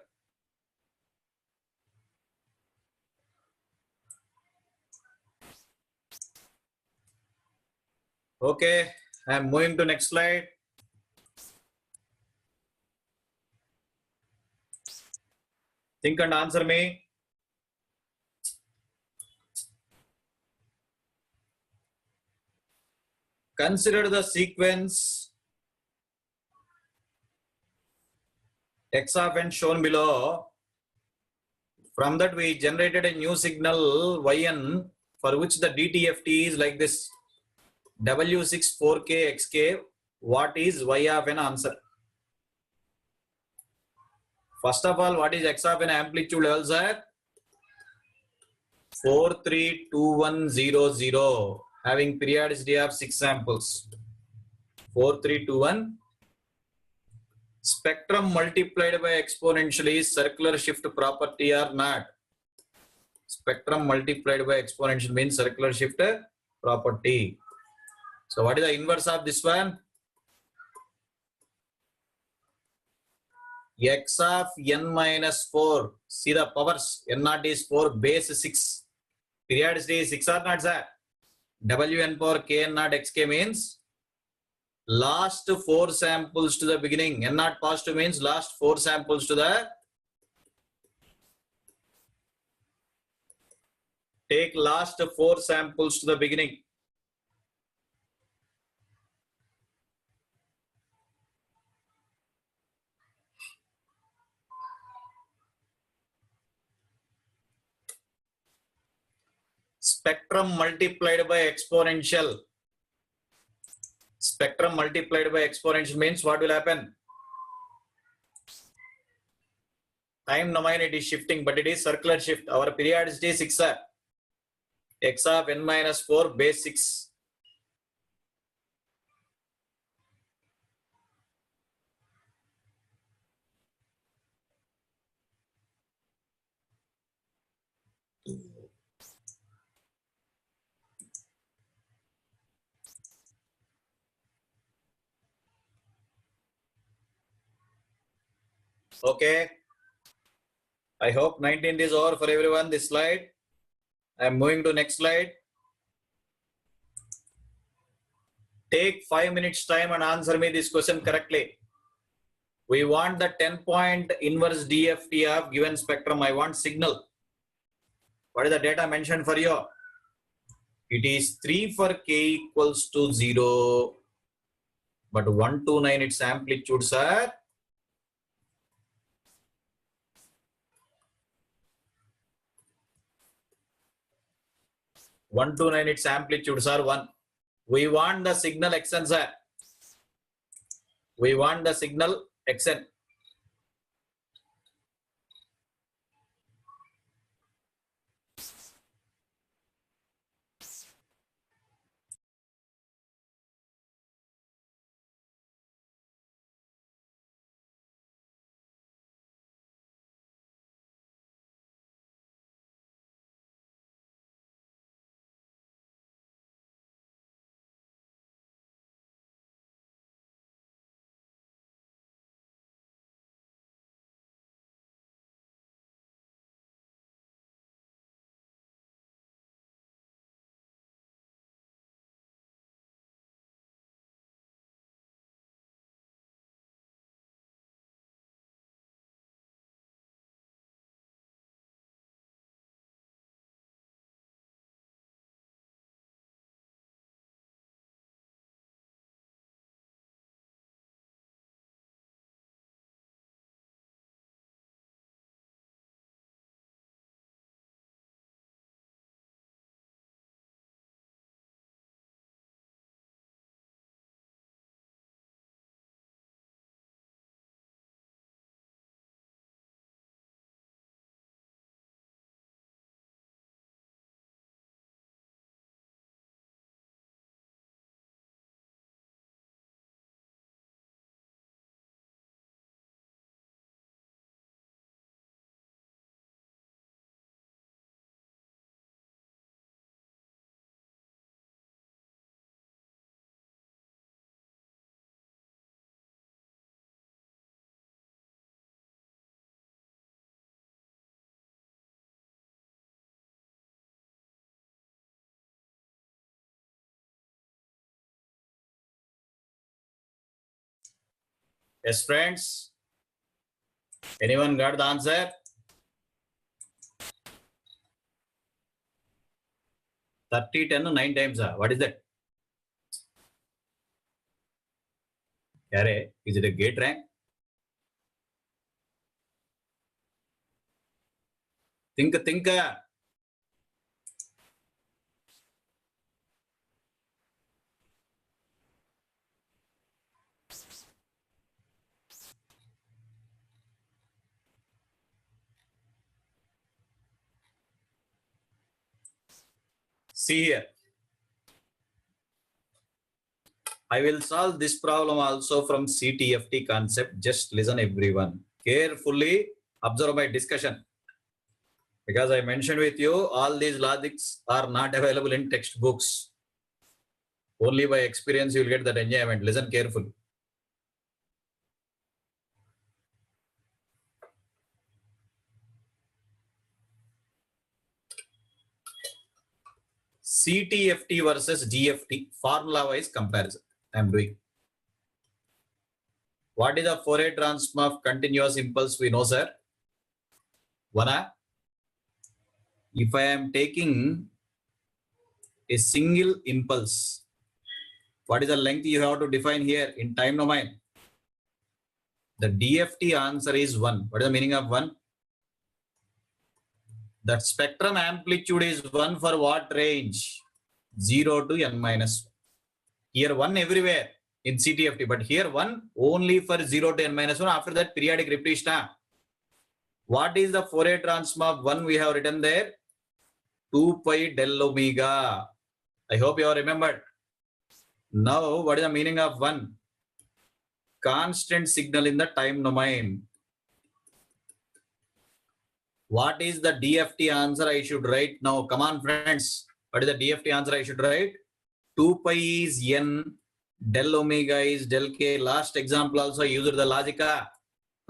Okay, I am moving to next slide. Think and answer me. Consider the sequence x of n shown below. From that we generated a new signal yn for which the DTFT is like this. W6 4k xk. What is y of n? Answer. First of all, what is x of n amplitude levels are? 432100, having periodicity of 6 samples. 4321. Spectrum multiplied by exponential is circular shift property or not? Spectrum multiplied by exponential means circular shift property. So what is the inverse of this one? X of n minus 4. See the powers. N naught is 4 base 6. Periodicity is 6 or not, sir? Wn power k n naught xk means last 4 samples to the beginning. N naught positive means last 4 samples to the. Take last 4 samples to the beginning. Spectrum multiplied by exponential. Spectrum multiplied by exponential means what will happen? Time domain it is shifting, but it is circular shift. Our periodicity is 6. X of n minus 4 base 6. Okay. I hope 19th is over for everyone. This slide. I am moving to next slide. Take 5 minutes time and answer me this question correctly. We want the 10-point inverse DFT of given spectrum. I want signal. What is the data mentioned for you? It is 3 for k equals to 0. But 129 its amplitudes are 129 its amplitudes are 1. We want the signal xn, sir. We want the signal xn. Yes, friends. Anyone got the answer? 30, 10, 9 times. What is that? Array. Is it a gate rank? Think. See here. I will solve this problem also from CTFT concept. Just listen everyone. Carefully observe my discussion. Because I mentioned with you, all these logics are not available in textbooks. Only by experience you will get that enjoyment. Listen carefully. CTFT versus DFT, formula-wise comparison I am doing. What is the Fourier transform of continuous impulse? We know, sir. One, if I am taking a single impulse, what is the length you have to define here in time domain? The DFT answer is 1. What is the meaning of 1? That spectrum amplitude is 1 for what range? 0 to n minus 1. Here 1 everywhere in CTFT, but here 1 only for 0 to n minus 1. After that, periodic repetition. What is the Fourier transform of 1 we have written there? 2 pi del omega. I hope you have remembered. Now, what is the meaning of 1? Constant signal in the time domain. What is the DFT answer I should write now? Come on, friends. What is the DFT answer I should write? 2 pi is n, del omega is del k. Last example also I used the logic.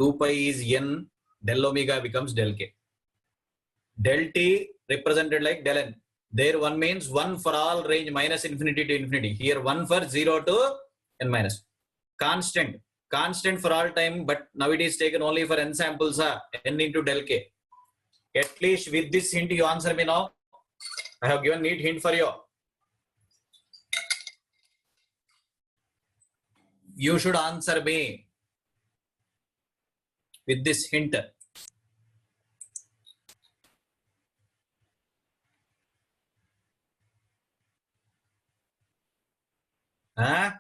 2 pi is n, del omega becomes del k. Del t represented like del n. There 1 means 1 for all range minus infinity to infinity. Here 1 for 0 to n minus. Constant for all time, but now it is taken only for n samples, n into del k. At least with this hint you answer me now. I have given neat hint for you. You should answer me with this hint. Huh?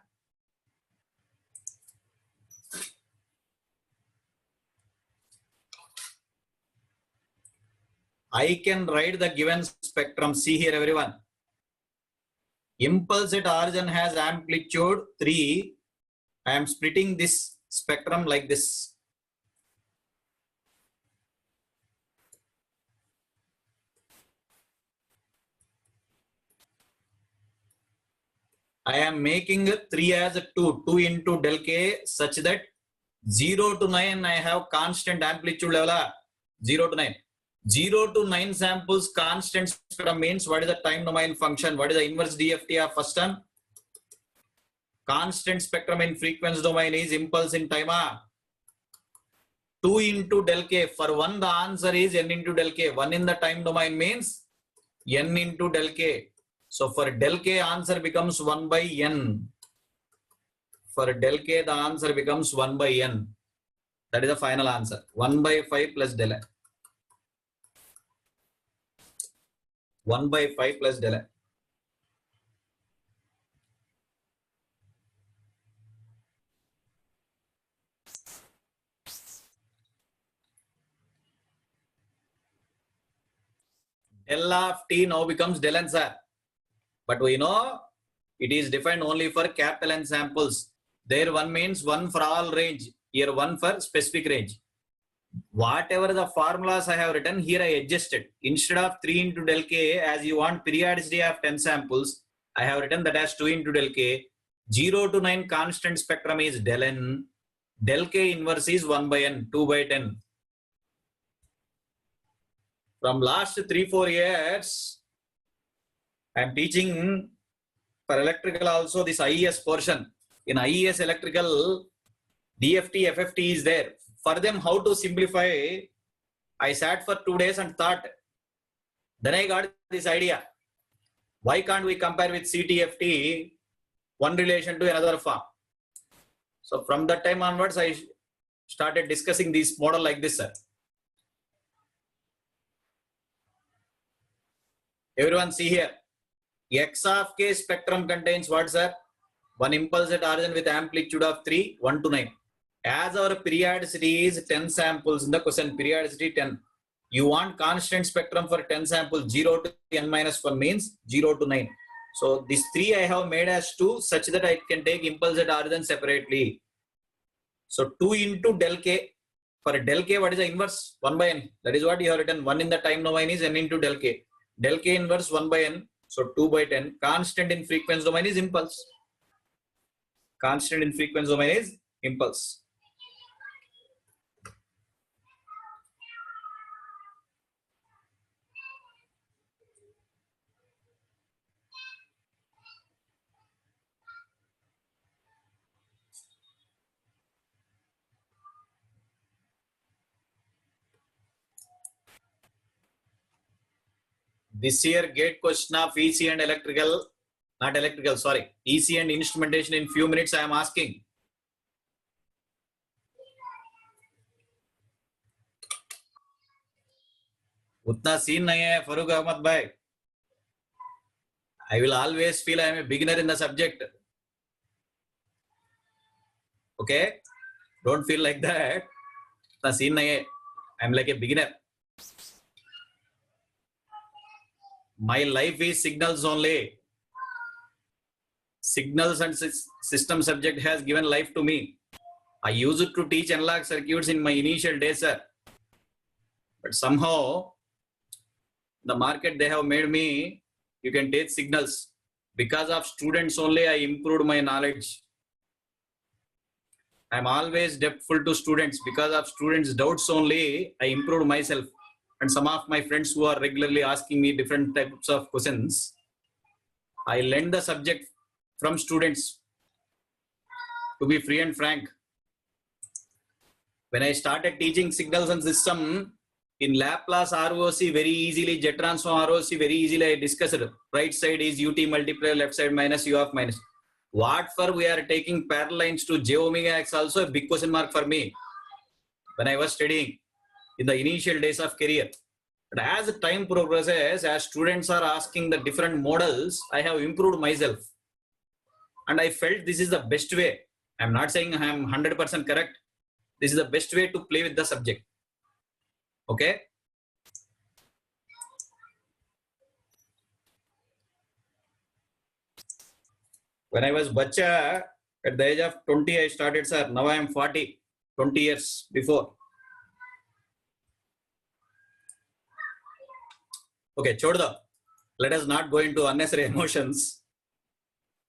I can write the given spectrum. See here, everyone. Impulse at origin has amplitude 3. I am splitting this spectrum like this. I am making 3 as a 2 into del k such that 0 to 9 I have constant amplitude level. 0 to 9. 0 to 9 samples constant spectrum means what is the time domain function? What is the inverse DFT of first term? Constant spectrum in frequency domain is impulse in time. 2 into del k. For 1 the answer is n into del k. 1 in the time domain means n into del k. So for del k answer becomes 1 by n. For del k the answer becomes 1 by n. That is the final answer. 1 by 5 plus del n. 1 by 5 plus del n. Del of t now becomes del n, sir. But we know it is defined only for capital N samples. There 1 means 1 for all range. Here 1 for specific range. Whatever the formulas I have written, here I adjusted. Instead of 3 into del k, as you want periodicity of 10 samples, I have written that as 2 into del k. 0 to 9 constant spectrum is del n. Del k inverse is 1 by n, 2 by 10. From last 3-4 years, I am teaching for electrical also this IES portion. In IES electrical, DFT, FFT is there. For them, how to simplify, I sat for 2 days and thought. Then I got this idea. Why can't we compare with CTFT, one relation to another form? So from that time onwards, I started discussing this model like this, sir. Everyone see here. X of k spectrum contains what, sir? One impulse at origin with amplitude of 3, 1 to 9. As our periodicity is 10 samples in the question, periodicity 10. You want constant spectrum for 10 samples, 0 to n minus 1 means 0 to 9. So this 3 I have made as 2 such that I can take impulse at origin separately. So 2 into del k. For del k, what is the inverse? 1 by n. That is what you have written. 1 in the time domain is n into del k. Del k inverse 1 by n. So 2 by 10. Constant in frequency domain is impulse. Constant in frequency domain is impulse. This year gate question of EC and electrical, not electrical, sorry, EC and instrumentation in few minutes I am asking. उतना scene नहीं है फरूक अहमद भाई. I will always feel I am a beginner in the subject. Okay, don't feel like that. उतना scene नहीं है. I am like a beginner. My life is signals only. Signals and system subject has given life to me. I used to teach analog circuits in my initial days, sir. But somehow, the market they have made me, you can take signals. Because of students only, I improved my knowledge. I'm always depthful to students. Because of students' doubts only, I improved myself. And some of my friends who are regularly asking me different types of questions, I learn the subject from students. To be free and frank, when I started teaching signals and system in Laplace ROC very easily, jet transform ROC very easily, I discussed. Right side is ut multiplier, left side minus u of minus. What for we are taking parallel lines to j omega x also a big question mark for me when I was studying in the initial days of career. But as time progresses, as students are asking the different models, I have improved myself. And I felt this is the best way. I'm not saying I am 100% correct. This is the best way to play with the subject. Okay. When I was bacha, at the age of 20, I started, sir. Now I am 40, 20 years before. Okay, Chodda. Let us not go into unnecessary emotions.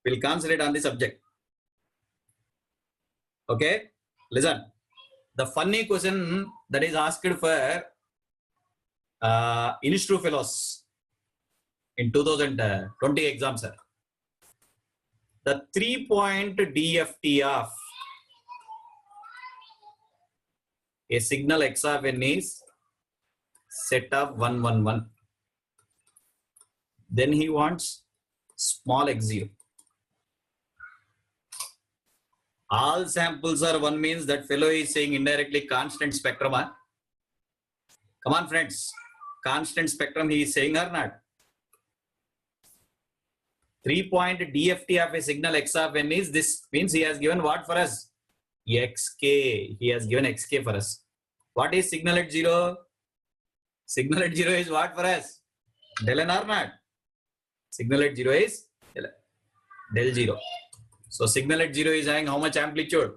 We'll concentrate on the subject. Okay, listen. The funny question that is asked for Instru Fellows in 2020 exam, sir. The 3-point DFT of a signal X of n is set of 1, 1, 1. Then he wants small x0. All samples are 1 means that fellow is saying indirectly constant spectrum. Come on, friends. Constant spectrum he is saying or not? 3-point DFT of a signal X of n is this means he has given what for us? XK. He has given XK for us. What is signal at 0? Signal at 0 is what for us? Del n or not? Signal at 0 is del 0. So signal at 0 is having how much amplitude?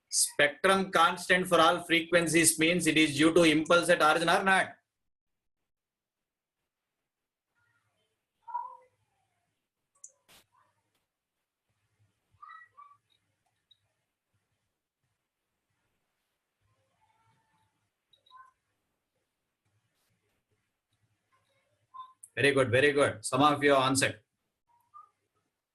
Spectrum constant for all frequencies means it is due to impulse at origin or not? Very good, very good. Some of you have answered.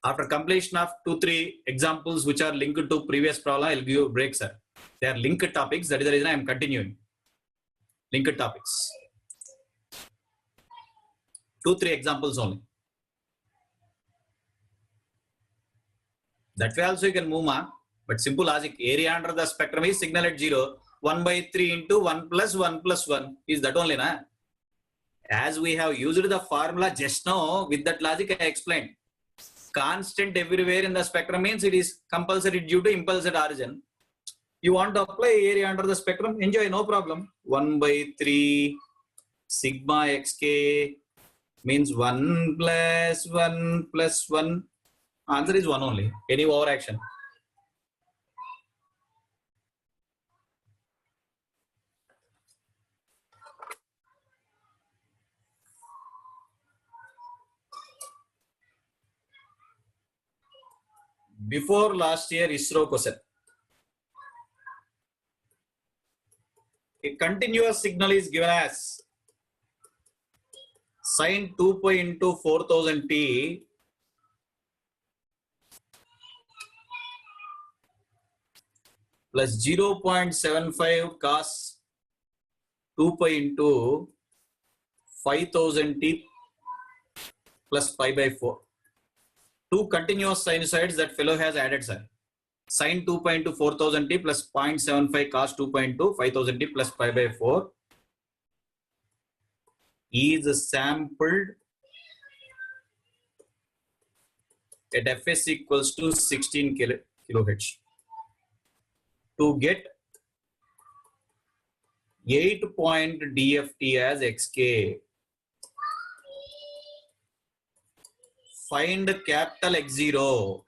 After completion of 2-3 examples which are linked to previous problem, I will give you a break, sir. They are linked topics. That is the reason I am continuing. Linked topics. 2-3 examples only. That way also you can move on. But simple logic. Area under the spectrum is signal at 0. 1/3 into 1 plus 1 plus 1 is that only, na? As we have used the formula just now, with that logic I explained. Constant everywhere in the spectrum means it is compulsory due to impulse at origin. You want to apply area under the spectrum, enjoy, no problem. 1/3 sigma xk means 1 plus 1 plus 1. Answer is 1 only. Any overaction? Before last year ISRO question. A continuous signal is given as sine 2 pi into 4000 t plus 0.75 cos 2 pi into 5000 t plus pi by 4. Two continuous sinusoids that fellow has added, sir. Sine 2 pi into 4000 t plus 0.75 cos 2 pi into 5000 t plus pi by 4 is sampled at fs equals to 16 kilohertz. To get 8-point DFT as XK, find capital X0.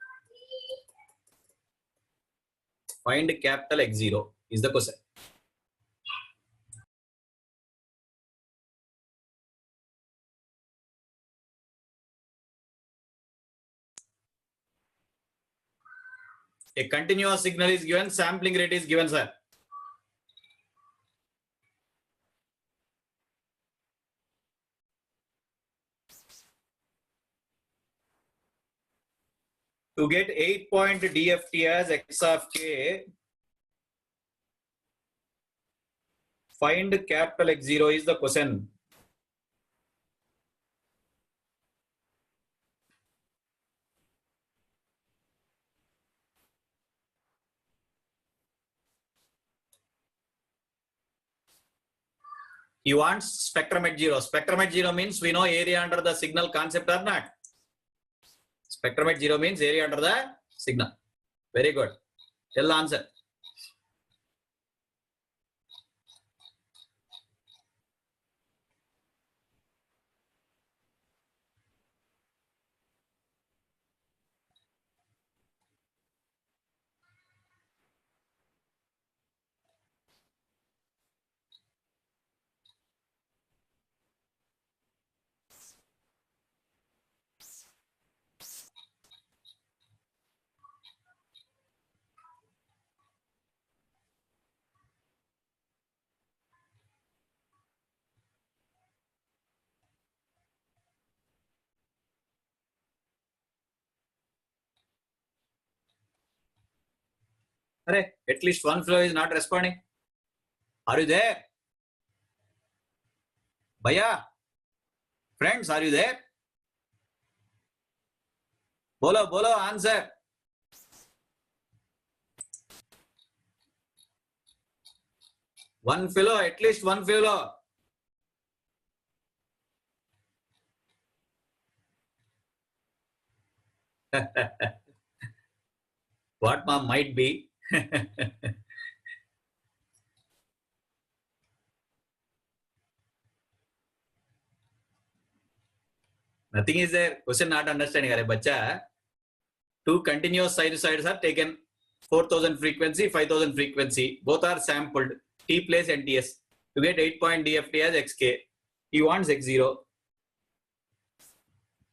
Find capital X0 is the question. A continuous signal is given, sampling rate is given, sir. To get 8-point DFT as x of k, find capital X0 is the question. He wants spectrum at 0. Spectrum at 0 means we know area under the signal concept or not. Spectrum at 0 means area under the signal. Very good. Tell the answer. At least one fellow is not responding. Are you there? Bhaiya? Friends, are you there? Bolo, answer. One fellow, at least one fellow. What mom might be. Nothing is there. Question not understanding. Are bacha. Two continuous sinusoids are taken. 4000 frequency, 5000 frequency. Both are sampled. T place NTS. To get 8-point DFT as XK. He wants X0.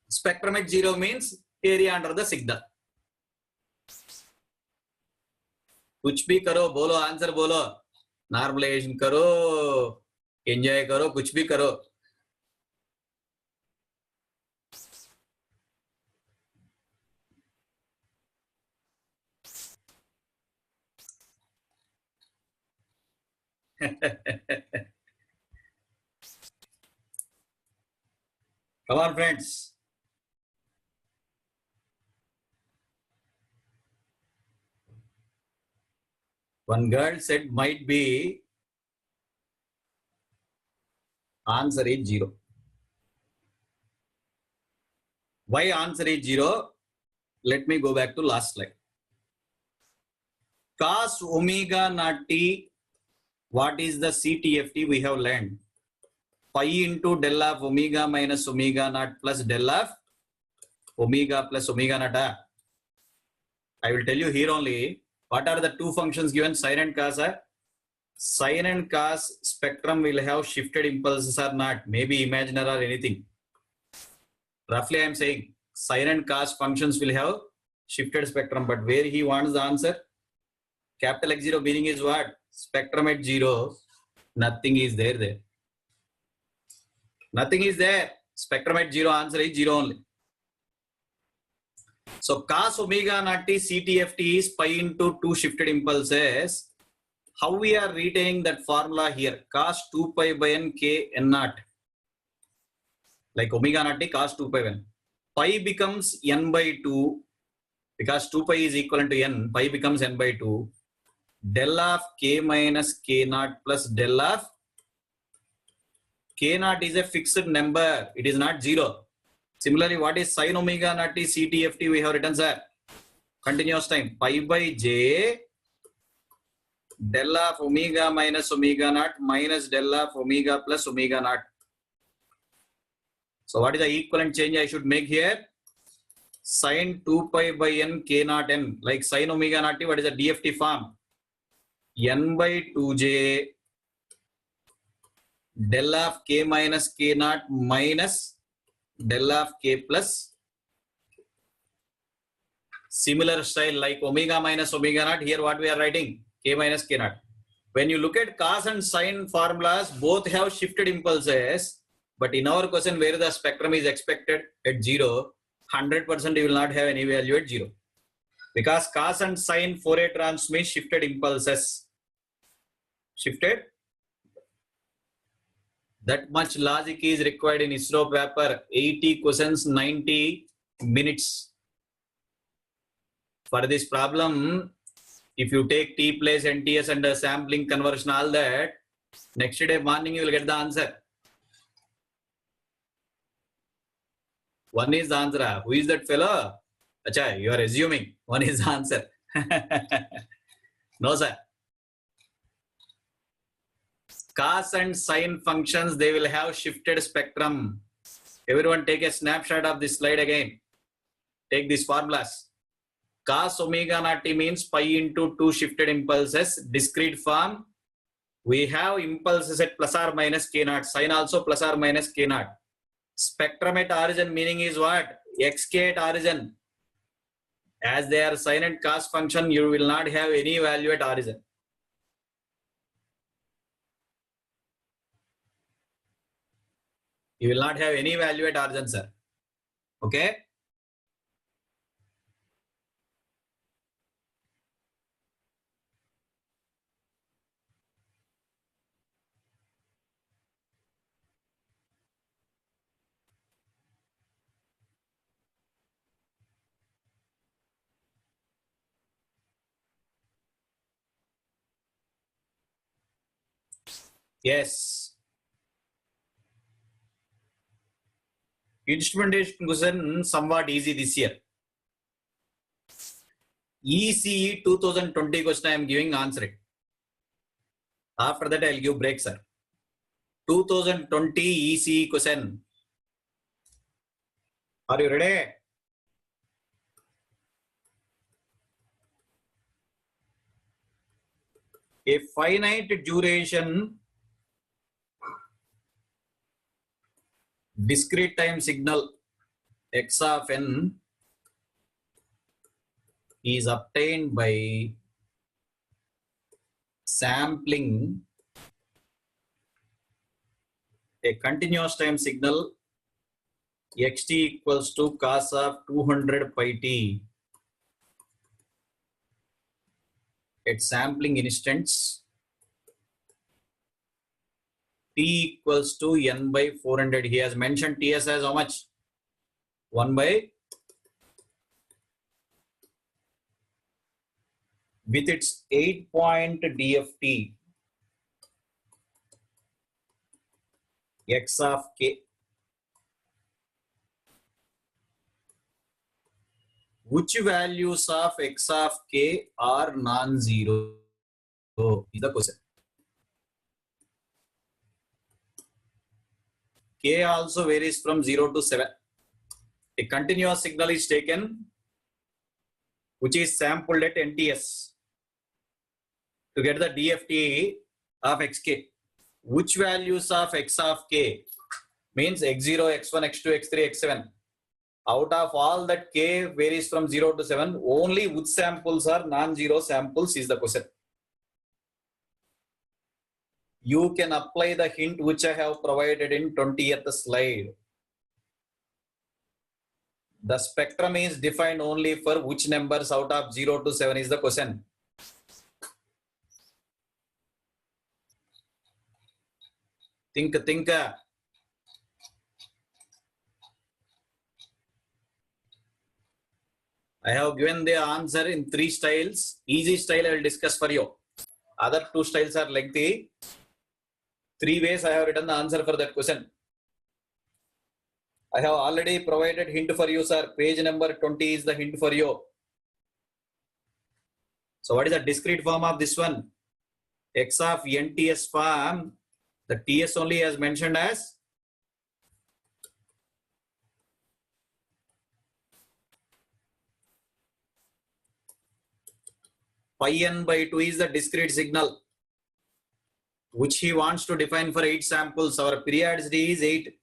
Spectrum at 0 means area under the signal. कुछ भी करो, बोलो answer बोलो. Normalisation करो, enjoy करो, कुछ भी करो. Come on, friends. One girl said might be. Answer is 0. Why answer is 0? Let me go back to last slide. Cos omega naught t. What is the CTFT we have learned? Pi into del of omega minus omega naught plus del of omega plus omega naught. I will tell you here only. What are the two functions given? Sin and cos are? Sin and cos spectrum will have shifted impulses or not. Maybe imaginary or anything. Roughly I am saying sin and cos functions will have shifted spectrum. But where he wants the answer? Capital X0 meaning is what? Spectrum at 0. Nothing is there. Nothing is there. Spectrum at 0. Answer is 0 only. So cos omega naught t CTFT is pi into 2 shifted impulses. How we are retaining that formula here? Cos 2 pi by n k n naught. Like omega naught t cos 2 pi by n. Pi becomes n by 2 because 2 pi is equivalent to n. Pi becomes n by 2. Del of k minus k naught plus del of k naught is a fixed number. It is not 0. Similarly, what is sin omega naught t CTFT? We have written, sir. Continuous time. Pi by j del of omega minus omega naught minus del of omega plus omega naught. So what is the equivalent change I should make here? Sin 2 pi by n k naught n. Like sin omega naught t, what is the DFT form? N by 2j del of k minus k naught minus del of k plus. Similar style like omega minus omega naught. Here what we are writing? K minus K naught. When you look at cos and sine formulas, both have shifted impulses. But in our question, where the spectrum is expected at 0, 100% you will not have any value at 0. Because cos and sine Fourier transmit shifted impulses. Shifted. That much logic is required in ISRO paper. 80 questions, 90 minutes. For this problem, if you take T place NTS and sampling conversion, all that, next day morning you will get the answer. One is the answer. Who is that fellow? Acha, you are assuming. One is the answer. No, sir. Cos and sine functions, they will have shifted spectrum. Everyone take a snapshot of this slide again. Take these formulas. Cos omega naught t means pi into 2 shifted impulses, discrete form. We have impulses at plus or minus K naught. Sine also plus or minus K naught. Spectrum at origin meaning is what? Xk at origin. As they are sine and cos function, you will not have any value at origin. You will not have any value at origin, sir. Okay? Yes. Instrumentation question somewhat easy this year. ECE 2020 question I am giving answer it. After that I will give break, sir. 2020 ECE question. Are you ready? A finite duration discrete time signal x of n is obtained by sampling a continuous time signal xt equals to cos of 200 pi t at sampling instance t equals to n by 400. He has mentioned ts as how much? 1 by with its 8-point DFT x of k. Which values of x of k are non-zero? Is the question. K also varies from 0 to 7. A continuous signal is taken which is sampled at NTS to get the DFT of xk. Which values of x of k means x0, x1, x2, x3, x7. Out of all that k varies from 0 to 7, only which samples are non-zero samples is the question. You can apply the hint which I have provided in 20th slide. The spectrum is defined only for which numbers out of 0 to 7 is the question. Think. I have given the answer in 3 styles. Easy style I will discuss for you. Other 2 styles are lengthy. 3 ways I have written the answer for that question. I have already provided hint for you, sir. Page number 20 is the hint for you. So what is the discrete form of this one? X of NTS form. The TS only as mentioned as pi n by 2 is the discrete signal which he wants to define for 8 samples. Our periodicity is 8.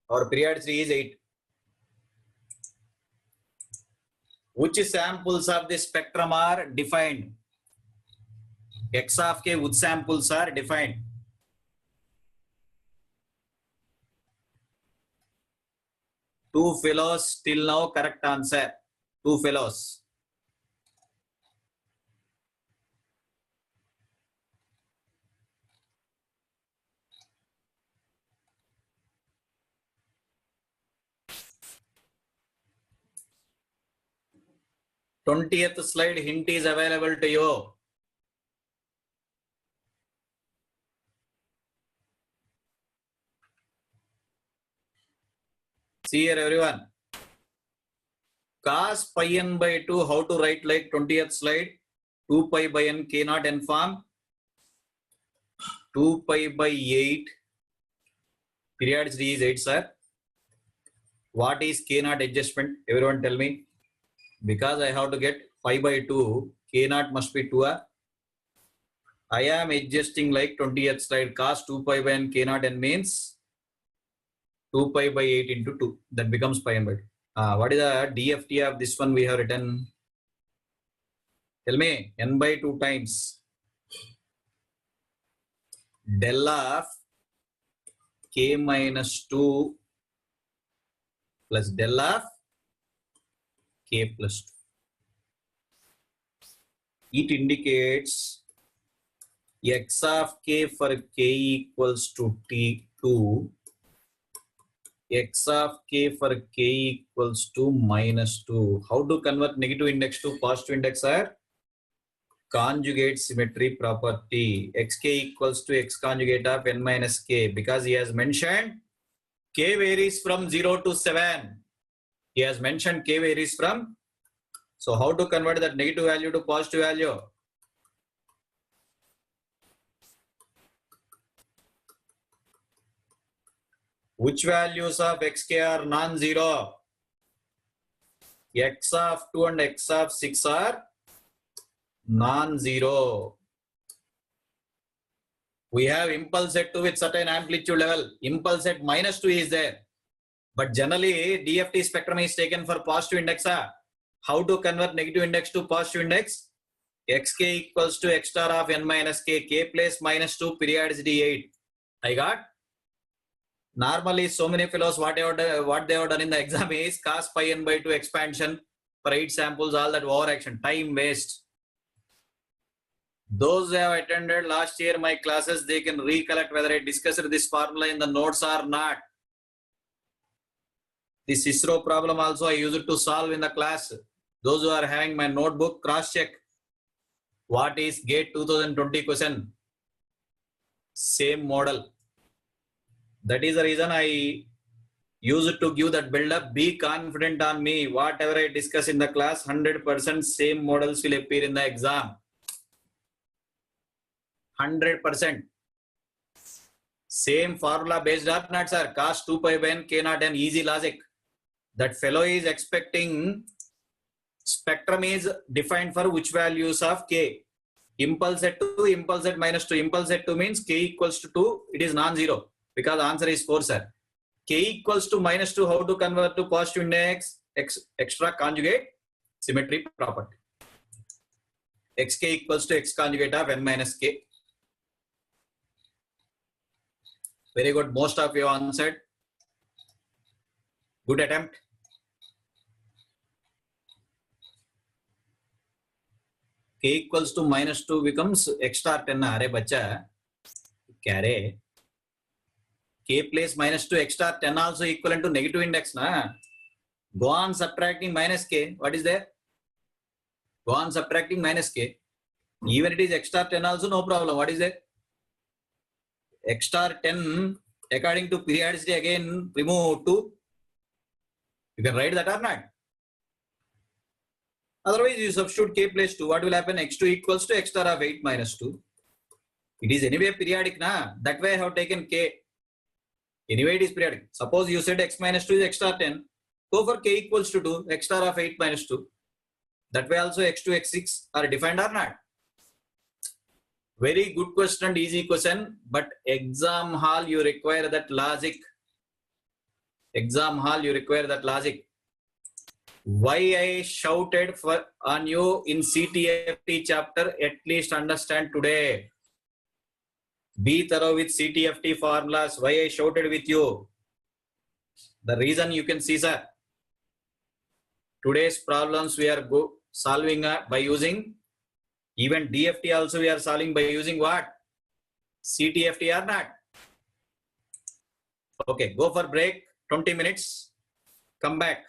Our periodicity is 8. Which samples of the spectrum are defined? X of k, which samples are defined? Two fellows till now, correct answer. Two fellows. Twentieth slide hint is available to you. See here, everyone. Cos pi n by 2, how to write like 20th slide? 2 pi by n k naught n form. 2 pi by 8. Periodicity is 8, sir. What is k naught adjustment? Everyone tell me. Because I have to get pi by 2, k naught must be 2. I am adjusting like 20th slide. Cos 2 pi by n k naught n means 2 pi by 8 into 2. That becomes pi n by 2. What is the DFT of this one we have written? Tell me. N by 2 times del of k minus 2 plus del of k plus 2. It indicates x of k for k equals to t2, x of k for k equals to minus 2. How to convert negative index to positive index, sir? Conjugate symmetry property. Xk equals to x conjugate of n minus k, because he has mentioned k varies from 0 to 7. He has mentioned k varies from. So how to convert that negative value to positive value? Which values of xk are non-zero? X of 2 and x of 6 are non-zero. We have impulse at 2 with certain amplitude level. Impulse at minus 2 is there. But generally, DFT spectrum is taken for positive index. How to convert negative index to positive index? Xk equals to x star of n minus k. K place minus 2, periodicity 8. I got? Normally, so many fellows, what they have done in the exam is cos pi n by 2 expansion for 8 samples, all that overaction, time waste. Those who have attended last year my classes, they can recollect whether I discussed this formula in the notes or not. This ISRO problem also I use it to solve in the class. Those who are having my notebook, cross-check. What is GATE 2020 question? Same model. That is the reason I use it to give that build-up. Be confident on me. Whatever I discuss in the class, 100% same models will appear in the exam. 100%. Same formula based on not, sir. Cos 2 pi by n k naught n, easy logic. That fellow is expecting spectrum is defined for which values of k. Impulse at 2, impulse at minus 2. Impulse at 2 means k equals to 2. It is non-zero because the answer is 4, sir. K equals to minus 2. How to convert to positive index? Extra conjugate symmetry property. Xk equals to x conjugate of n minus k. Very good. Most of you answered. Good attempt. K equals to minus 2 becomes x star 10. Arey bacha. Kya K place minus 2 x star 10 also equivalent to negative index. Na? Go on subtracting minus k. What is there? Go on subtracting minus k. Even it is x star 10 also, no problem. What is there? X star 10 according to periodicity again remove 2. You can write that or not. Otherwise you substitute k place 2. What will happen? X2 equals to x star of 8 minus 2. It is anyway periodic. Na? That way I have taken k. Anyway it is periodic. Suppose you said x minus 2 is x star 10. Go for k equals to 2. X star of 8 minus 2. That way also x2, x6 are defined or not. Very good question and easy question, but exam hall you require that logic. Exam hall you require that logic. Why I shouted on you in CTFT chapter, at least understand today. Be thorough with CTFT formulas. Why I shouted with you? The reason you can see, sir. Today's problems we are solving by using, even DFT also we are solving by using what? CTFT or not? Okay, go for break, 20 minutes. Come back.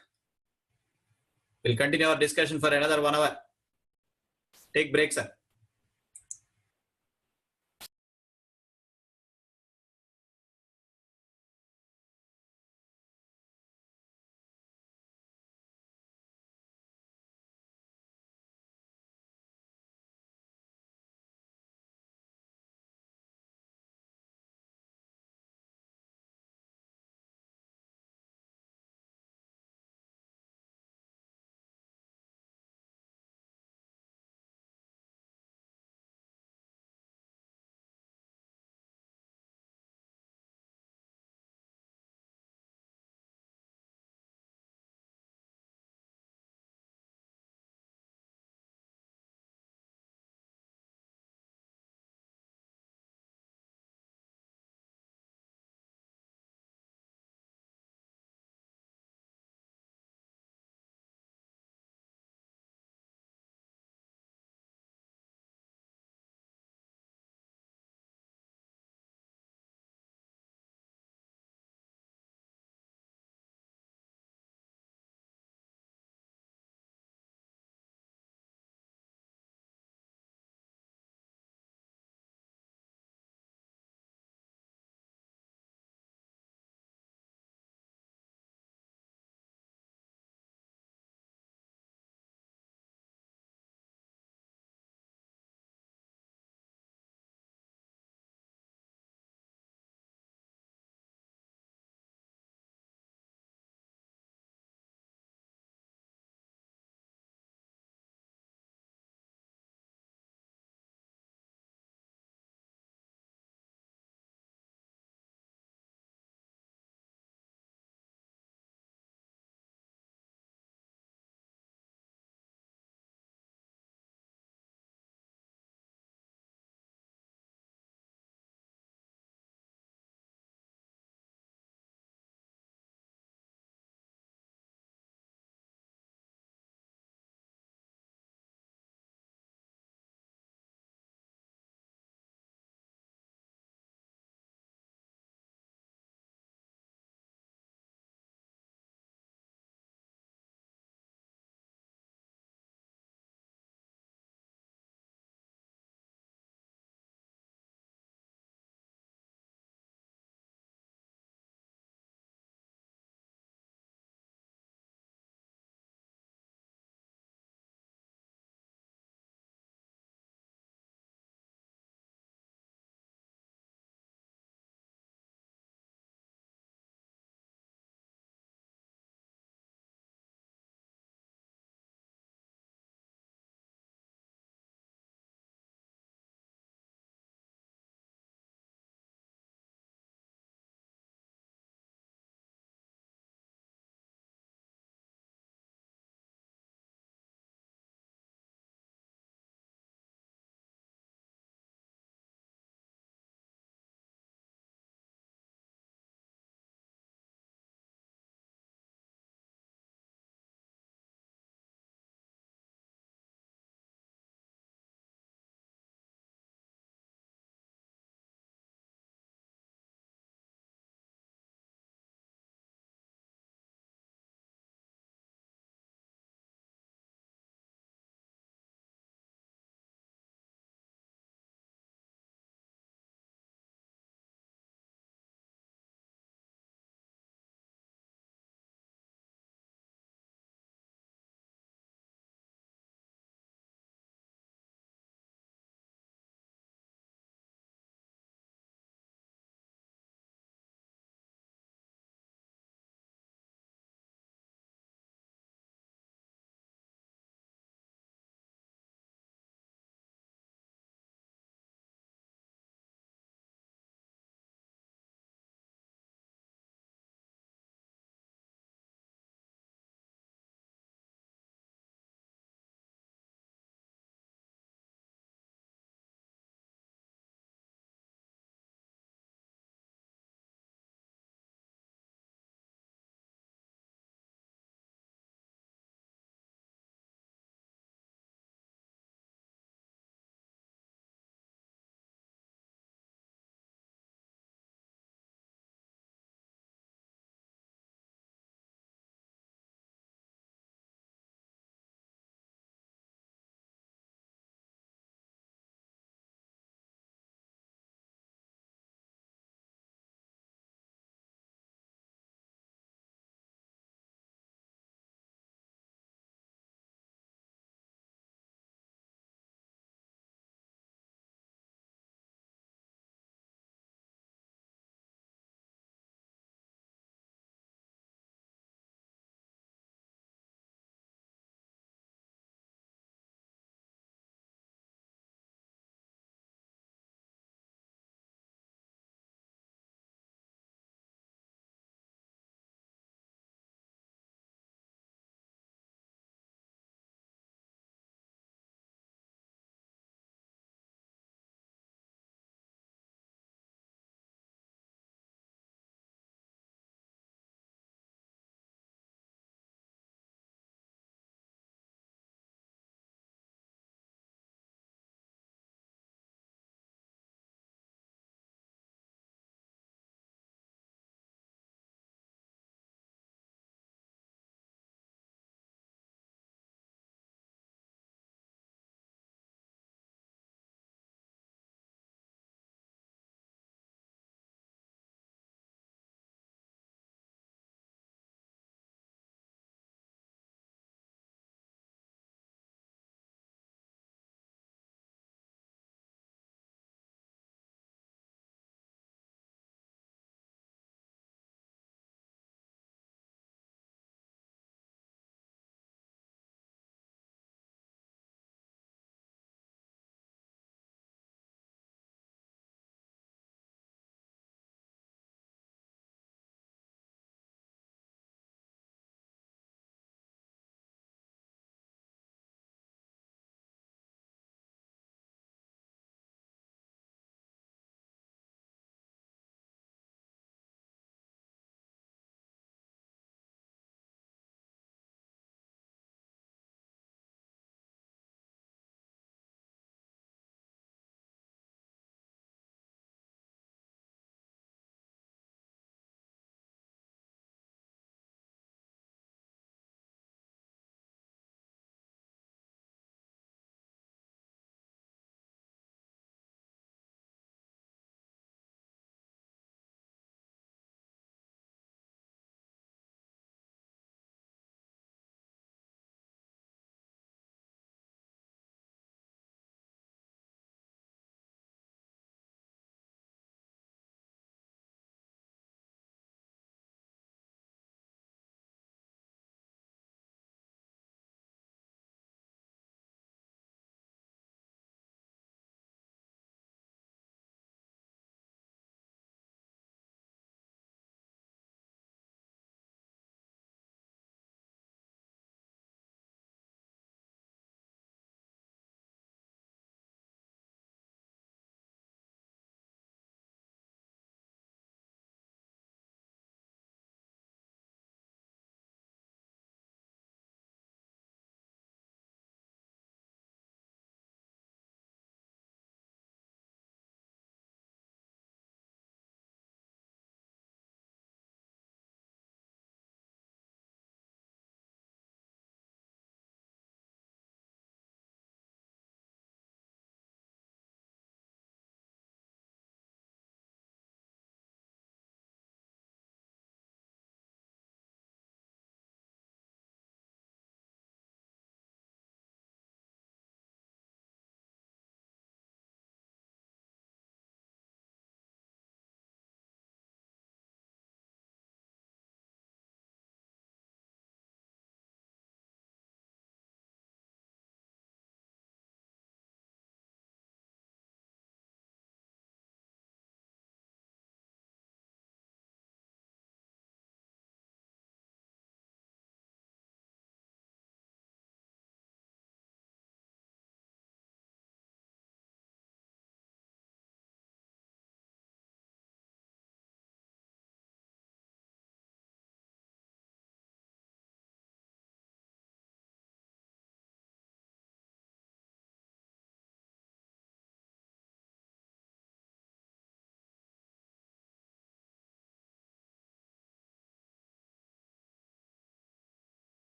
We'll continue our discussion for another 1 hour. Take break, sir.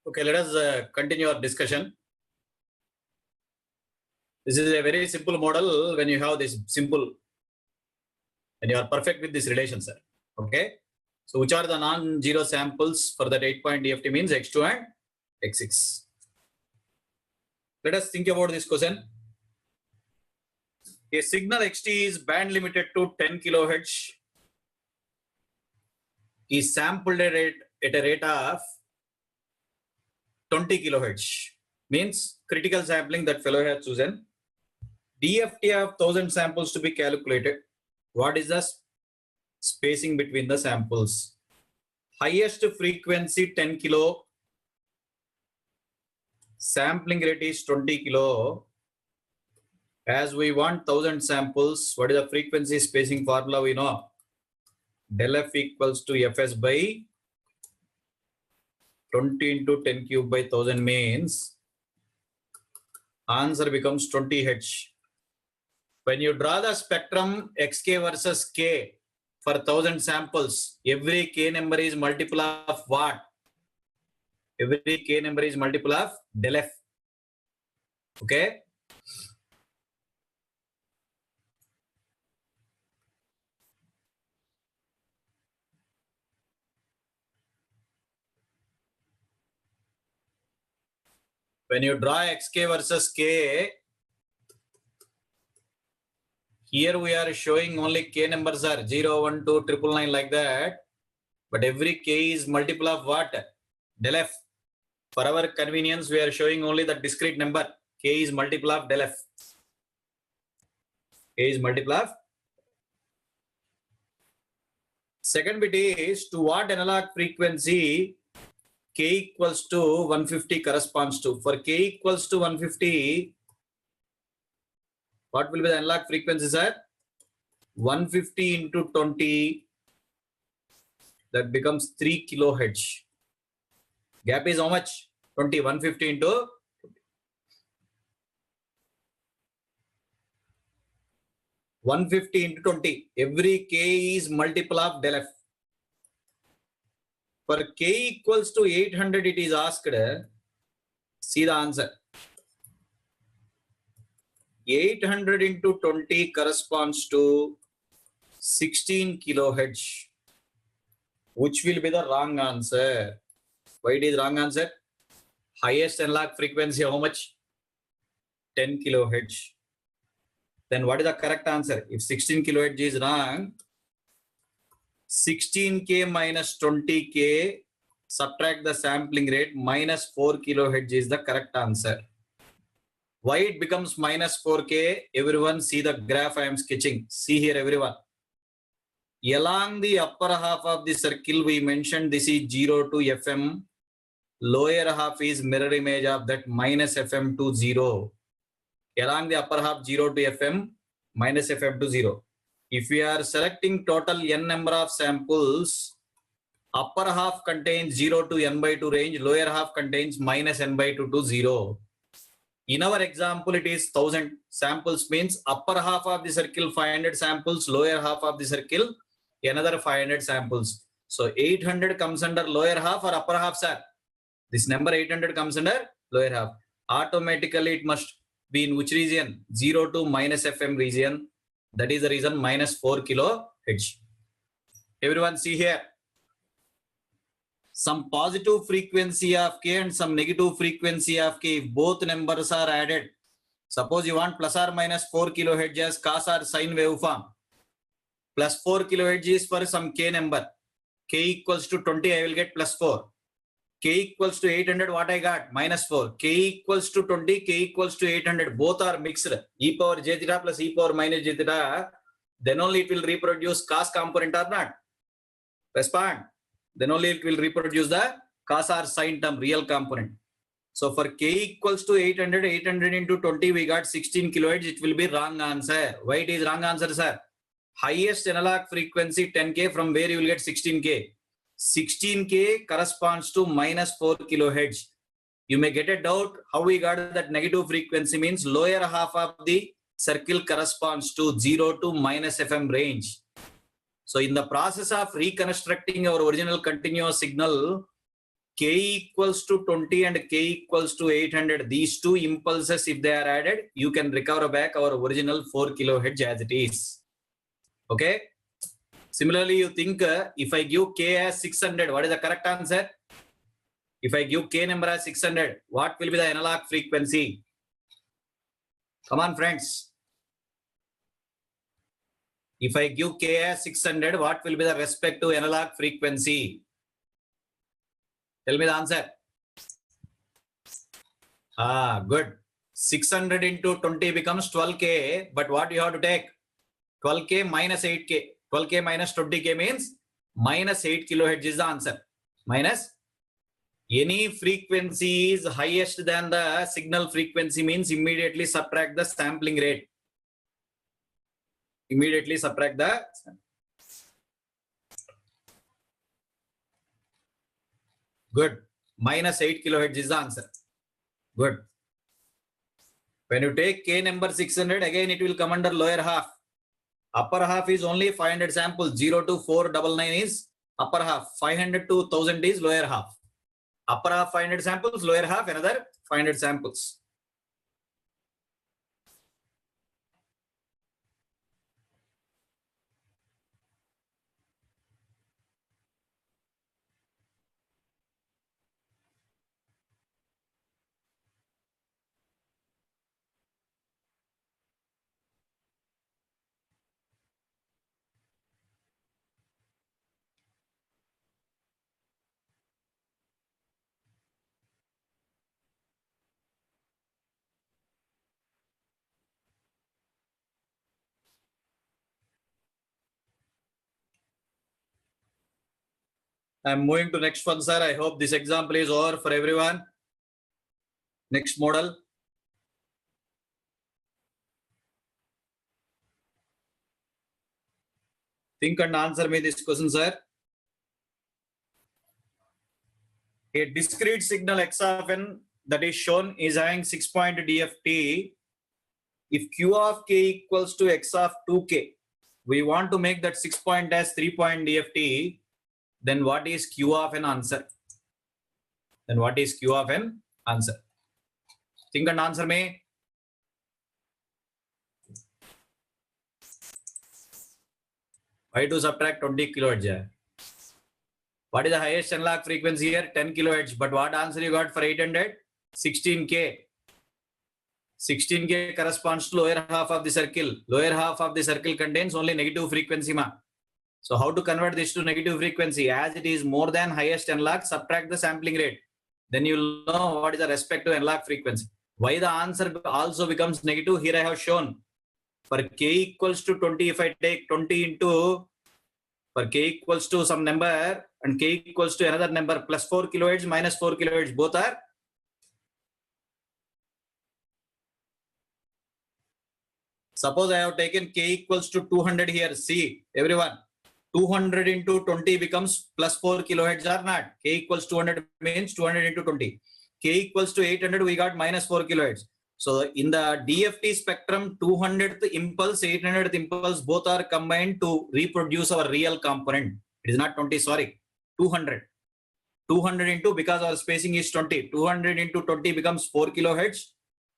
Okay, let us continue our discussion. This is a very simple model when you have this simple, and you are perfect with this relation, sir. Okay. So which are the non-zero samples for that 8-point DFT means X2 and X6. Let us think about this question. A signal XT is band limited to 10 kilohertz. Is sampled at a rate of 20 kilohertz. Means critical sampling that fellow has chosen. DFT of 1000 samples to be calculated. What is the spacing between the samples? Highest frequency 10 kilo. Sampling rate is 20 kilo. As we want 1000 samples, what is the frequency spacing formula we know? Del F equals to Fs by 20 into 10 cube by 1000 means answer becomes 20 H. When you draw the spectrum Xk versus K for 1000 samples, every K number is multiple of what? Every K number is multiple of del F. Okay. When you draw Xk versus K, here we are showing only K numbers are 0, 1, 2, 999 like that. But every K is multiple of what? Del F. For our convenience, we are showing only the discrete number. K is multiple of del F. K is multiple of. Second bit is to what analog frequency K equals to 150 corresponds to. For K equals to 150, what will be the analog frequency, sir? 150 into 20, that becomes 3 kilohertz. Gap is how much? 20, 150 into 150 into 20. Every K is multiple of del F. For K equals to 800, it is asked. See the answer. 800 into 20 corresponds to 16 kilohertz. Which will be the wrong answer? Why it is wrong answer? Highest analog frequency how much? 10 kilohertz. Then what is the correct answer? If 16 kilohertz is wrong, 16K minus 20K, subtract the sampling rate, minus 4 kilohertz is the correct answer. Why it becomes minus 4K? Everyone see the graph I am sketching. See here everyone. Along the upper half of the circle, we mentioned this is 0 to FM. Lower half is mirror image of that minus FM to 0. Along the upper half 0 to FM, minus FM to 0. If we are selecting total n number of samples, upper half contains 0 to n by 2 range, lower half contains minus n by 2 to 0. In our example, it is 1000 samples means upper half of the circle 500 samples, lower half of the circle another 500 samples. So 800 comes under lower half or upper half, sir? This number 800 comes under lower half. Automatically it must be in which region? 0 to minus FM region. That is the reason minus 4 kilohertz. Everyone see here. Some positive frequency of K and some negative frequency of K. If both numbers are added, suppose you want plus or minus 4 kilohertz as cos or sine waveform. Plus 4 kilohertz is for some K number. K equals to 20, I will get plus 4. K equals to 800, what I got? Minus 4. K equals to 20, K equals to 800. Both are mixed. E power j theta plus e power minus j theta. Then only it will reproduce cos component or not? Respond. Then only it will reproduce the cos or sine term, real component. So for K equals to 800, 800 into 20, we got 16 kilohertz. It will be wrong answer. Why it is wrong answer, sir? Highest analog frequency 10K, from where you will get 16K. 16K corresponds to minus 4 kilohertz. You may get a doubt how we got that negative frequency means lower half of the circle corresponds to 0 to minus FM range. So in the process of reconstructing our original continuous signal, k equals to 20 and k equals to 800, these two impulses, if they are added, you can recover back our original 4 kilohertz as it is. Okay. Similarly, you think if I give k as 600, what is the correct answer? If I give k number as 600, what will be the analog frequency? Come on, friends. If I give k as 600, what will be the respective analog frequency? Tell me the answer. Good. 600 into 20 becomes 12k, but what you have to take? 12k minus 8k. 12k minus 20k means minus 8 kilohertz is the answer. Minus any frequency is highest than the signal frequency means immediately subtract the sampling rate. Immediately subtract the. Good. Minus 8 kilohertz is the answer. Good. When you take k number 600, again it will come under lower half. Upper half is only 500 samples. 0 to 499 is upper half. 500 to 1000 is lower half. Upper half 500 samples, lower half another 500 samples. I'm moving to next one, sir. I hope this example is over for everyone. Next model. Think and answer me this question, sir. A discrete signal x of n that is shown is having 6-point DFT. If q of k equals to x of 2k, we want to make that 6-point as 3-point DFT. Then what is q of n answer? Then what is q of n answer? Think and answer me. Why to subtract 20 kilohertz? What is the highest analog frequency here? 10 kilohertz. But what answer you got for 800? 16k. 16k corresponds to lower half of the circle. Lower half of the circle contains only negative frequency. So how to convert this to negative frequency? As it is more than highest analog, subtract the sampling rate. Then you will know what is the respective analog frequency. Why the answer also becomes negative? Here I have shown. For k equals to 20, if I take 20 into, for k equals to some number and k equals to another number, plus 4 kilohertz, minus 4 kilohertz, both are. Suppose I have taken k equals to 200 here. See, everyone, 200 into 20 becomes plus 4 kilohertz or not? K equals 200 means 200 into 20. K equals to 800, we got minus 4 kilohertz. So in the DFT spectrum, 200th impulse, 800th impulse, both are combined to reproduce our real component. It is not 20, sorry, 200. 200 into, because our spacing is 20, 200 into 20 becomes 4 kilohertz.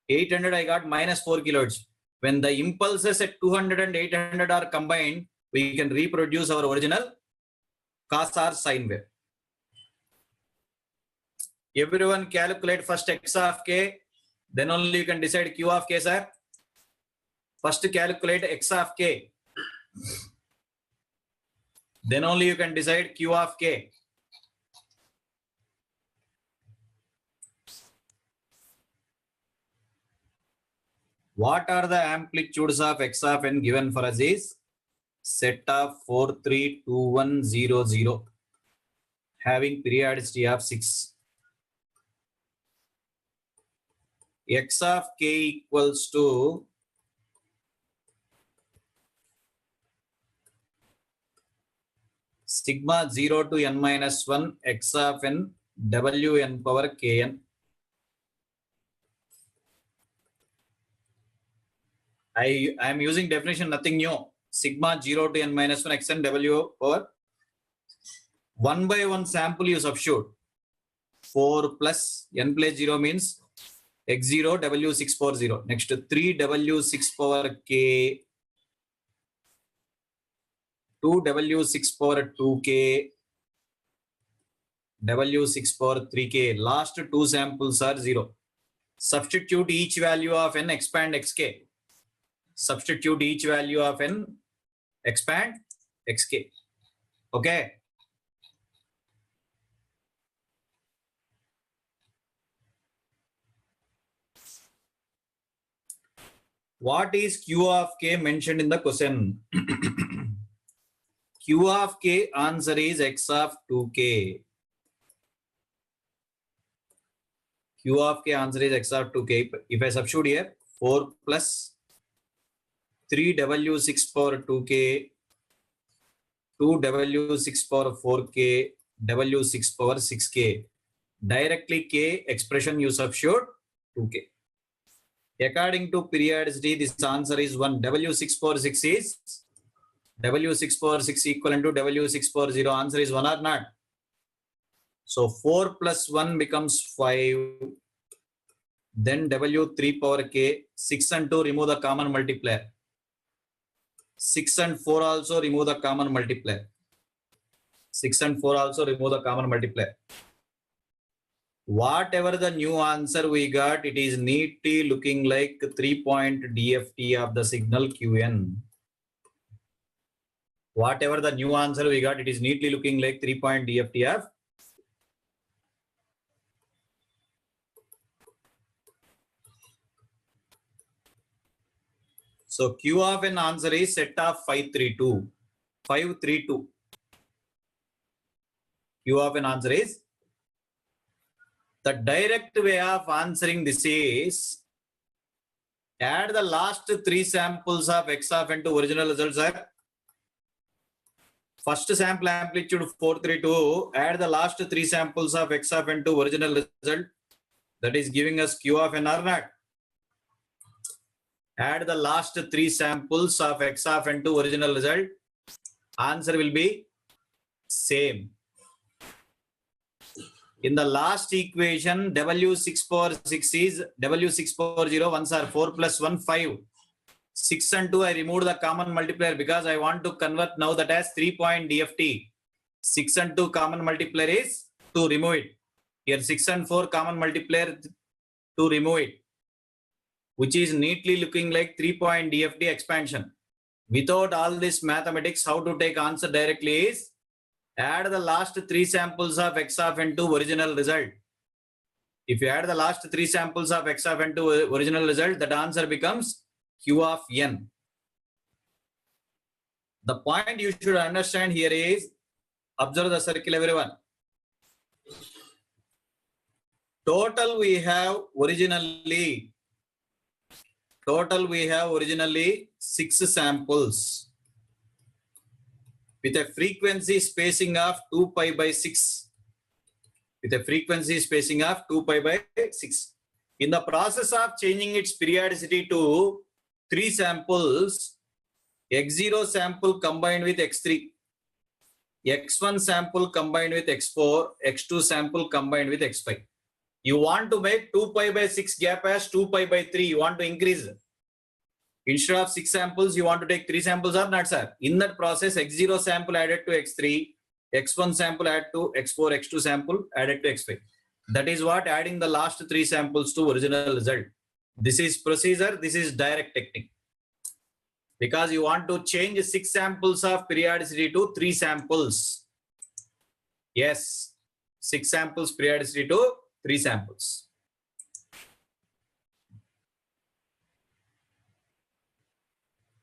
800 I got minus 4 kilohertz. When the impulses at 200 and 800 are combined, we can reproduce our original cos or sine wave. Everyone calculate first x of k, then only you can decide q of k, sir. First calculate x of k. Then only you can decide q of k. What are the amplitudes of x of n given for us is set of 4, 3, 2, 1, 0, 0, having periodicity of 6. X of k equals to sigma 0 to n minus 1 x of n wn power kn. I am using definition, nothing new. Sigma 0 to n minus 1 xn w power. 1 by 1 sample you substitute. 4 plus n plus 0 means x0 w640. Next 3w6 power k, 2w6 power 2k, w6 power 3k. Last two samples are 0. Substitute each value of n, expand xk. Substitute each value of n, expand xk. Okay. What is q of k mentioned in the question? Q of k answer is x of 2k. Q of k answer is x of 2k. If I substitute here 4 plus 3w6 power 2k, 2w6 power 4k, w6 power 6k. Directly k expression you substitute 2k. According to periodicity, this answer is 1. W6 power 6 is W6 power 6 equivalent to W6 power 0. Answer is 1 or not? So 4 plus 1 becomes 5. Then W3 power k. 6 and 2 remove the common multiplier. 6 and 4 also remove the common multiplier. 6 and 4 also remove the common multiplier. Whatever the new answer we got, it is neatly looking like 3-point DFT of the signal Qn. Whatever the new answer we got, it is neatly looking like 3-point DFT of so Q of an answer is set of 532. 532. Q of an answer is the direct way of answering this is add the last 3 samples of x of n to original results are first sample amplitude 432, add the last 3 samples of x of n to original result, that is giving us Q of n or not. Add the last 3 samples of x of n to original result, answer will be same. In the last equation, W6 power 6 is W6 power 0, ones are 4 plus 1, 5. 6 and 2, I removed the common multiplier because I want to convert now that as 3-point DFT. 6 and 2 common multiplier is to remove it. Here 6 and 4 common multiplier to remove it, which is neatly looking like 3-point DFT expansion. Without all this mathematics, how to take answer directly is add the last 3 samples of x of n to original result. If you add the last 3 samples of x of n to original result, that answer becomes Q of n. The point you should understand here is, observe the circle everyone. Total we have originally 6 samples with a frequency spacing of 2 pi by 6. With a frequency spacing of 2 pi by 6. In the process of changing its periodicity to 3 samples, x0 sample combined with x3, x1 sample combined with x4, x2 sample combined with x5. You want to make 2 pi by 6 gap as 2 pi by 3. You want to increase. Instead of 6 samples, you want to take 3 samples or not, sir? In that process, x0 sample added to x3, x1 sample added to x4, x2 sample added to x5. That is what adding the last 3 samples to original result. This is procedure, this is direct technique. Because you want to change 6 samples of periodicity to 3 samples. Yes, 6 samples periodicity to 3 samples.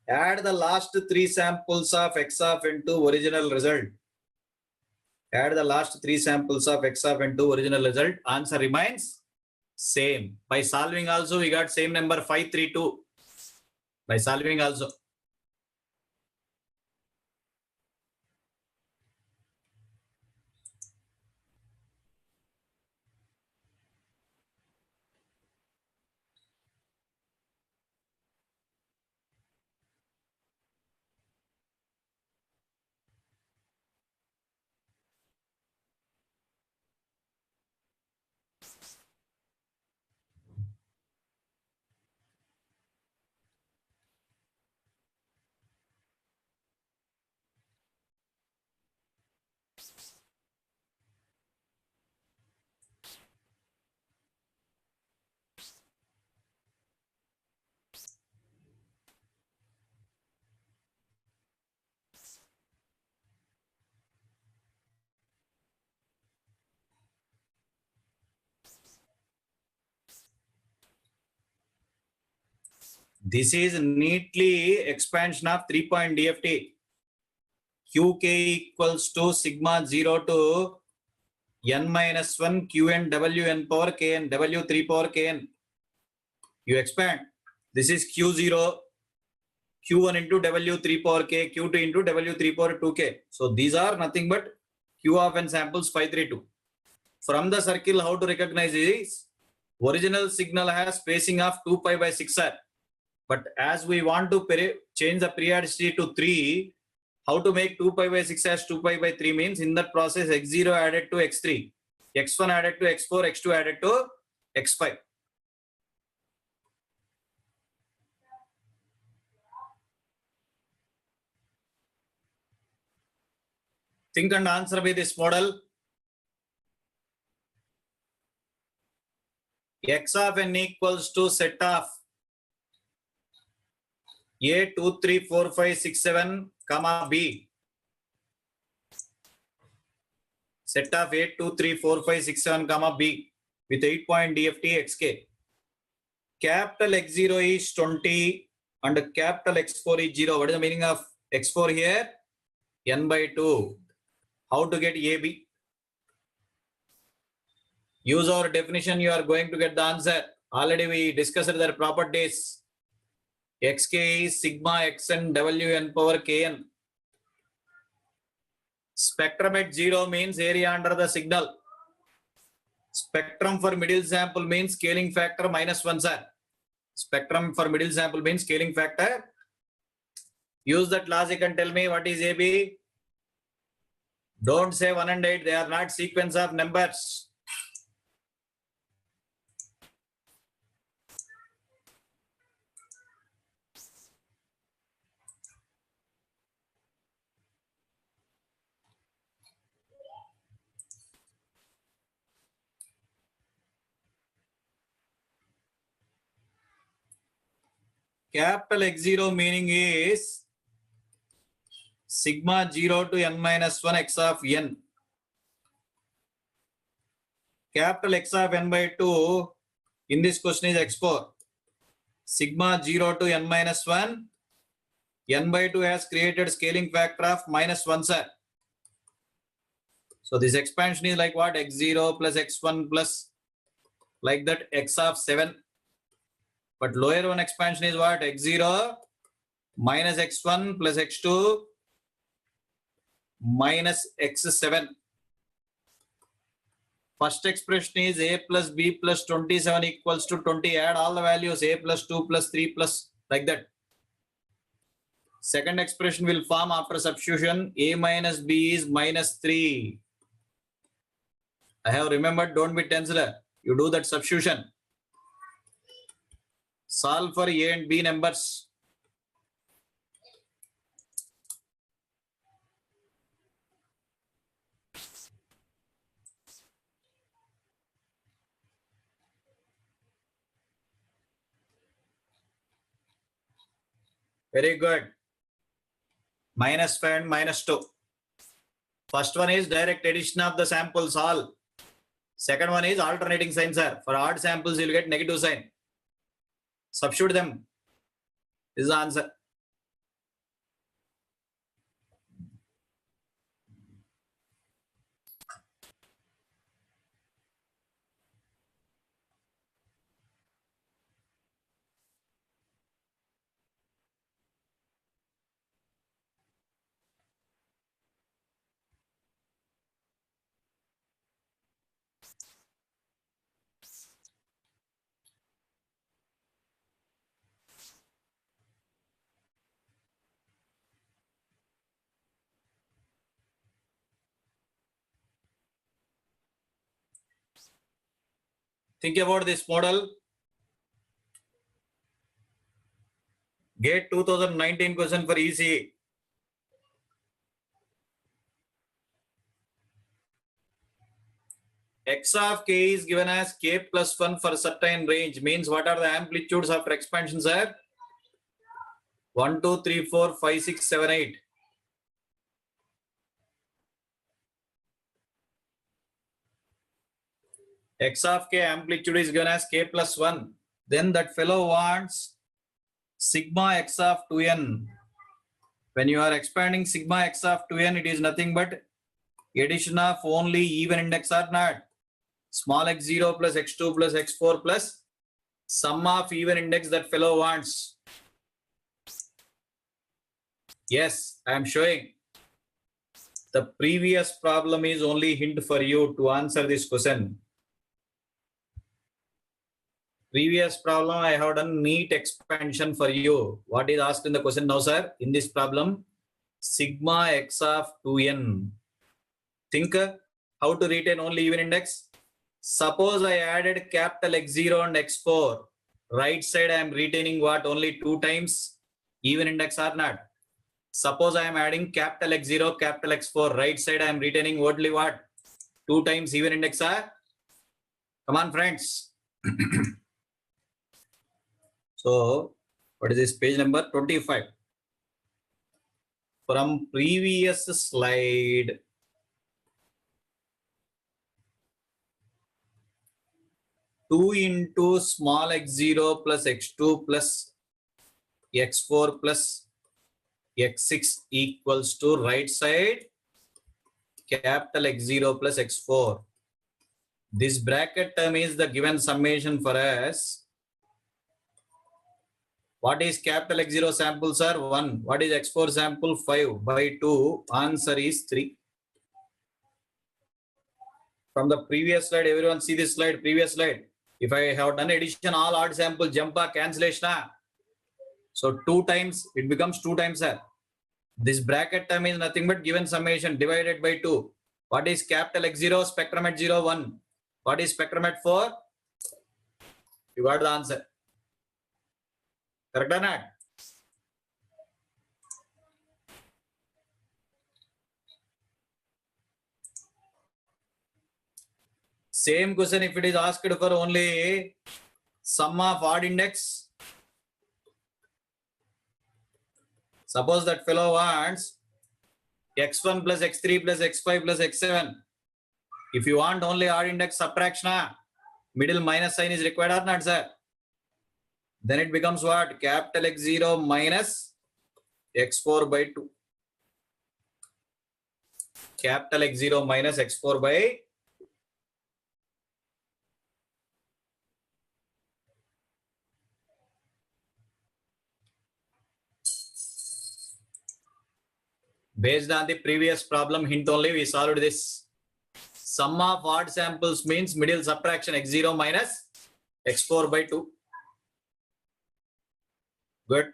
Add the last 3 samples of x of n to original result. Add the last 3 samples of x of n to original result. Answer remains same. By solving also, we got same number 532. By solving also. This is neatly expansion of 3-point DFT. Qk equals to sigma 0 to n minus 1 Qn Wn power Kn W 3 power Kn. You expand. This is Q0, Q1 into W 3 power K, Q2 into W 3 power 2K. So these are nothing but Q of n samples 532. From the circle, how to recognize is original signal has spacing of 2 pi by 6 r. But as we want to change the periodicity to 3, how to make 2 pi by 6 as 2 pi by 3 means in that process x0 added to x3, x1 added to x4, x2 added to x5. Think and answer with this model. X of n equals to set of A 2, 3, 4, 5, 6, 7, comma B. Set of A 2, 3, 4, 5, 6, 7, comma B with 8-point DFT XK. Capital X0 is 20 and capital X4 is 0. What is the meaning of X4 here? N by 2. How to get AB? Use our definition, you are going to get the answer. Already we discussed their properties. Xk is sigma xn Wn power Kn. Spectrum at 0 means area under the signal. Spectrum for middle sample means scaling factor minus 1, sir. Spectrum for middle sample means scaling factor. Use that logic and tell me what is AB. Don't say 1 and 8. They are not sequence of numbers. Capital X0 meaning is sigma 0 to n minus 1 x of n. Capital X of n by 2 in this question is x4. Sigma 0 to n minus 1. N by 2 has created scaling factor of minus 1, sir. So this expansion is like what? X0 plus x1 plus like that x of 7. But lower one expansion is what? X0 minus x1 plus x2 minus x7. First expression is a plus b plus 27 equals to 20. Add all the values a plus 2 plus 3 plus like that. Second expression will form after substitution. A minus b is minus 3. I have remembered, don't be tensed. You do that substitution. Solve for A and B numbers. Very good. Minus 5 and minus 2. First one is direct addition of the samples all. Second one is alternating sign, sir. For odd samples, you will get negative sign. Substitute them. This is the answer. Think about this model. GATE 2019 question for ECE. X of k is given as k plus 1 for certain range. Means what are the amplitudes after expansion, sir? 1, 2, 3, 4, 5, 6, 7, 8. X of k amplitude is given as k plus 1. Then that fellow wants sigma x of 2n. When you are expanding sigma x of 2n, it is nothing but addition of only even index or not. Small x0 plus x2 plus x4 plus sum of even index that fellow wants. Yes, I am showing. The previous problem is only hint for you to answer this question. Previous problem, I have done neat expansion for you. What is asked in the question now, sir? In this problem, sigma x of 2n. Think how to retain only even index. Suppose I added capital X0 and X4. Right side I am retaining what? Only 2 times even index or not? Suppose I am adding capital X0, capital X4. Right side I am retaining only what? 2 times even index are? Come on, friends. So, what is this page number 25? From previous slide, two into small x0 plus x2 plus x4 plus x6 equals to right side capital X0 plus x4. This bracket term is the given summation for us. What is capital X0 sample, sir? 1. What is X4 sample? 5 by 2. Answer is 3. From the previous slide, everyone see this slide, previous slide. If I have done addition, all odd sample, jump a cancellation. So 2 times, it becomes 2 times, sir. This bracket term is nothing but given summation divided by 2. What is capital X0? Spectrum at 0, 1. What is spectrum at 4? You got the answer. Correct or not? Same question if it is asked for only sum of odd index. Suppose that fellow wants x1 plus x3 plus x5 plus x7. If you want only odd index subtraction, middle minus sign is required or not, sir? Then it becomes what? Capital X0 minus x4 by 2. Capital X0 minus x4 by based on the previous problem hint only we solved this. Sum of odd samples means middle subtraction x0 minus x4 by 2. Good.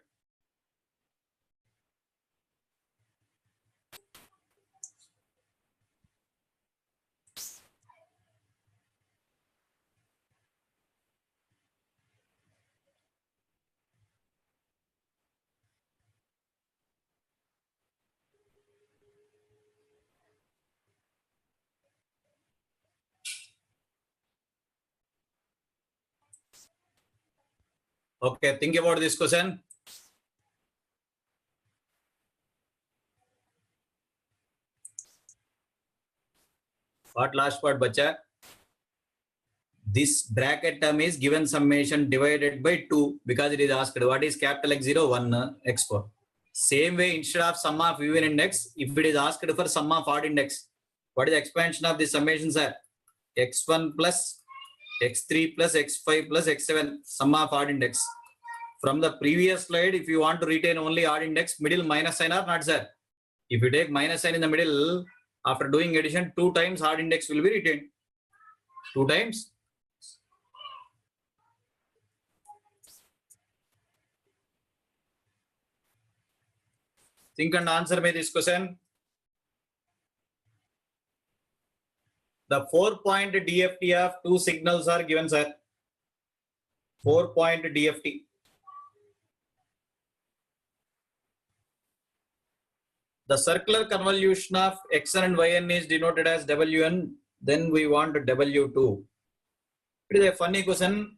Okay, think about this question. What last part, bacha? This bracket term is given summation divided by 2 because it is asked what is capital X0, 1, x4. Same way, instead of sum of even index, if it is asked for sum of odd index, what is the expansion of the summation, sir? x1 plus x3 plus x5 plus x7, sum of odd index. From the previous slide, if you want to retain only odd index, middle minus sign or not, sir? If you take minus sign in the middle, after doing addition, 2 times odd index will be retained. 2 times. Think and answer me this question. The 4-point DFT of 2 signals are given, sir. 4-point DFT. The circular convolution of xn and yn is denoted as wn. Then we want w2. It is a funny question.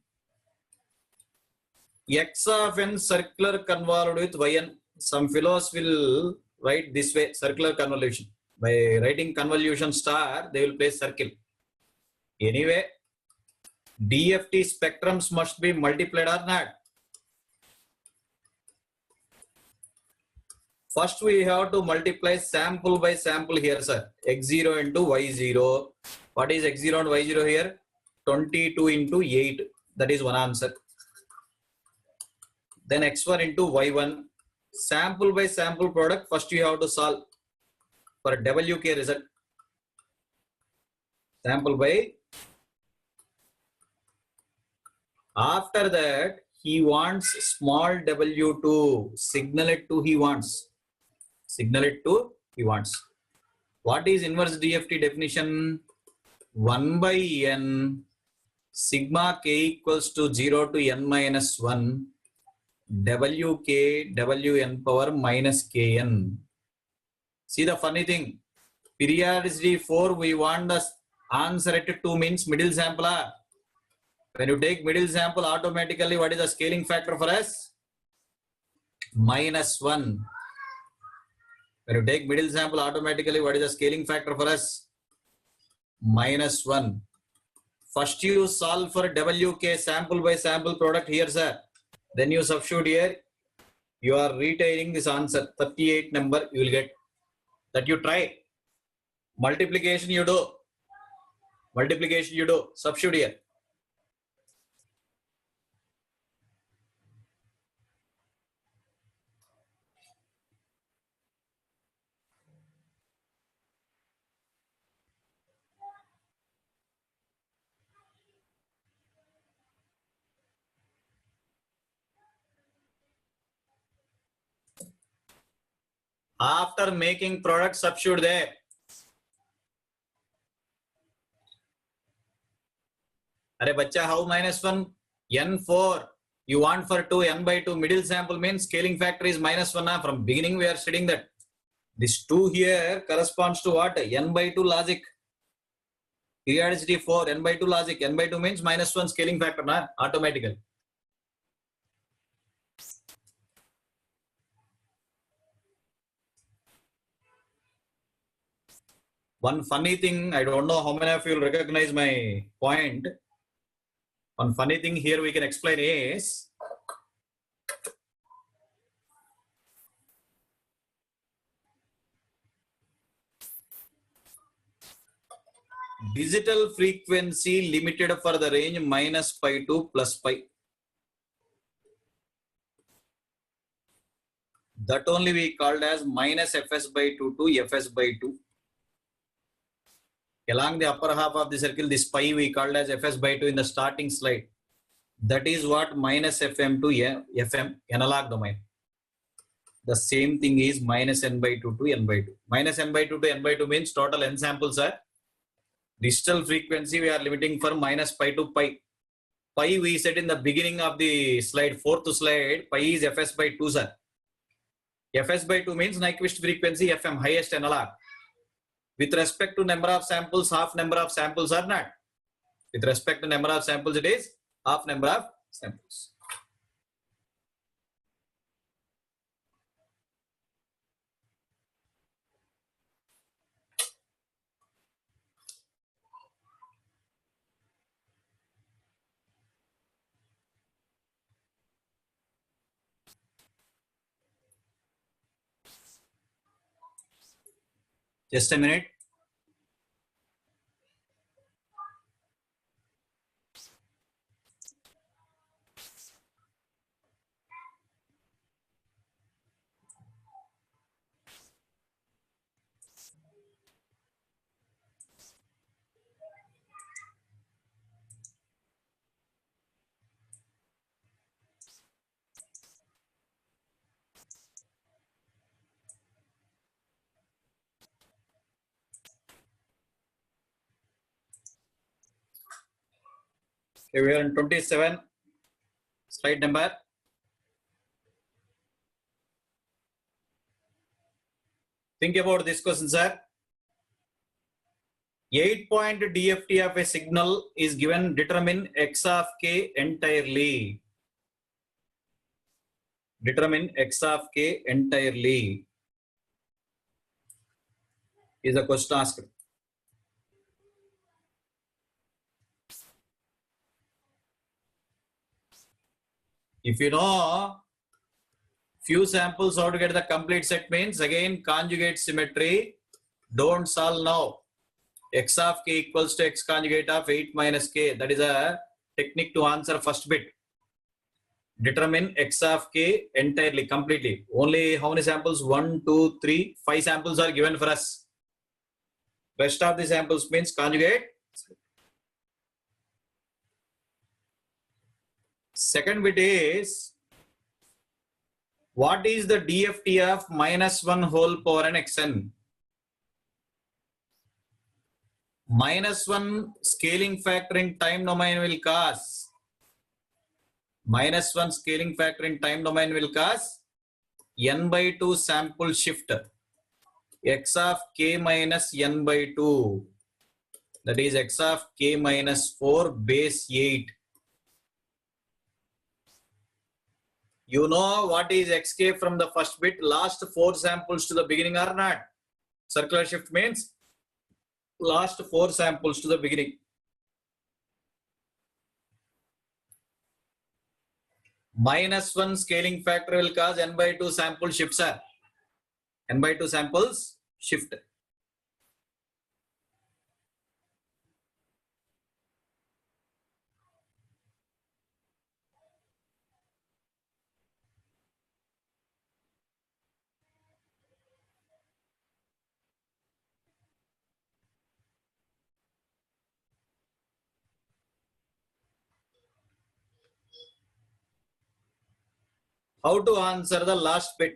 X of n circular convolved with yn. Some fellows will write this way, circular convolution. By writing convolution star, they will place circle. Anyway, DFT spectrums must be multiplied or not. First, we have to multiply sample by sample here, sir. X0 into Y0. What is X0 and Y0 here? 22 into 8. That is one answer. Then X1 into Y1. Sample by sample product. First, you have to solve for WK result. Sample by. After that, he wants small w2. Signal it to he wants. Signal it to he wants. What is inverse DFT definition? 1 by n sigma k equals to 0 to n minus 1 wk wn power minus kn. See the funny thing. Periodicity 4 we want the answer at 2 means middle sample. When you take middle sample, automatically what is the scaling factor for us? Minus 1. When you take middle sample, automatically what is the scaling factor for us? Minus 1. First you solve for WK sample by sample product here, sir. Then you substitute here. You are retaining this answer. 38 number you will get. That you try. Multiplication you do. Multiplication you do. Substitute here. After making product, substitute there. Arey bacha, how minus 1? N4. You want for 2, n by 2. Middle sample means scaling factor is minus 1. From beginning we are studying that. This 2 here corresponds to what? N by 2 logic. Periodicity 4, n by 2 logic. N by 2 means minus 1 scaling factor, automatically. One funny thing, I don't know how many of you will recognize my point. One funny thing here we can explain is, digital frequency limited for the range minus pi to plus pi. That only we called as minus fs by 2 to fs by 2. Along the upper half of the circle, this pi we called as fs by 2 in the starting slide. That is what minus fm to fm, analog domain. The same thing is minus n by 2 to n by 2. Minus n by 2 to n by 2 means total n samples are. Digital frequency we are limiting for minus pi to pi. Pi we said in the beginning of the slide, fourth slide, pi is fs by 2, sir. Fs by 2 means Nyquist frequency fm, highest analog. With respect to number of samples, half number of samples are not. With respect to number of samples, it is half number of samples. Just a minute. Okay, we are in 27, slide number. Think about this question, sir. 8-point DFT of a signal is given, determine x of k entirely. Determine x of k entirely is the question asked. If you know Few samples, how to get the complete set means, again conjugate symmetry. Don't solve now. X of k equals to x conjugate of 8 minus k. That is a technique to answer first bit. Determine x of k entirely, completely. Only how many samples? 1, 2, 3, 5 samples are given for us. Rest of the samples means conjugate. Second bit is, what is the DFT of minus 1 whole power n xn? Minus 1 scaling factor in time domain will cause. Minus 1 scaling factor in time domain will cause n by 2 sample shift. X of k minus n by 2. That is x of k minus 4 base 8. You know what is xk from the first bit, last 4 samples to the beginning or not? Circular shift means last 4 samples to the beginning. Minus 1 scaling factor will cause n by 2 sample shifts, sir. N by 2 samples shift. How to answer the last bit?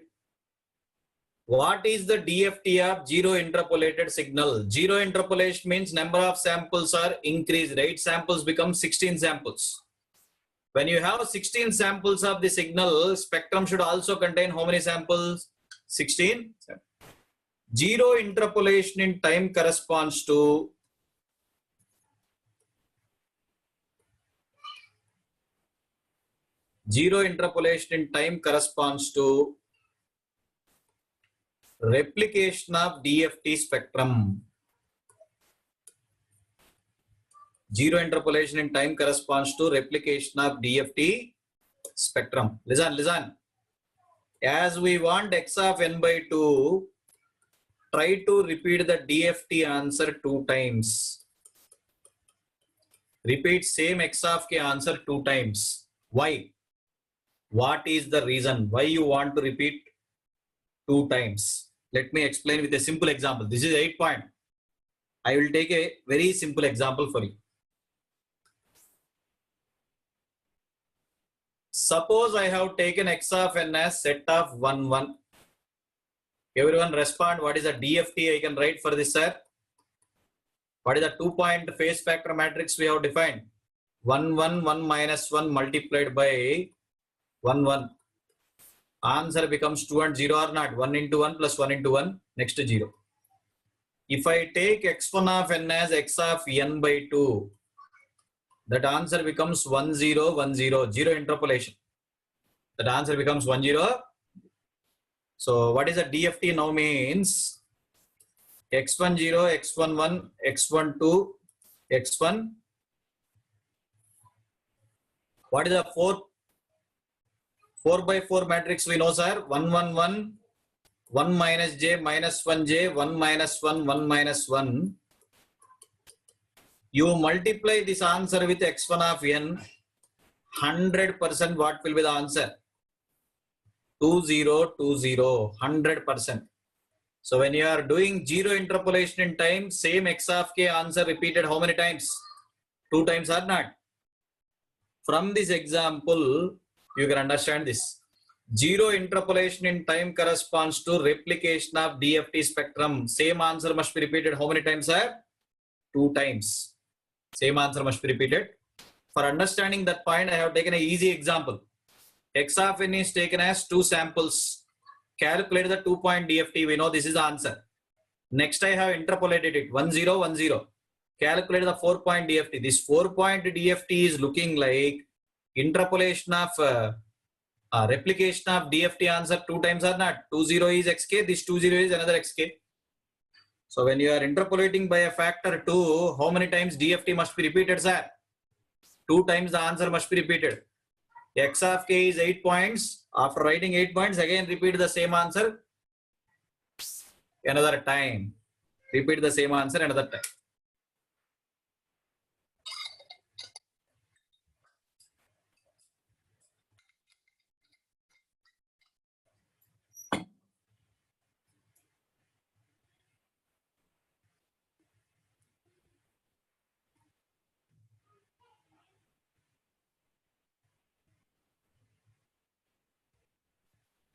What is the DFT of zero interpolated signal? Zero interpolation means number of samples are increased. 8 samples become 16 samples. When you have 16 samples of the signal, spectrum should also contain how many samples? 16. Zero interpolation in time corresponds to replication of DFT spectrum. Zero interpolation in time corresponds to replication of DFT spectrum. Listen. As we want x of n by 2, try to repeat the DFT answer 2 times. Repeat same x of k answer 2 times. Why? What is the reason why you want to repeat 2 times? Let me explain with a simple example. This is 8 point. I will take a very simple example for you. Suppose I have taken x of n as set of 1, 1. Everyone respond. What is the DFT I can write for this, sir? What is the 2-point phase factor matrix we have defined? 1, 1, 1 minus 1 multiplied by 1, 1. Answer becomes 2 and 0 or not? 1 into 1 plus 1 into 1, next to 0. If I take x1 of n as x of n by 2, that answer becomes 1, 0, 1, 0. Zero interpolation. That answer becomes 1, 0. So what is the DFT now means? x1, 0, x1, 1, x1, 2, x1. What is the 4 by 4 matrix we know, sir? 1, 1, 1, 1 minus j, minus 1 j, 1 minus 1, 1 minus 1. You multiply this answer with x1 of n, 100% what will be the answer? 2, 0, 2, 0, 100%. So when you are doing zero interpolation in time, same x of k answer repeated how many times? 2 times or not? From this example, you can understand this. Zero interpolation in time corresponds to replication of DFT spectrum. Same answer must be repeated how many times, sir? 2 times. Same answer must be repeated. For understanding that point, I have taken an easy example. X of n is taken as 2 samples. Calculate the 2-point DFT. We know this is the answer. Next, I have interpolated it. 1, 0, 1, 0. Calculate the 4-point DFT. This 4-point DFT is looking like interpolation of replication of DFT answer 2 times or not? 2, 0 is xk. This 2, 0 is another xk. So when you are interpolating by a factor 2, how many times DFT must be repeated, sir? 2 times the answer must be repeated. X of k is 8 points. After writing 8 points, again repeat the same answer another time. Repeat the same answer another time.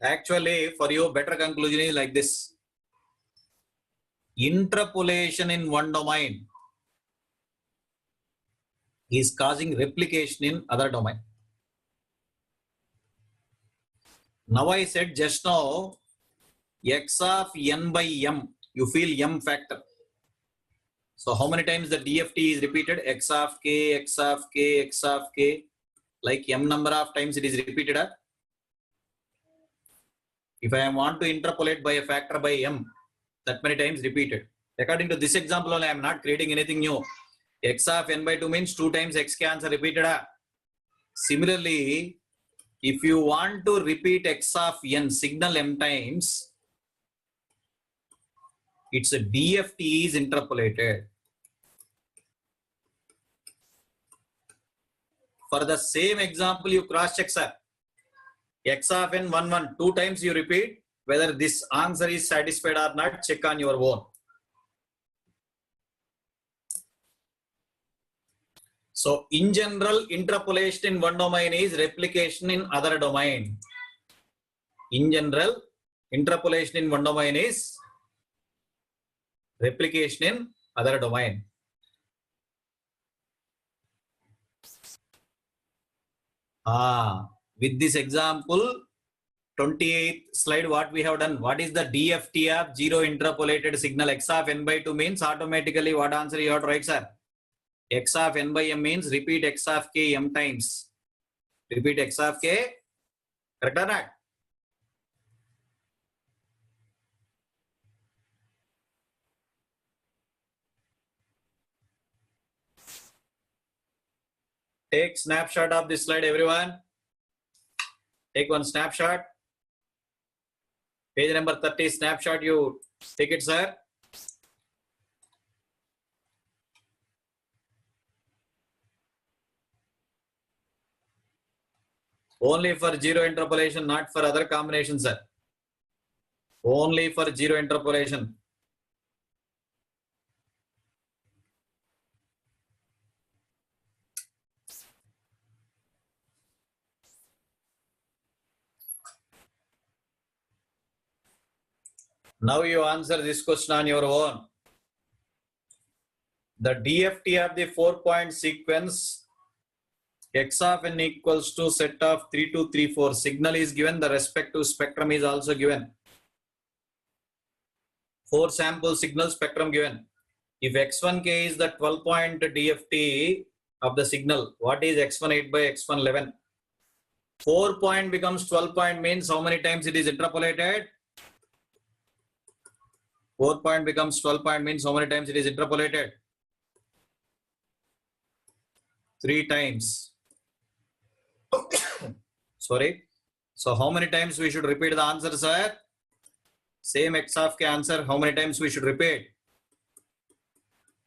Actually, for you, better conclusion is like this. Interpolation in one domain is causing replication in other domain. Now I said just now, x of n by m, you feel m factor. So how many times the DFT is repeated? X of k, x of k, x of k, like m number of times it is repeated. If I want to interpolate by a factor by m, that many times repeated. According to this example only, I am not creating anything new. X of n by 2 means 2 times x k answer repeated. Similarly, if you want to repeat x of n signal m times, its a DFT is interpolated. For the same example, you cross check, sir. X of n 1 1, 2 times you repeat, whether this answer is satisfied or not, check on your own. So in general, interpolation in one domain is replication in other domain. In general, interpolation in one domain is replication in other domain. With this example, 28th slide, what we have done? What is the DFT of zero interpolated signal? X of n by 2 means automatically what answer you have to write, sir? X of n by m means repeat x of k m times. Repeat x of k. Correct or not? Take snapshot of this slide, everyone. Take one snapshot. Page number 30 snapshot, you take it, sir. Only for zero interpolation, not for other combinations, sir. Only for zero interpolation. Now you answer this question on your own. The DFT of the 4-point sequence x of n equals to set of 3, 2, 3, 4 signal is given. The respective spectrum is also given. 4 sample signal spectrum given. If x1k is the 12-point DFT of the signal, what is x1 8 by x1 11? 4-point becomes 12-point means how many times it is interpolated? 4-point becomes 12-point means how many times it is interpolated? 3 times. Sorry. So how many times we should repeat the answer, sir? Same x of k answer. How many times we should repeat?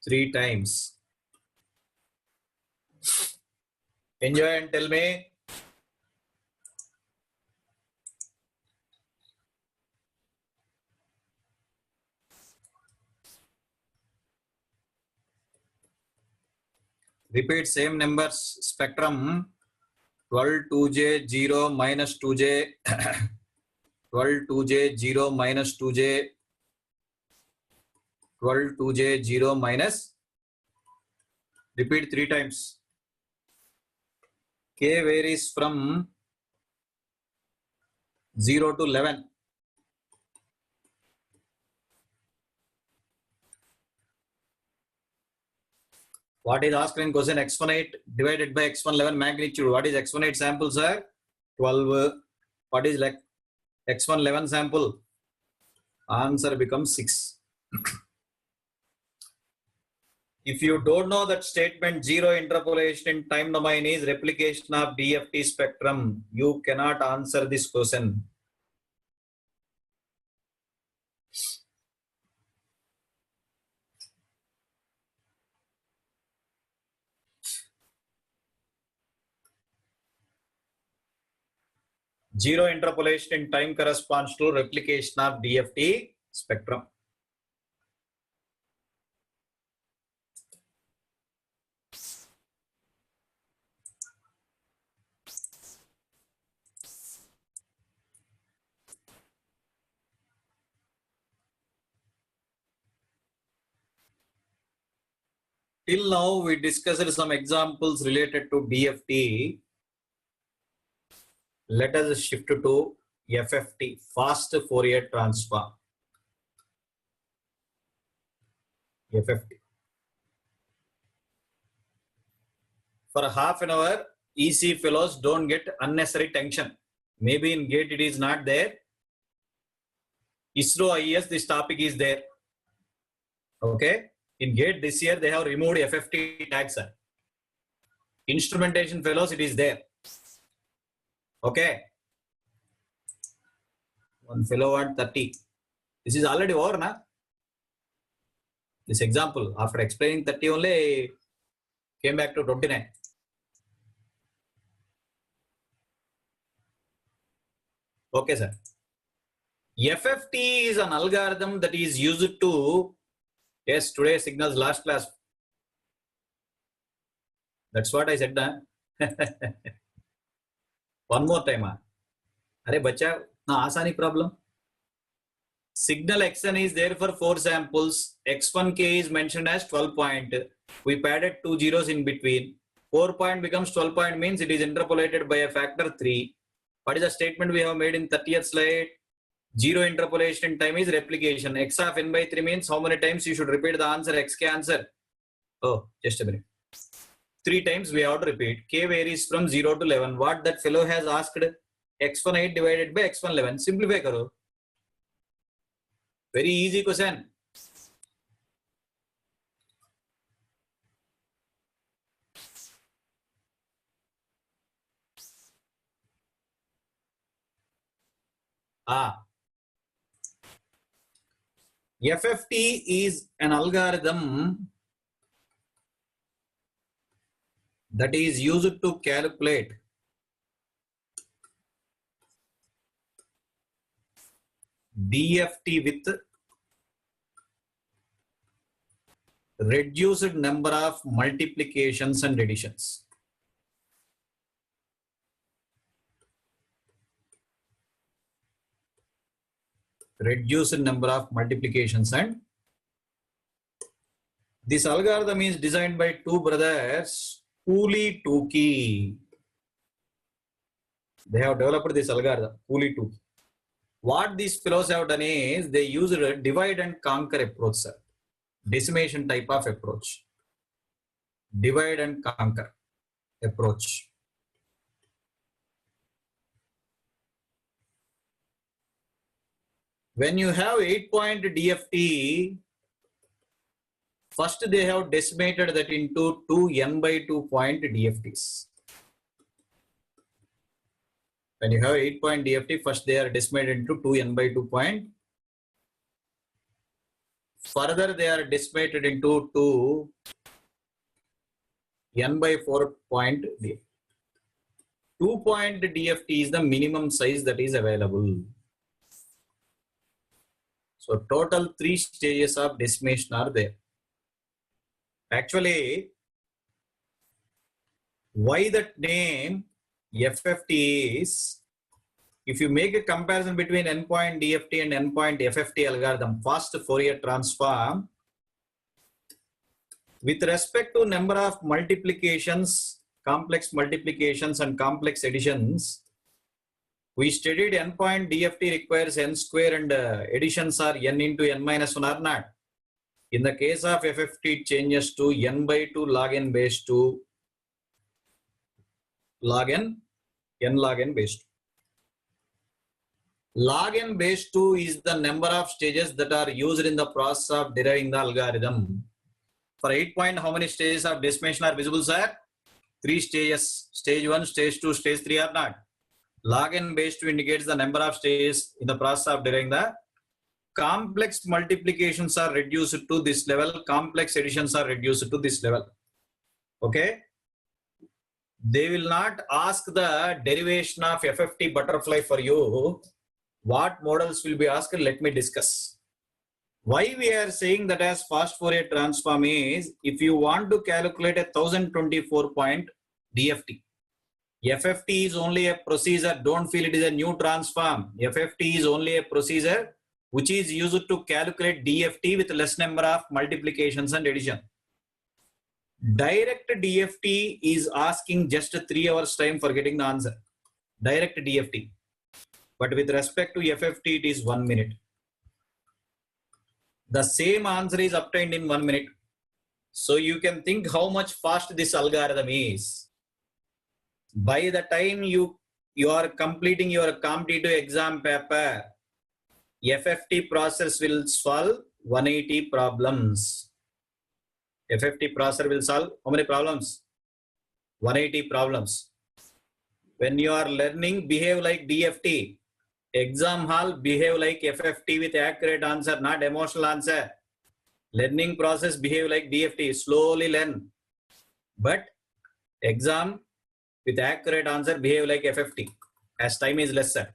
3 times. Enjoy and tell me. Repeat same numbers spectrum. 12 2j 0 minus 2j 12 2j 0 minus 2j 12 2j 0 minus, repeat 3 times. K varies from 0 to 11. What is asked in question? x18 divided by x111 magnitude. What is x18 sample, sir? 12. What is like x111 sample? Answer becomes 6. If you don't know that statement, zero interpolation in time domain is replication of DFT spectrum, you cannot answer this question. Zero interpolation in time corresponds to replication of DFT spectrum. Till now, we discussed some examples related to DFT. Let us shift to FFT, fast Fourier transform. FFT. For half an hour, EC fellows don't get unnecessary tension. Maybe in GATE it is not there. ISRO IES, this topic is there. Okay. In GATE this year, they have removed FFT tag, sir. Instrumentation fellows, it is there. Okay. One fellow at 30. This is already over, na? This example, after explaining 30 only, came back to 29. Okay, sir. FFT is an algorithm that is used to, yes, today signals last class. That's what I said. One more time. Arey bacha, na asani problem. Signal xn is there for 4 samples. X1k is mentioned as 12 point. We padded 2 zeros in between. 4 point becomes 12 point means it is interpolated by a factor 3. What is the statement we have made in 30th slide? Zero interpolation in time is replication. X of n by 3 means how many times you should repeat the answer, xk answer? Oh, just a minute. 3 times we have to repeat. K varies from 0 to 11. What that fellow has asked? X1 8 divided by X1 11. Simplify karo. Very easy question. FFT is an algorithm that is used to calculate DFT with reduced number of multiplications and additions. Reduced number of multiplications, and this algorithm is designed by two brothers, Cooley-Tukey. They have developed this algorithm, Cooley-Tukey. What these fellows have done is they use a divide and conquer approach, sir. Decimation type of approach. Divide and conquer approach. When you have 8-point DFT, first they have decimated that into 2 n by 2 point DFTs. When you have 8-point DFT, first they are decimated into 2 n by 2 point. Further, they are decimated into 2 n by 4 point DFT. 2-point DFT is the minimum size that is available. So total 3 stages of decimation are there. Actually, why that name FFT is, if you make a comparison between n-point DFT and n-point FFT algorithm, fast Fourier transform, with respect to number of multiplications, complex multiplications and complex additions, we studied n-point DFT requires n square and additions are n into n minus 1 or not. In the case of FFT, it changes to n by 2 log n base 2 log n log n base 2. Log n base 2 is the number of stages that are used in the process of deriving the algorithm. For 8 point, how many stages of decimation are visible, sir? 3 stages. Stage 1, stage 2, stage 3 are not. Log n base 2 indicates the number of stages in the process of deriving the complex multiplications are reduced to this level. Complex additions are reduced to this level. Okay. They will not ask the derivation of FFT butterfly for you. What models will be asked? Let me discuss. Why we are saying that as fast Fourier transform is, if you want to calculate a 1024 point DFT, FFT is only a procedure. Don't feel it is a new transform. FFT is only a procedure which is used to calculate DFT with less number of multiplications and addition. Direct DFT is asking just 3 hours time for getting the answer. Direct DFT. But with respect to FFT, it is 1 minute. The same answer is obtained in 1 minute. So you can think how much fast this algorithm is. By the time you are completing your competitive exam paper, FFT process will solve 180 problems. FFT processor will solve how many problems? 180 problems. When you are learning, behave like DFT. Exam hall, behave like FFT with accurate answer, not emotional answer. Learning process, behave like DFT. Slowly learn. But exam with accurate answer, behave like FFT as time is lesser.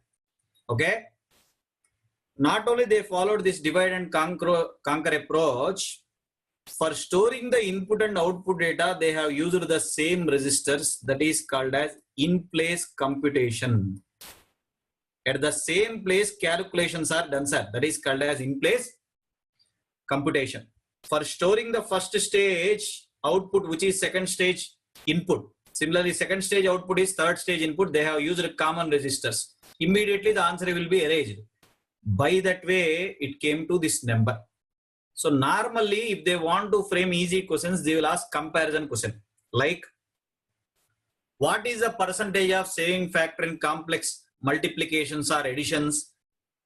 Okay. Not only they followed this divide and conquer approach, for storing the input and output data, they have used the same registers, that is called as in-place computation. At the same place, calculations are done, sir. That is called as in-place computation. For storing the first stage output, which is second stage input. Similarly, second stage output is third stage input. They have used common registers. Immediately the answer will be erased. By that way, it came to this number. So normally, if they want to frame easy questions, they will ask comparison question. Like, what is the percentage of saving factor in complex multiplications or additions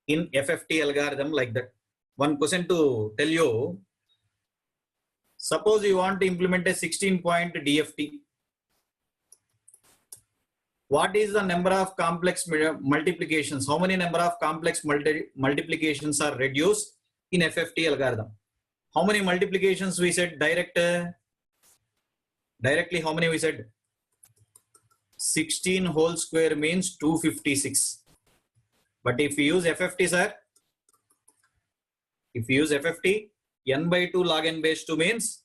in FFT algorithm, like that? One question to tell you. Suppose you want to implement a 16-point DFT. What is the number of complex multiplications? How many number of complex multiplications are reduced in FFT algorithm? How many multiplications we said directly? How many we said? 16 whole square means 256. But if you use FFT, sir, if you use FFT, n by 2 log n base 2 means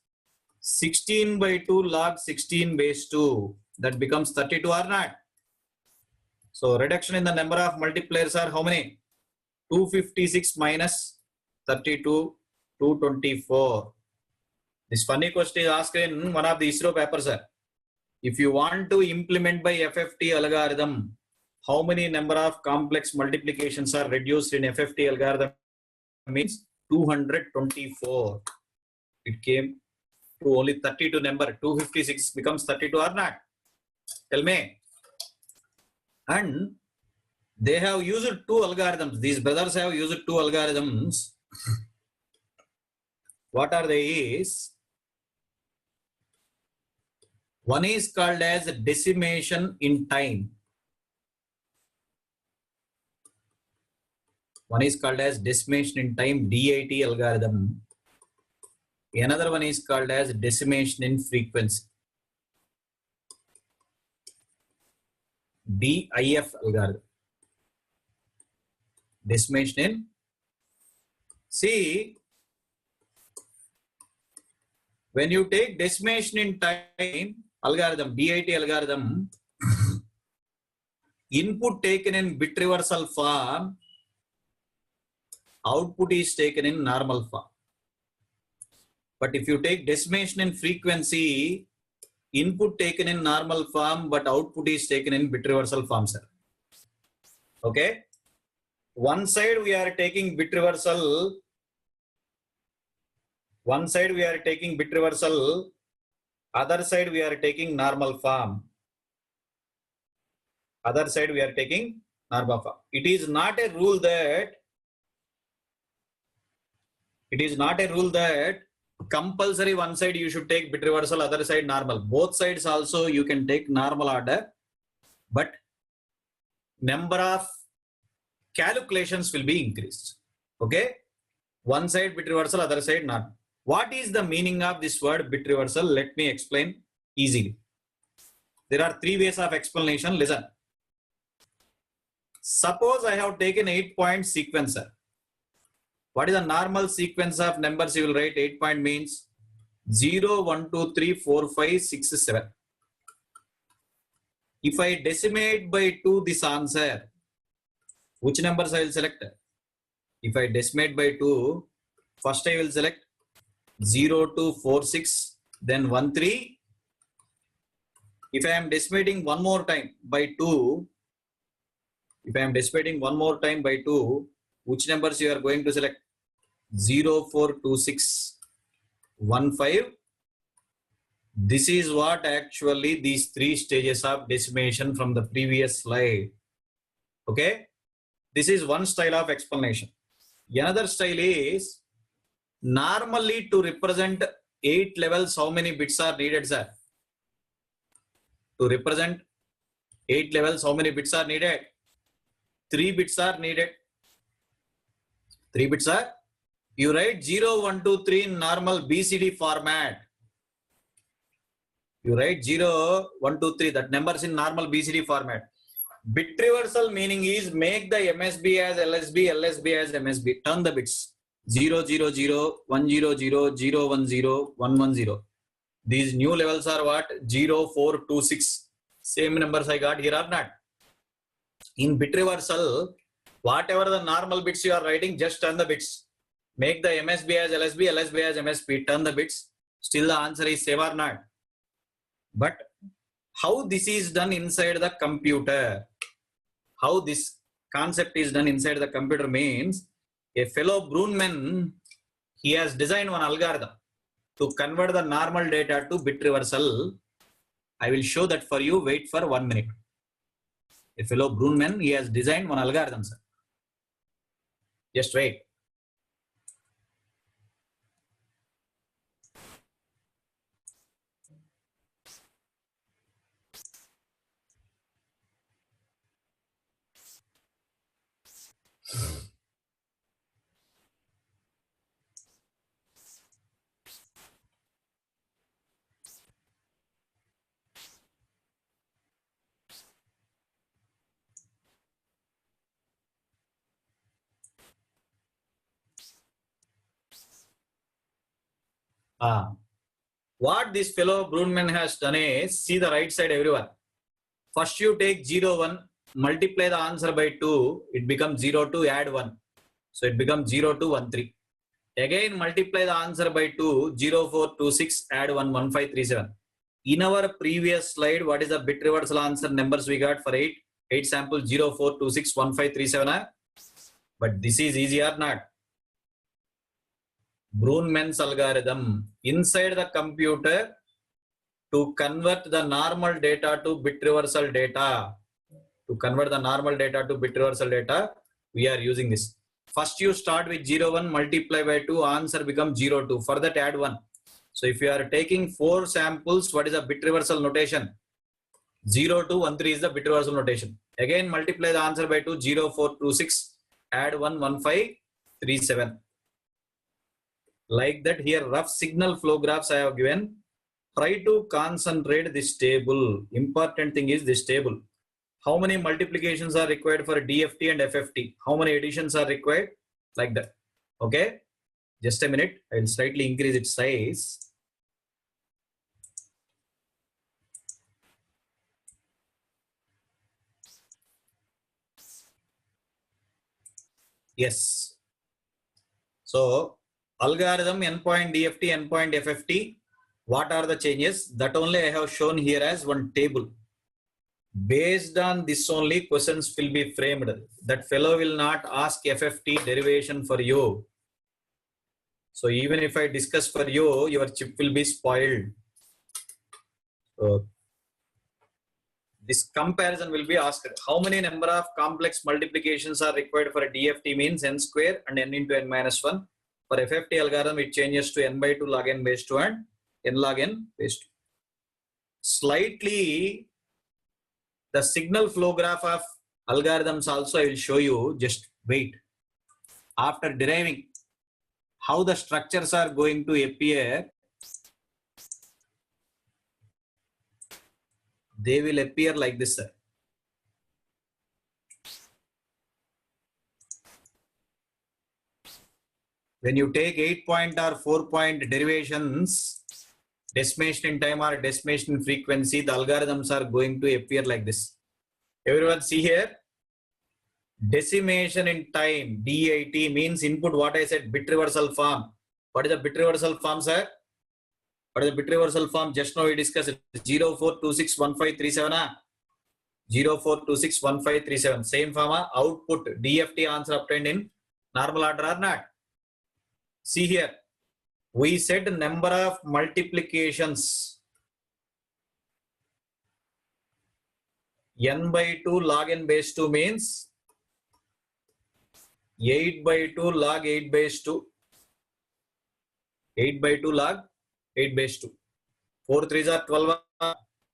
16 by 2 log 16 base 2. That becomes 32 or not? So reduction in the number of multipliers are how many? 256 minus 32, 224. This funny question is asked in one of the ISRO papers, sir. If you want to implement by FFT algorithm, how many number of complex multiplications are reduced in FFT algorithm? Means 224. It came to only 32 number. 256 becomes 32 or not? Tell me. And they have used 2 algorithms. These brothers have used 2 algorithms. What are they is? One is called as decimation in time. One is called as decimation in time, DIT algorithm. Another one is called as decimation in frequency, DIF algorithm. Decimation in, see, when you take decimation in time algorithm, DIT algorithm, input taken in bit reversal form, output is taken in normal form. But if you take decimation in frequency, input taken in normal form, but output is taken in bit reversal form, sir. Okay. One side we are taking bit reversal. One side we are taking bit reversal. Other side we are taking normal form. Other side we are taking normal form. It is not a rule that compulsory one side you should take bit reversal, other side normal. Both sides also you can take normal order, but number of calculations will be increased. Okay, one side bit reversal, other side not. What is the meaning of this word bit reversal? Let me explain easily. There are three ways of explanation. Listen. Suppose I have taken 8-point sequencer. What is the normal sequence of numbers you will write? 8-point means 0, 1, 2, 3, 4, 5, 6, 7. If I decimate by 2 this answer, which numbers I will select? If I decimate by 2, first I will select 0, 2, 4, 6, then 1, 3. If I am decimating one more time by 2, which numbers you are going to select? 0, 4, 2, 6, 1, 5. This is what actually these three stages of decimation from the previous slide. Okay, this is one style of explanation. Another style is normally to represent 8 levels, how many bits are needed, sir? To represent 8 levels, how many bits are needed? 3 bits are needed. 3 bits are, you write 0, 1, 2, 3 in normal BCD format. You write 0, 1, 2, 3, that numbers in normal BCD format. Bit reversal meaning is make the MSB as LSB, LSB as MSB. Turn the bits. 0, 0, 0, 1, 0, 0, 0, 1, 0, 1, 1, 0. These new levels are what? 0, 4, 2, 6. Same numbers I got here or not? In bit reversal, whatever the normal bits you are writing, just turn the bits. Make the MSB as LSB, LSB as MSB. Turn the bits. Still the answer is same or not? But how this is done inside the computer? How this concept is done inside the computer means a fellow Brunman, he has designed one algorithm to convert the normal data to bit reversal. I will show that for you. Wait for 1 minute. A fellow Brunman, he has designed one algorithm, sir. Just wait. What this fellow Brunman has done is, see the right side everyone. First you take 0, 1, multiply the answer by 2, it becomes 0, 2, add 1. So it becomes 0, 2, 1, 3. Again multiply the answer by 2, 0, 4, 2, 6, add 1, 1, 5, 3, 7. In our previous slide, what is the bit reversal answer numbers we got for 8? 8 samples, 0, 4, 2, 6, 1, 5, 3, 7. But this is easy or not? Brunman's algorithm inside the computer to convert the normal data to bit reversal data. To convert the normal data to bit reversal data, we are using this. First you start with 0, 1, multiply by 2, answer becomes 0, 2. For that add 1. So if you are taking 4 samples, what is the bit reversal notation? 0, 2, 1, 3 is the bit reversal notation. Again multiply the answer by 2, 0, 4, 2, 6, add 1, 1, 5, 3, 7. Like that, here rough signal flow graphs I have given. Try to concentrate this table. Important thing is this table. How many multiplications are required for DFT and FFT? How many additions are required? Like that. Okay. Just a minute. I will slightly increase its size. Yes. So algorithm endpoint DFT, endpoint FFT. What are the changes? That only I have shown here as one table. Based on this only questions will be framed. That fellow will not ask FFT derivation for you. So even if I discuss for you, your chip will be spoiled. So this comparison will be asked. How many number of complex multiplications are required for a DFT means n square and n into n minus 1. For FFT algorithm, it changes to n by 2 log n base 2 and n log n base 2. Slightly, the signal flow graph of algorithms also I will show you. Just wait. After deriving how the structures are going to appear, they will appear like this, sir. When you take 8-point or 4-point derivations, decimation in time or decimation in frequency, the algorithms are going to appear like this. Everyone see here? Decimation in time, DIT, means input what I said, bit reversal form. What is the bit reversal form, sir? What is the bit reversal form? Just now we discussed 04261537. 04261537. Same form, output DFT answer obtained in normal order or not? See here, we said number of multiplications n by 2 log n base 2 means 8 by 2 log 8 base 2. 8 by 2 log 8 base 2. 4 3s are 12.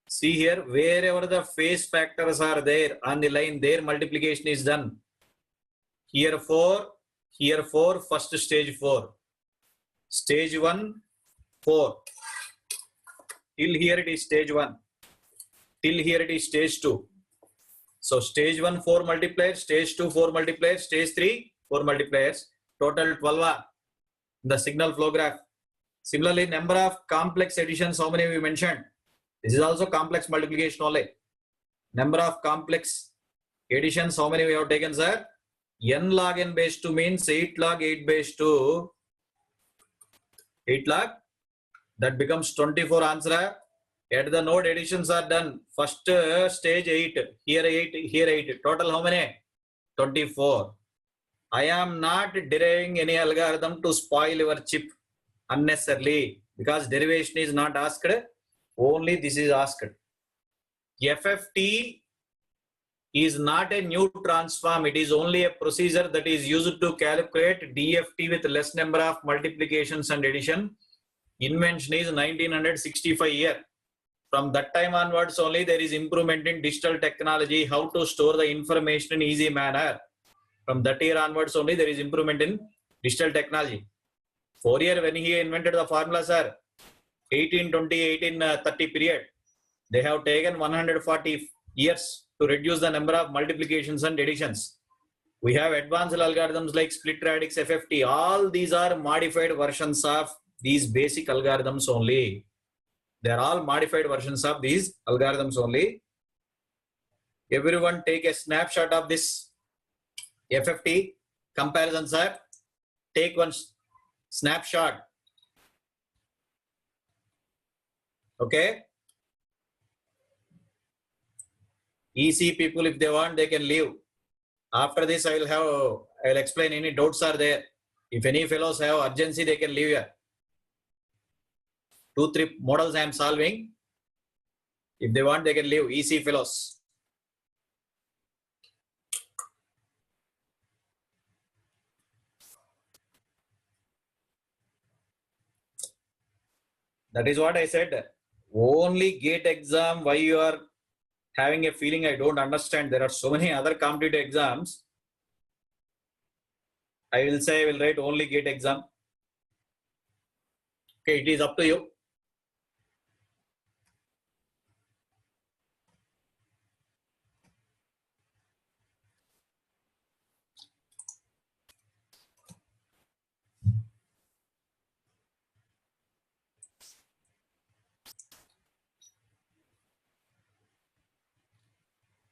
See here, wherever the phase factors are there on the line, their multiplication is done. Here 4, first stage 4. Stage 1, 4. Till here it is stage 1. Till here it is stage 2. So stage 1, 4 multipliers, stage 2, 4 multipliers, stage 3, 4 multipliers. Total 12 the signal flow graph. Similarly, number of complex additions, how many we mentioned? This is also complex multiplication only. Number of complex additions, how many we have taken, sir? N log n base 2 means 8 log 8 base 2. 8 log, that becomes 24 answer. At the node additions are done. First stage 8, here 8, here 8. Total how many? 24. I am not deriving any algorithm to spoil your chip unnecessarily because derivation is not asked. Only this is asked. FFT is not a new transform. It is only a procedure that is used to calculate DFT with less number of multiplications and addition. Invention is 1965 year. From that time onwards only there is improvement in digital technology, how to store the information in easy manner. From that year onwards only there is improvement in digital technology. Fourier, when he invented the formula, sir, 1820, 1830 period, they have taken 140 years to reduce the number of multiplications and additions. We have advanced algorithms like split radix, FFT. All these are modified versions of these basic algorithms only. They are all modified versions of these algorithms only. Everyone take a snapshot of this FFT comparison, sir. Take one snapshot. Okay. EC people, if they want, they can leave. After this, I will explain any doubts are there. If any fellows have urgency, they can leave here. 2-3 models I am solving. If they want, they can leave. EC fellows. That is what I said. Only GATE exam, why you are having a feeling I don't understand. There are so many other competitive exams. I will say I will write only GATE exam. Okay, it is up to you.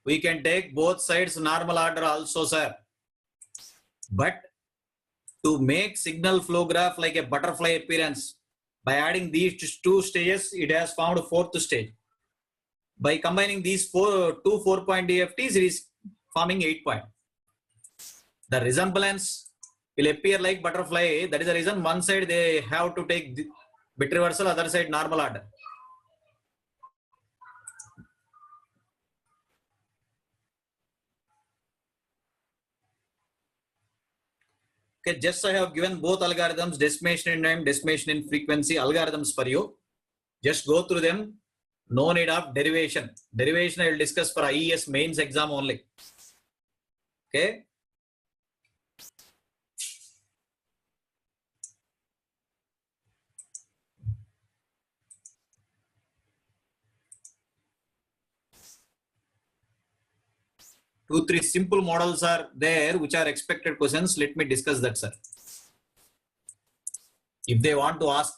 We can take both sides normal order also, sir. But to make signal flow graph like a butterfly appearance, by adding these 2 stages, it has found a 4th stage. By combining these 2 4-point DFTs, it is forming 8-point. The resemblance will appear like butterfly. That is the reason one side they have to take bit reversal, other side normal order. Okay, just I have given both algorithms, decimation in time, decimation in frequency algorithms for you. Just go through them. No need of derivation. Derivation I will discuss for IES mains exam only. Okay. Two, three simple models are there which are expected questions. Let me discuss that, sir. If they want to ask.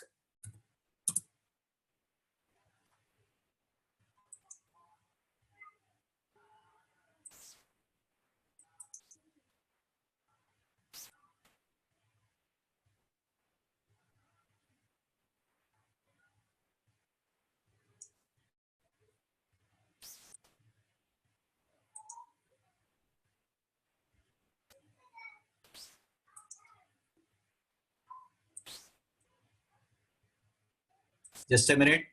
Just a minute.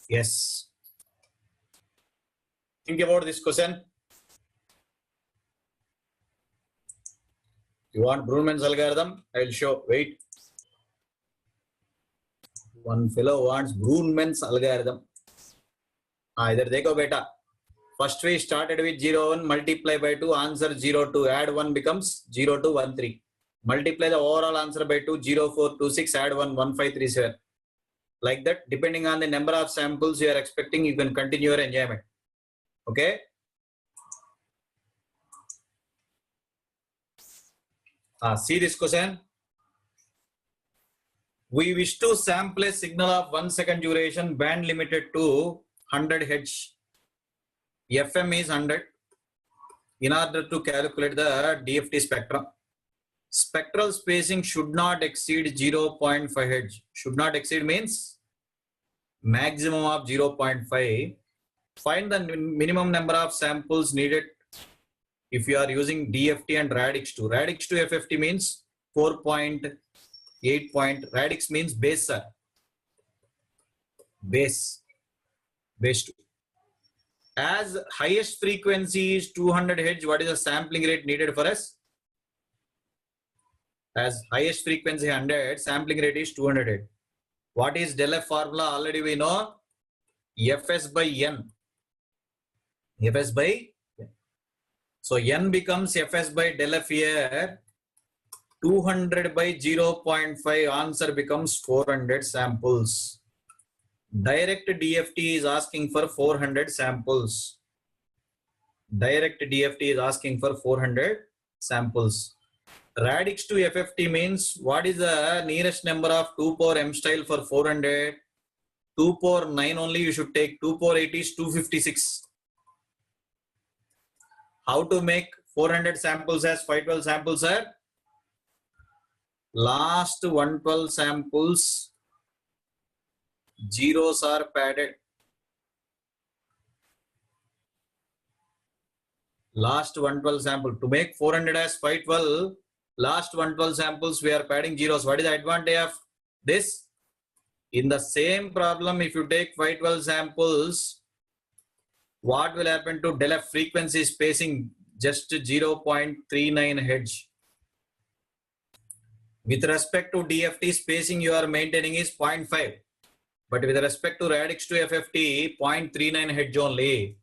Yes. Think about this question. You want Brunman's algorithm? I will show. Wait. One fellow wants Brunman's algorithm. Either देखो बेटा. First we started with 0, 1, multiply by 2, answer 0, 2, add 1 becomes 0, 2, 1, 3. Multiply the overall answer by 2, 0, 4, 2, 6, add 1, 1, 5, 3, 7. Like that, depending on the number of samples you are expecting, you can continue your enjoyment. Okay. See this question. We wish to sample a signal of 1 second duration, band limited to 100 Hz. FM is 100. In order to calculate the DFT spectrum, spectral spacing should not exceed 0.5 Hz. Should not exceed means maximum of 0.5. Find the minimum number of samples needed if you are using DFT and Radix2. Radix2 FFT means 4.8 point. Radix means base, sir. Base 2. As highest frequency is 200 Hz, what is the sampling rate needed for us? As highest frequency 100, sampling rate is 200 Hz. What is del F formula? Already we know. Fs by N. Fs by N. So N becomes Fs by del F here. 200 by 0.5, answer becomes 400 samples. Direct DFT is asking for 400 samples. Direct DFT is asking for 400 samples. Radix2 FFT means what is the nearest number of 2 power M style for 400? 2 power 9 only you should take. 2 power 8 is 256. How to make 400 samples as 512 samples, sir? Last 112 samples, zeros are padded. Last 112 sample. To make 400 as 512, last 112 samples we are padding zeros. What is the advantage of this? In the same problem, if you take 512 samples, what will happen to del F frequency spacing? Just 0.39 Hz. With respect to DFT, spacing you are maintaining is 0.5. But with respect to Radix2 FFT, 0.39 Hz only.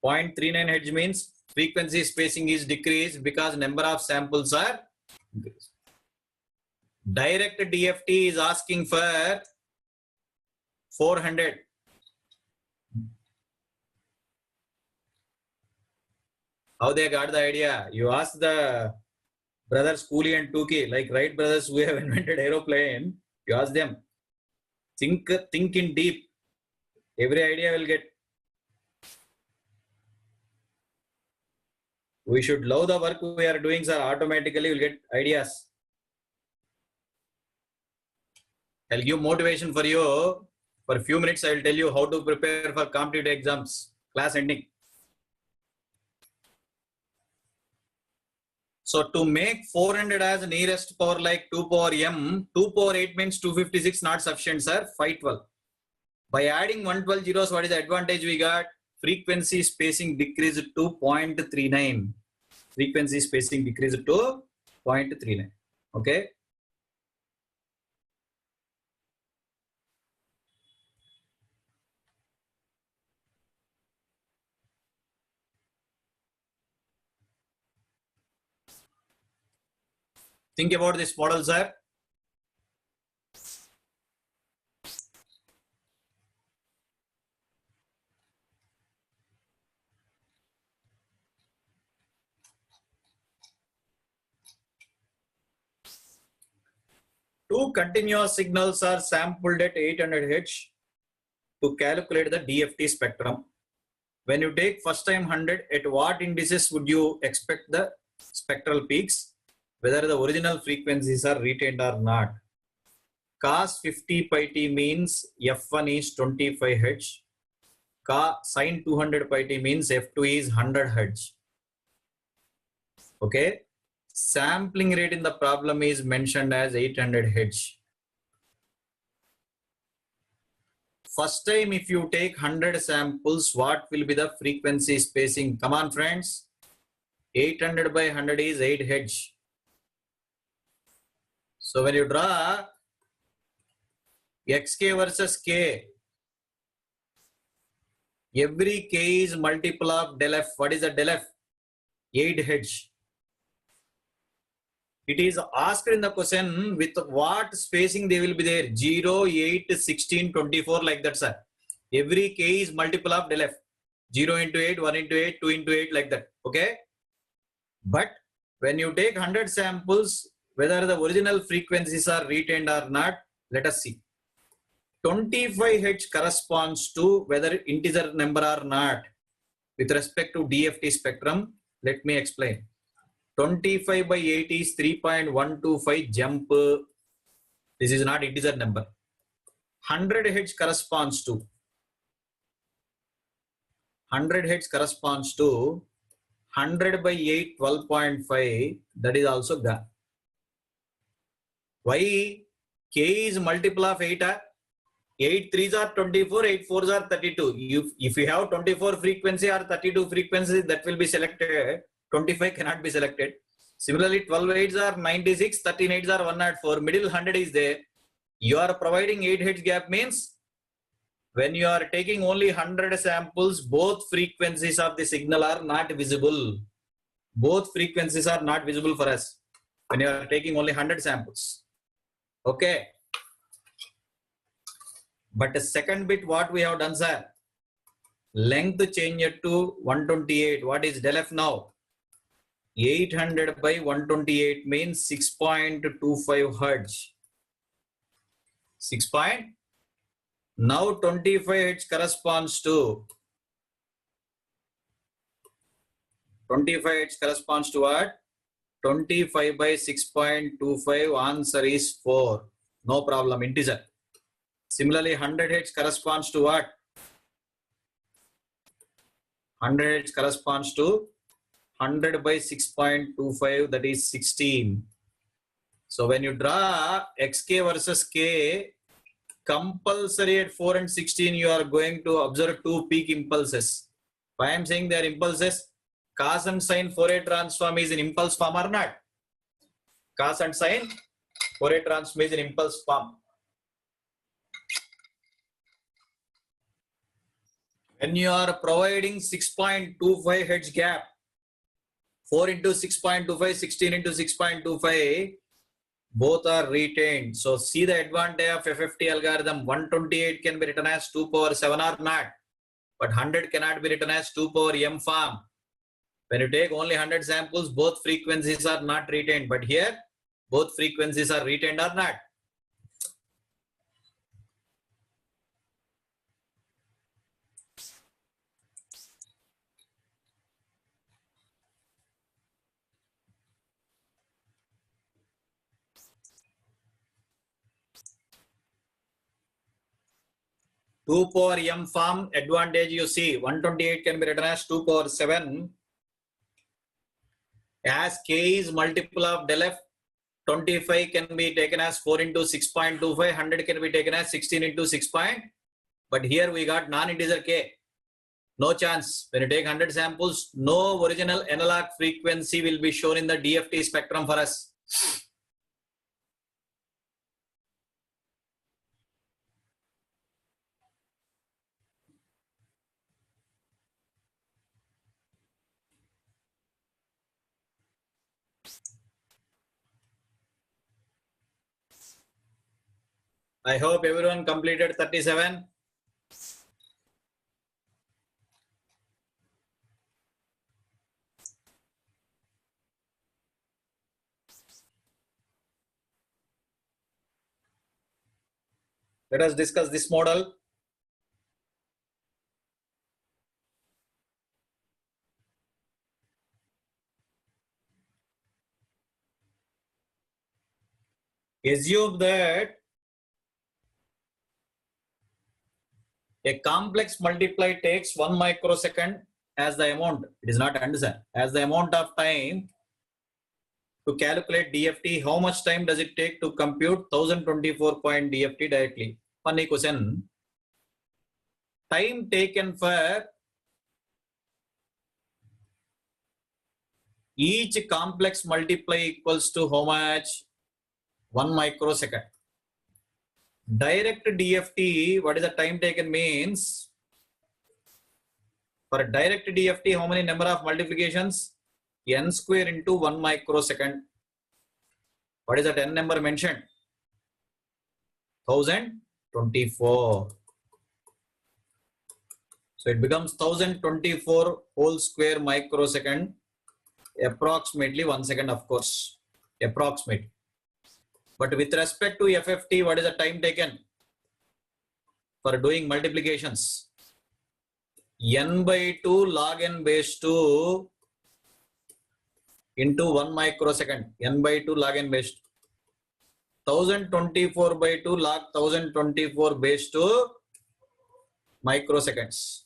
0.39 Hz means frequency spacing is decreased because number of samples are increased. Direct DFT is asking for 400. How they got the idea? You ask the brothers Cooley and Tukey, like Wright brothers who have invented aeroplane, you ask them, think in deep. Every idea will get. We should love the work we are doing, sir. Automatically we'll get ideas. I'll give motivation for you. For a few minutes, I will tell you how to prepare for competitive exams. Class ending. So to make 400 as nearest power like 2 power m, 2 power 8 means 256 not sufficient, sir. 512. By adding 112 zeros, what is the advantage we got? Frequency spacing decreased to 0.39. Frequency spacing decreased to 0.39. Okay. Think about this model, sir. Two continuous signals are sampled at 800 Hz to calculate the DFT spectrum. When you take first time 100, at what indices would you expect the spectral peaks? Whether the original frequencies are retained or not. Cos 50 pi t means f1 is 25 Hz. Sin 200 pi t means f2 is 100 Hz. Okay. Sampling rate in the problem is mentioned as 800 Hz. First time if you take 100 samples, what will be the frequency spacing? Come on friends. 800 by 100 is 8 Hz. So when you draw xk versus k, every k is multiple of del f. What is the del f? 8 Hz. It is asked in the question with what spacing they will be there. 0, 8, 16, 24 like that, sir. Every k is multiple of del f. 0 into 8, 1 into 8, 2 into 8 like that. Okay. But when you take 100 samples, whether the original frequencies are retained or not, let us see. 25 Hz corresponds to whether integer number or not with respect to DFT spectrum. Let me explain. 25 by 8 is 3.125 jump. This is not integer number. 100 Hz corresponds to 100 by 8, 12.5. That is also gone. Why? K is multiple of 8. 8 3s are 24, 8 4s are 32. If you have 24 frequency or 32 frequency, that will be selected. 25 cannot be selected. Similarly, 12 8s are 96, 13 8s are 104. Middle 100 is there. You are providing 8 Hz gap means when you are taking only 100 samples, both frequencies of the signal are not visible. Both frequencies are not visible for us when you are taking only 100 samples. Okay. But the second bit, what we have done, sir? Length changed to 128. What is del f now? 800 by 128 means 6.25 Hertz. 6. Now 25 Hertz corresponds to 25 Hertz corresponds to what? 25 by 6.25. Answer is 4. No problem. Integer. Similarly, 100 Hertz corresponds to what? 100 Hertz corresponds to 100 by 6.25, that is 16. So when you draw xk versus k, compulsory at 4 and 16, you are going to observe two peak impulses. Why I am saying they are impulses? Cos and sin Fourier transform is in impulse form or not? Cos and sin Fourier transform is in impulse form. When you are providing 6.25 Hz gap, 4 into 6.25, 16 into 6.25, both are retained. So see the advantage of FFT algorithm. 128 can be written as 2 power 7 or not, but 100 cannot be written as 2 power m form. When you take only 100 samples, both frequencies are not retained, but here both frequencies are retained or not. Two power m form advantage you see. 128 can be written as 2 power 7. As k is multiple of del f, 25 can be taken as 4 into 6.25, 100 can be taken as 16 into 6. But here we got non-integer k. No chance. When you take 100 samples, no original analog frequency will be shown in the DFT spectrum for us. I hope everyone completed 37. Let us discuss this model. Assume that a complex multiply takes 1 microsecond as the amount. It is not understand. As the amount of time to calculate DFT, how much time does it take to compute 1024 point DFT directly? Funny question. Time taken for each complex multiply equals to how much? 1 microsecond. Direct DFT, what is the time taken means? For direct DFT, how many number of multiplications? N square into 1 microsecond. What is that n number mentioned? 1024. So it becomes 1024 whole square microsecond, approximately 1 second, of course, approximate. But with respect to FFT, what is the time taken for doing multiplications? N by 2 log n base 2 into 1 microsecond. N by 2 log n base 2. 1024 by 2 log 1024 base 2 microseconds.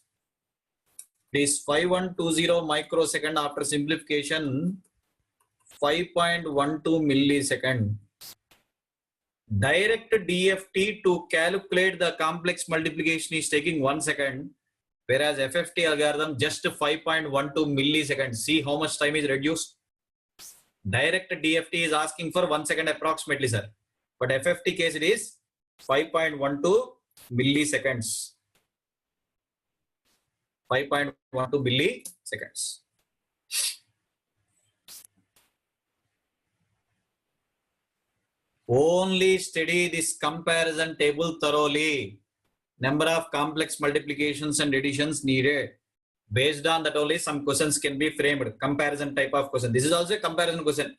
It is 5120 microsecond. After simplification, 5.12 millisecond. Direct DFT to calculate the complex multiplication is taking 1 second, whereas FFT algorithm just 5.12 milliseconds. See how much time is reduced. Direct DFT is asking for 1 second approximately, sir. But FFT case it is 5.12 milliseconds. 5.12 milliseconds. Only study this comparison table thoroughly. Number of complex multiplications and additions needed. Based on that only some questions can be framed. Comparison type of question. This is also a comparison question.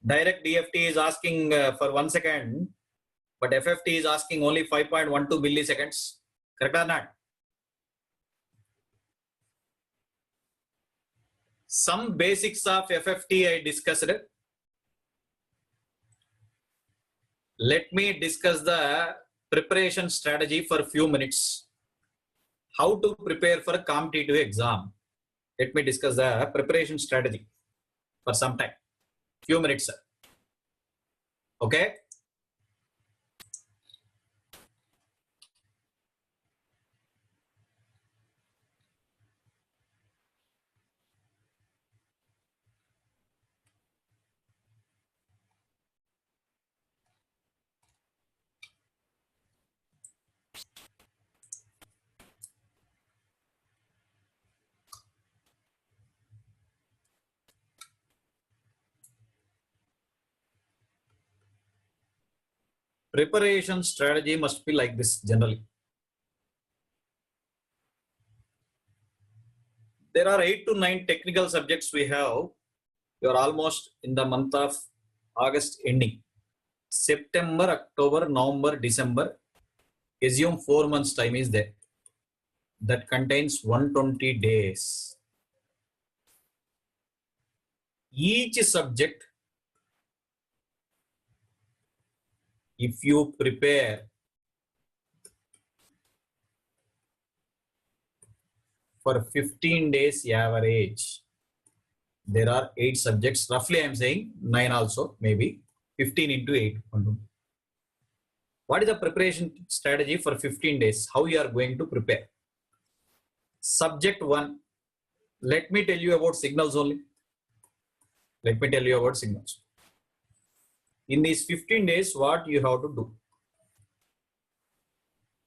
Direct DFT is asking for 1 second, but FFT is asking only 5.12 milliseconds. Correct or not? Some basics of FFT I discussed. Let me discuss the preparation strategy for a few minutes. How to prepare for a competitive exam. Let me discuss the preparation strategy for some time. Few minutes, sir. Okay. Preparation strategy must be like this generally. There are 8 to 9 technical subjects we have. You are almost in the month of August ending. September, October, November, December. Assume 4 months time is there. That contains 120 days. Each subject, if you prepare for 15 days average, There are 8 subjects. Roughly, I am saying 9 also, maybe 15 into 8. What is the preparation strategy for 15 days? How you are going to prepare? Subject 1. Let me tell you about signals only. Let me tell you about signals. In these 15 days, what you have to do?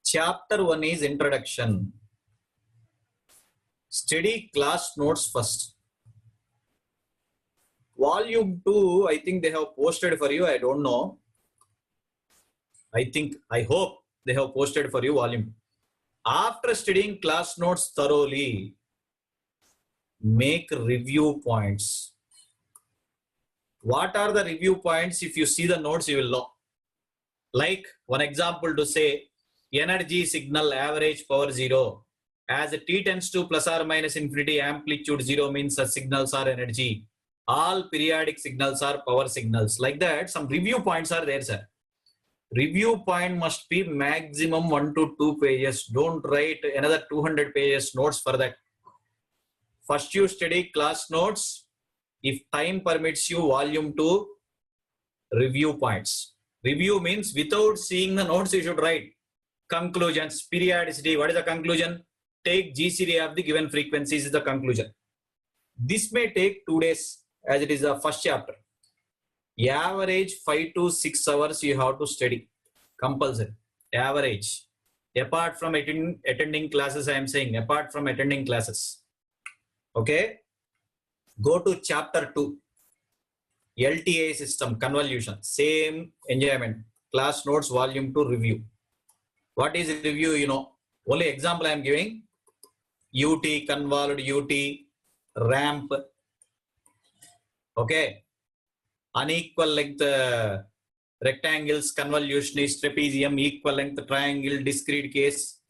Chapter 1 is introduction. Study class notes first. Volume 2, I think they have posted for you. I don't know. I hope they have posted for you volume. After studying class notes thoroughly, make review points. What are the review points? If you see the notes, you will know. Like one example to say, energy signal average power 0. As t tends to plus or minus infinity, amplitude 0 means the signals are energy. All periodic signals are power signals. Like that, some review points are there, sir. Review point must be maximum 1 to 2 pages. Don't write another 200 pages notes for that. First you study class notes. If time permits you, volume 2, review points. Review means without seeing the notes, you should write conclusions, periodicity. What is the conclusion? Take GCD of the given frequencies is the conclusion. This may take 2 days as it is the first chapter. Average 5 to 6 hours you have to study. Compulsory. Average. Apart from attending classes, I am saying, apart from attending classes. Okay. Go to chapter 2. LTA system, convolution. Same enjoyment. Class notes, volume 2, review. What is review? You know. Only example I am giving. UT, convolved UT, ramp. Okay. Unequal length rectangles, convolutionist, trapezium, equal length triangle, discrete case.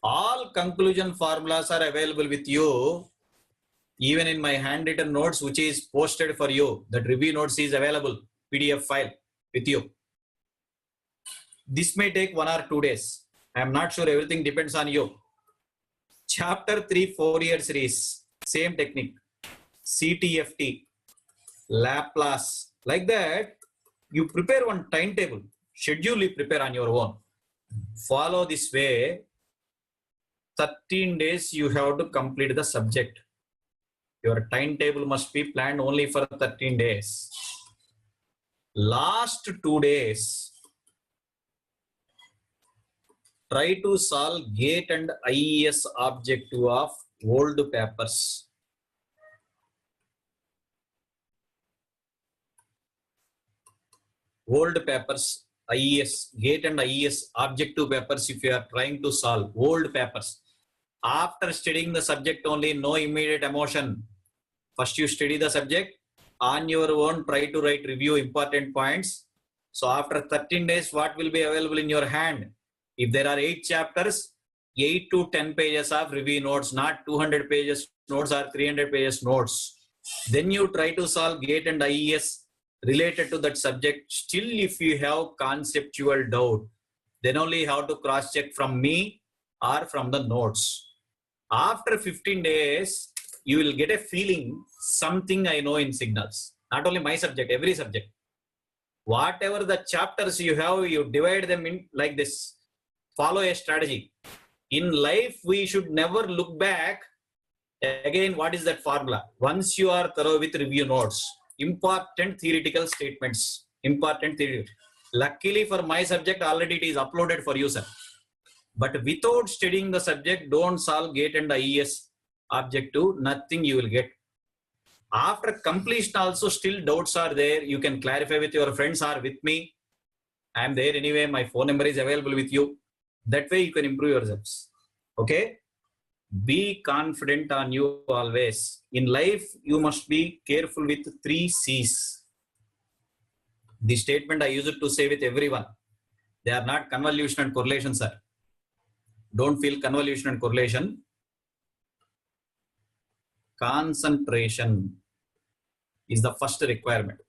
All conclusion formulas are available with you. Even in my handwritten notes, which is posted for you, that review notes is available, PDF file with you. This may take 1 or 2 days. I am not sure, everything depends on you. Chapter 3, 4-year series, same technique. CTFT, Laplace. Like that, you prepare one timetable, schedule you prepare on your own. Follow this way. 13 days you have to complete the subject. Your timetable must be planned only for 13 days. Last 2 days, try to solve GATE and IES objective of old papers. Old papers, IES, GATE and IES objective papers, if you are trying to solve old papers. After studying the subject only, no immediate emotion. First you study the subject, on your own try to write review important points. So after 13 days, what will be available in your hand? If there are 8 chapters, 8 to 10 pages of review notes, not 200 pages notes or 300 pages notes. Then you try to solve GATE and IES related to that subject. Still, if you have conceptual doubt, then only you have to cross check from me or from the notes. After 15 days, you will get a feeling, something I know in signals. Not only my subject, every subject. Whatever the chapters you have, you divide them in like this. Follow a strategy. In life, we should never look back. Again, what is that formula? Once you are thorough with review notes, important theoretical statements, important theory. Luckily for my subject, already it is uploaded for you, sir. But without studying the subject, don't solve GATE and IES objective, nothing you will get. After completion also, still doubts are there. You can clarify with your friends or with me. I am there anyway. My phone number is available with you. That way you can improve yourselves. Okay. Be confident on you always. In life, you must be careful with 3 C's. The statement I use it to say with everyone. They are not convolution and correlation, sir. Don't feel convolution and correlation. Concentration is the first requirement.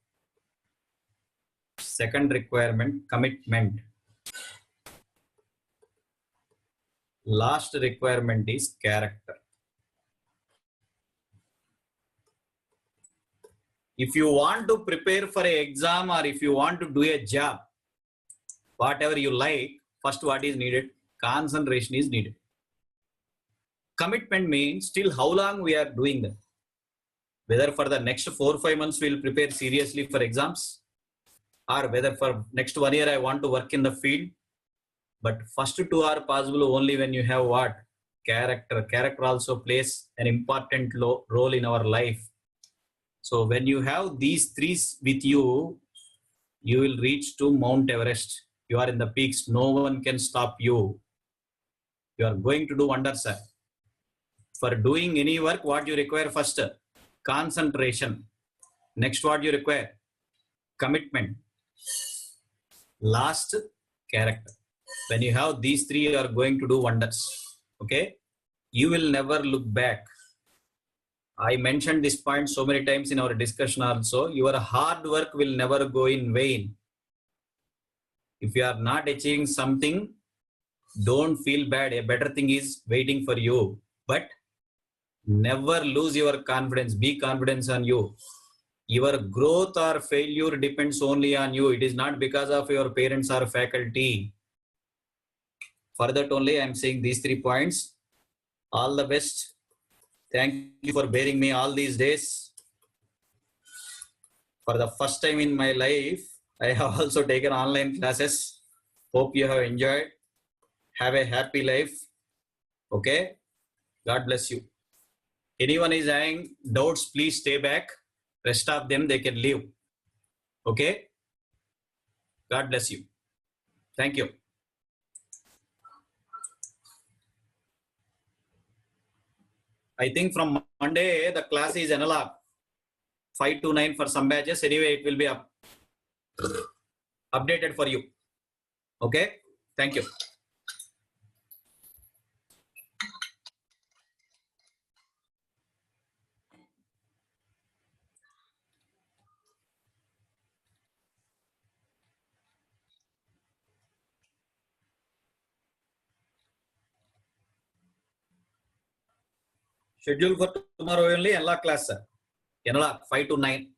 Second requirement, commitment. Last requirement is character. If you want to prepare for an exam or if you want to do a job, whatever you like, first what is needed? Concentration is needed. Commitment means still how long we are doing that. Whether for the next 4 or 5 months we will prepare seriously for exams, or whether for next 1 year I want to work in the field. But first 2 are possible only when you have what? Character. Character also plays an important role in our life. So when you have these three with you, you will reach to Mount Everest. You are in the peaks. No one can stop you. You are going to do wonders, sir. For doing any work, what you require first? Concentration. Next, what you require? Commitment. Last, character. When you have these three, you are going to do wonders. Okay? You will never look back. I mentioned this point so many times in our discussion also. Your hard work will never go in vain. If you are not achieving something, don't feel bad. A better thing is waiting for you. But never lose your confidence. Be confident on you. Your growth or failure depends only on you. It is not because of your parents or faculty. For that only I am saying these 3 points. All the best. Thank you for bearing me all these days. For the first time in my life, I have also taken online classes. Hope you have enjoyed. Have a happy life. Okay? God bless you. Anyone is having doubts, please stay back. Rest of them, they can leave. Okay? God bless you. Thank you. I think from Monday, the class is analog. 5 to 9 for some batches. Anyway, it will be updated for you. Okay? Thank you. Schedule for tomorrow only, analog class, sir. Analog, 5 to 9.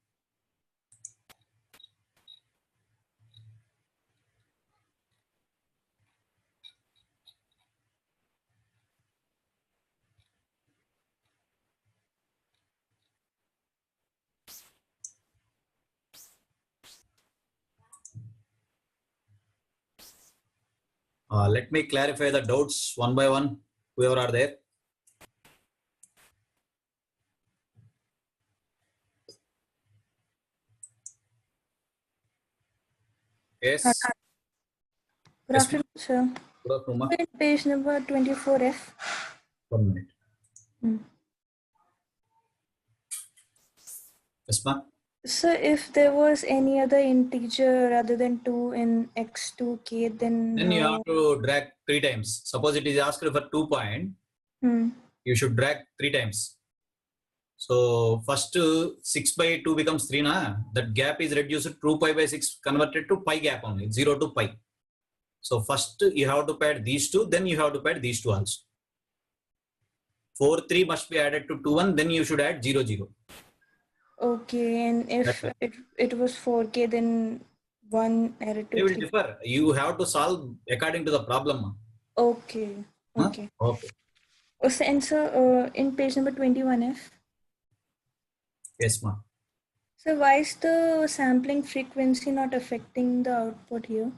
Let me clarify the doubts one by one, whoever are there. Yes. Good afternoon, sir. Good afternoon. Page number 24F. 1 minute. Yes, ma'am. So if there was any other integer other than 2 in x2k, then you have to drag 3 times. Suppose it is asked for 2 point, you should drag 3 times. So first 6 by 2 becomes 3, na? That gap is reduced to 2 pi by 6 converted to pi gap only, 0 to pi. So first you have to pad these 2, then you have to pad these 2 also. 4, 3 must be added to 2, 1, then you should add 0, 0. Okay, and if it was 4k, then 1 added to 3. It will differ. You have to solve according to the problem. Okay. Okay. Huh? Okay. And so in page number 21F. Yes, ma'am. So why is the sampling frequency not affecting the output here?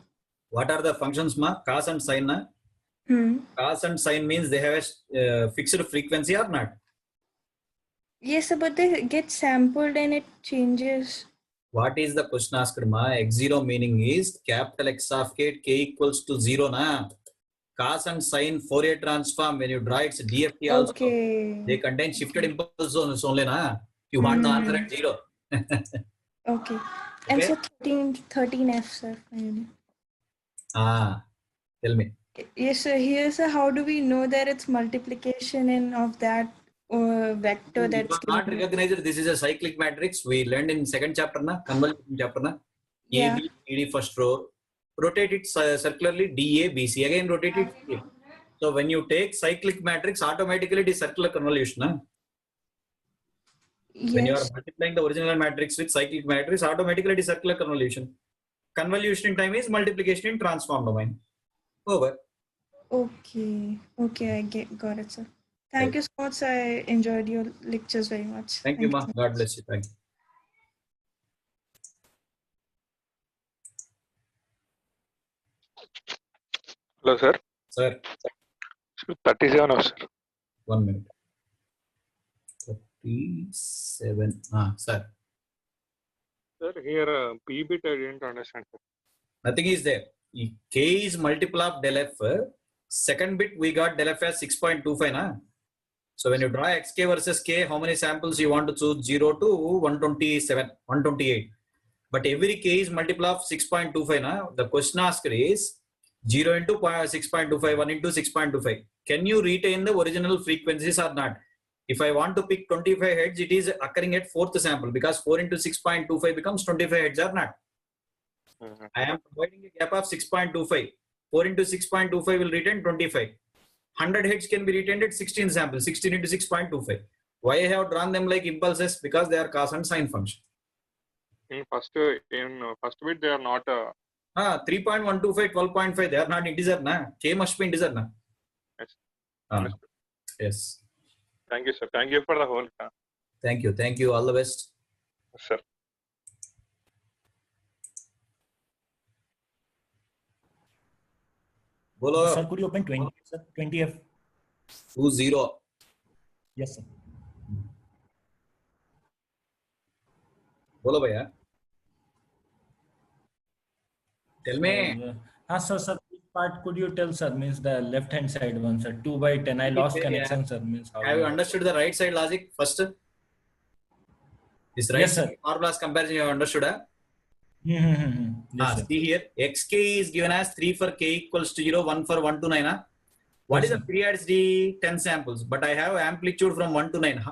What are the functions, ma'am? Cos and sine, na? Cos and sine means they have a fixed frequency or not? Yes, sir, but they get sampled and it changes. What is the question asked, ma? X0 meaning is capital X of k equals to 0, na? Cos and sine Fourier transform, when you draw its DFT also, they contain shifted impulse zones only, na? You want the answer at 0. Okay. And so 13F, sir. Tell me. Yes, sir. Here, sir, how do we know that it's multiplication and of that vector that's not recognized? This is a cyclic matrix. We learned in 2nd chapter, na? Convolution chapter, na? Yeah. AB, ED first row. Rotate it circularly, DA, BC. Again, rotate it. So when you take cyclic matrix, automatically it is circular convolution, na? When you are Yes. multiplying the original matrix with cyclic matrix, automatically it is circular convolution. Convolution in time is multiplication in transform domain. Over. Okay. Okay, got it, sir. Thank you so much. I enjoyed your lectures very much. Thank you, ma. so God much. bless you. Thank you. Hello, sir. Sir, 37 of sir. 1 minute. 37. Sir. Sir, here P bit I didn't understand, sir. Nothing is there. K is multiple of del F. Second bit we got del F as 6.25. Na? So when you draw xk versus k, how many samples you want to choose? 0 to 127, 128. But every k is multiple of 6.25. Na? The question asked is 0 into 6.25, 1 into 6.25. Can you retain the original frequencies or not? If I want to pick 25 heads, it is occurring at fourth sample because 4 into 6.25 becomes 25 heads or not. I am providing a gap of 6.25. 4 into 6.25 will retain 25. 100 heads can be retained at 16 samples, 16 into 6.25. Why I have drawn them like impulses? Because they are cos and sine function. In first bit they are not. 3.125, 12.5, they are not integer. Na? K must be integer. Na? Yes. Yes. Thank you, sir. Thank you for the whole. Thank you. Thank you. All the best. Sir. Bolo. Sir, could you open 20, sir? 20F. 20. Yes, sir. Bolo bhaiya. Tell me. Sir, which part could you tell, sir? Means the left hand side one, sir. 2 by 10. I lost connection, sir. Means how have you understood the right side logic first? This right yes, side formulas comparison you have understood? Yes, sir. See here, xk is given as 3 for k equals to 0, 1 for 1 to 9. What Yes, is the periodicity? 10 samples, but I have amplitude from 1 to 9.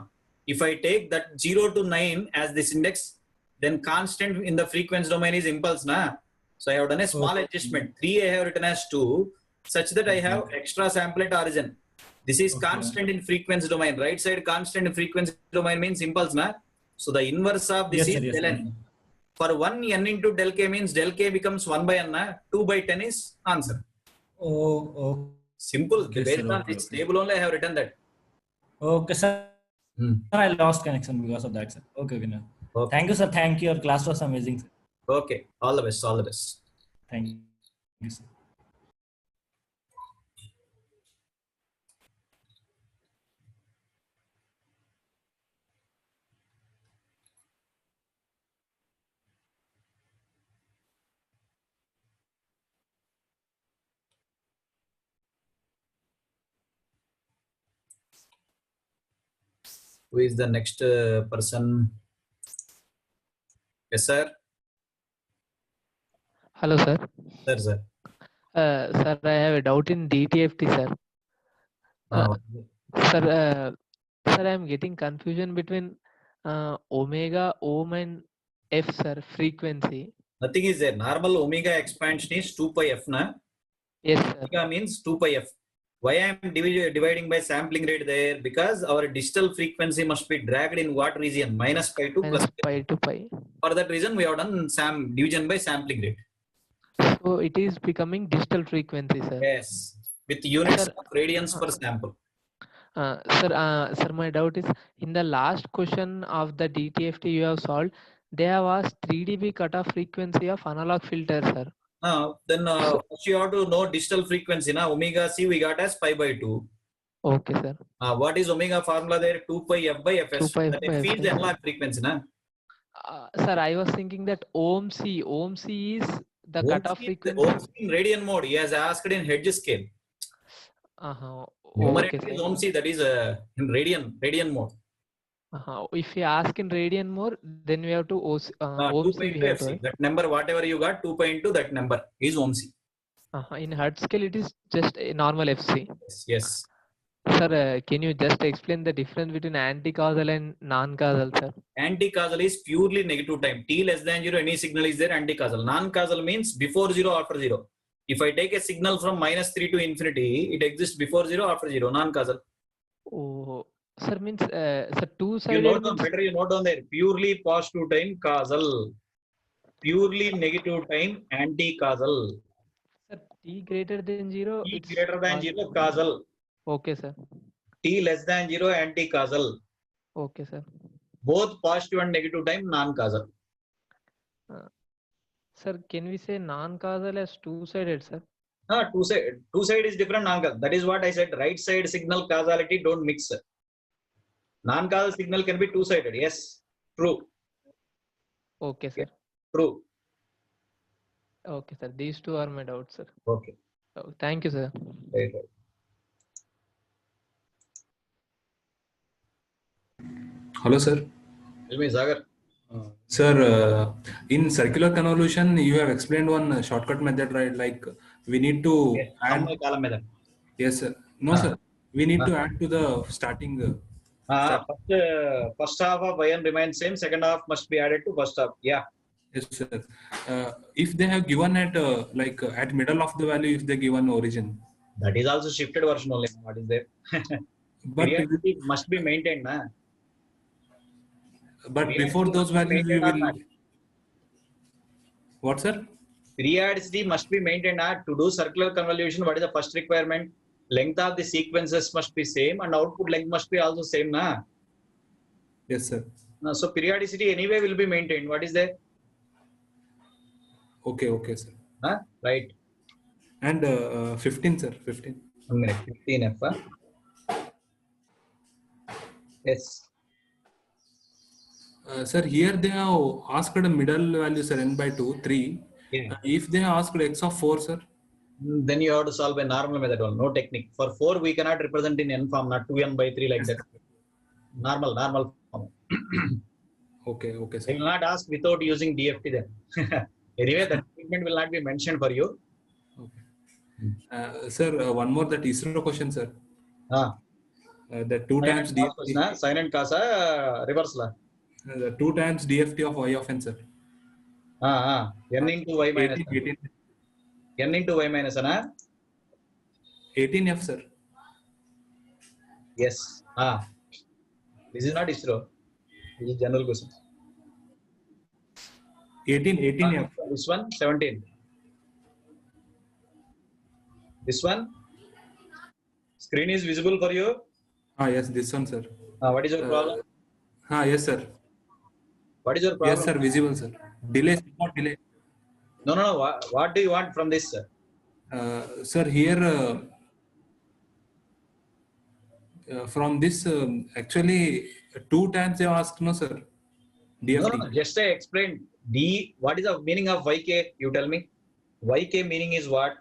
If I take that 0 to 9 as this index, then constant in the frequency domain is impulse. Na? So I have done a small adjustment. 3 I have written as 2, such that I have extra sample at origin. This is constant in frequency domain. Right side constant in frequency domain means impulse. Na? So the inverse of this is del n. For 1 n into del k means del k becomes 1 by n. 2 by 10 is answer. Oh. Simple. Based on this table only I have written that. Okay, sir. I lost connection because of that, sir. Okay. Now. Okay. Thank you, sir. Thank you. Your class was amazing, sir. Okay. All the best. All the best. Thank you, sir. Who is the next person? Yes, sir. Hello, sir. Sir. Sir, I have a doubt in DTFT, sir. Sir, I am getting confusion between omega, ohm and f, sir, frequency. Nothing is there. Normal omega expansion is 2 pi f, na? Yes, sir. Omega means 2 pi f. Why I am dividing by sampling rate there? Because our digital frequency must be dragged in what region? Minus pi to minus plus pi to pi. For that reason, we have done division by sampling rate. So it is becoming digital frequency, sir. Yes, with units of radians per sample. Sir, my doubt is in the last question of the DTFT you have solved, they have asked 3 dB cutoff frequency of analog filter, sir. Then first you have to know digital frequency. Na? Omega C we got as pi by 2. Okay, sir. What is omega formula there? 2 pi f by fs. 2 pi that f by f is fs. the analog frequency. Na? Sir, I was thinking that ohm C is the cutoff frequency. Ohm C in radian mode. He has asked in Hertz scale. Numerator is ohm C, that is in radian mode. If you ask in radian mode, then we have to ohm C. We have to that number, whatever you got, 2 pi into that number is ohm C. In Hertz scale, it is just a normal FC. Yes. Sir, can you just explain the difference between anti-causal and non-causal, sir? Anti-causal is purely negative time. T less than 0, any signal is there, anti-causal. Non-causal means before 0, after 0. If I take a signal from -3 to infinity, it exists before 0, after 0, non-causal. Oh, Sir means sir You two-sided note down, means better you note down there. Purely positive time, causal. Purely negative time, anti-causal. sir t greater than 0. T It's greater than causal. 0, causal. Okay, sir. T less than 0, anti-causal. Okay, sir. Both positive and negative time, non-causal. Sir, can we say non-causal as two-sided, sir? Two side is different, non-causal. That is what I said. Right side signal causality don't mix. Non-causal signal can be two-sided. Yes, true. Okay, sir. True. Okay, sir. These two are my doubts, sir. Okay. Oh, thank you, sir. Right, right. Hello, sir. Tell me, Sagar. Sir, in circular convolution, you have explained one shortcut method, right? Like we need to add. Samma column method. Yes, sir. No, sir. We need to add to the starting. First half of yn remains same. Second half must be added to first half. Yeah. Yes, sir. If they have given at at middle of the value, if they given origin. That is also shifted version only. What is there? But periodicity must be maintained, na? But before those values, we will. What, sir? Periodicity must be maintained. To do circular convolution, what is the first requirement? Length of the sequences must be same and output length must be also same, na? Yes, sir. So periodicity anyway will be maintained. What is there? Okay, okay, sir. Right. And 15, sir. 15. 1 minute. 15F. Yes. Sir, here they have asked a middle value, sir, n by 2, 3. Yeah. If they have asked x of 4, sir. Then you have to solve a normal method, no technique. For 4, we cannot represent in n form, not 2n by 3 like that. Normal form. Okay, okay, sir. They will not ask without using DFT then. Anyway, that treatment will not be mentioned for you. Okay. Sir, one more that ISRO question, sir. The 2 times DFT. Sin and cos, reverse la. The 2 times DFT of y of n, sir. N into y minus. 18, N into y minus, 18F, sir. Yes. This is not ISRO. This is general question. 18F. This one, 17. This one, screen is visible for you. Yes, this one, sir. What is your problem? Yes, sir. What is your problem? Yes, sir. Visible, sir. Delay, not delay. No. What do you want from this, sir? Sir, here from this, actually 2 times they asked, no, sir. DFT. No. Just I explained. What is the meaning of YK? You tell me. YK meaning is what?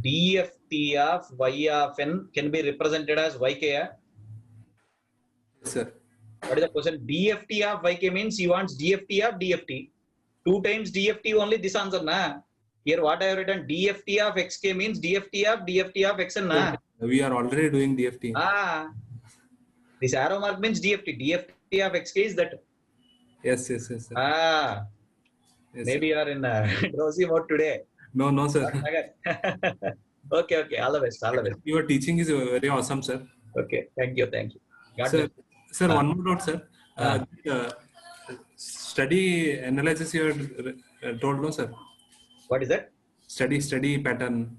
DFT of y of n can be represented as YK. Yes, sir. What is the question? DFT of YK means he wants DFT of DFT. 2 times DFT only this answer, na? Here what I have written, DFT of XK means DFT of XN, na? We are already doing DFT. This arrow mark means DFT. DFT of XK is that. Yes, sir. Yes, sir. maybe you are in drowsy mode today. No, sir. Okay. All the best. Your teaching is very awesome, sir. Okay. Thank you. God Sir, bless. sir, one more note, sir. Study analysis you had told, no, sir. What is that? Study pattern.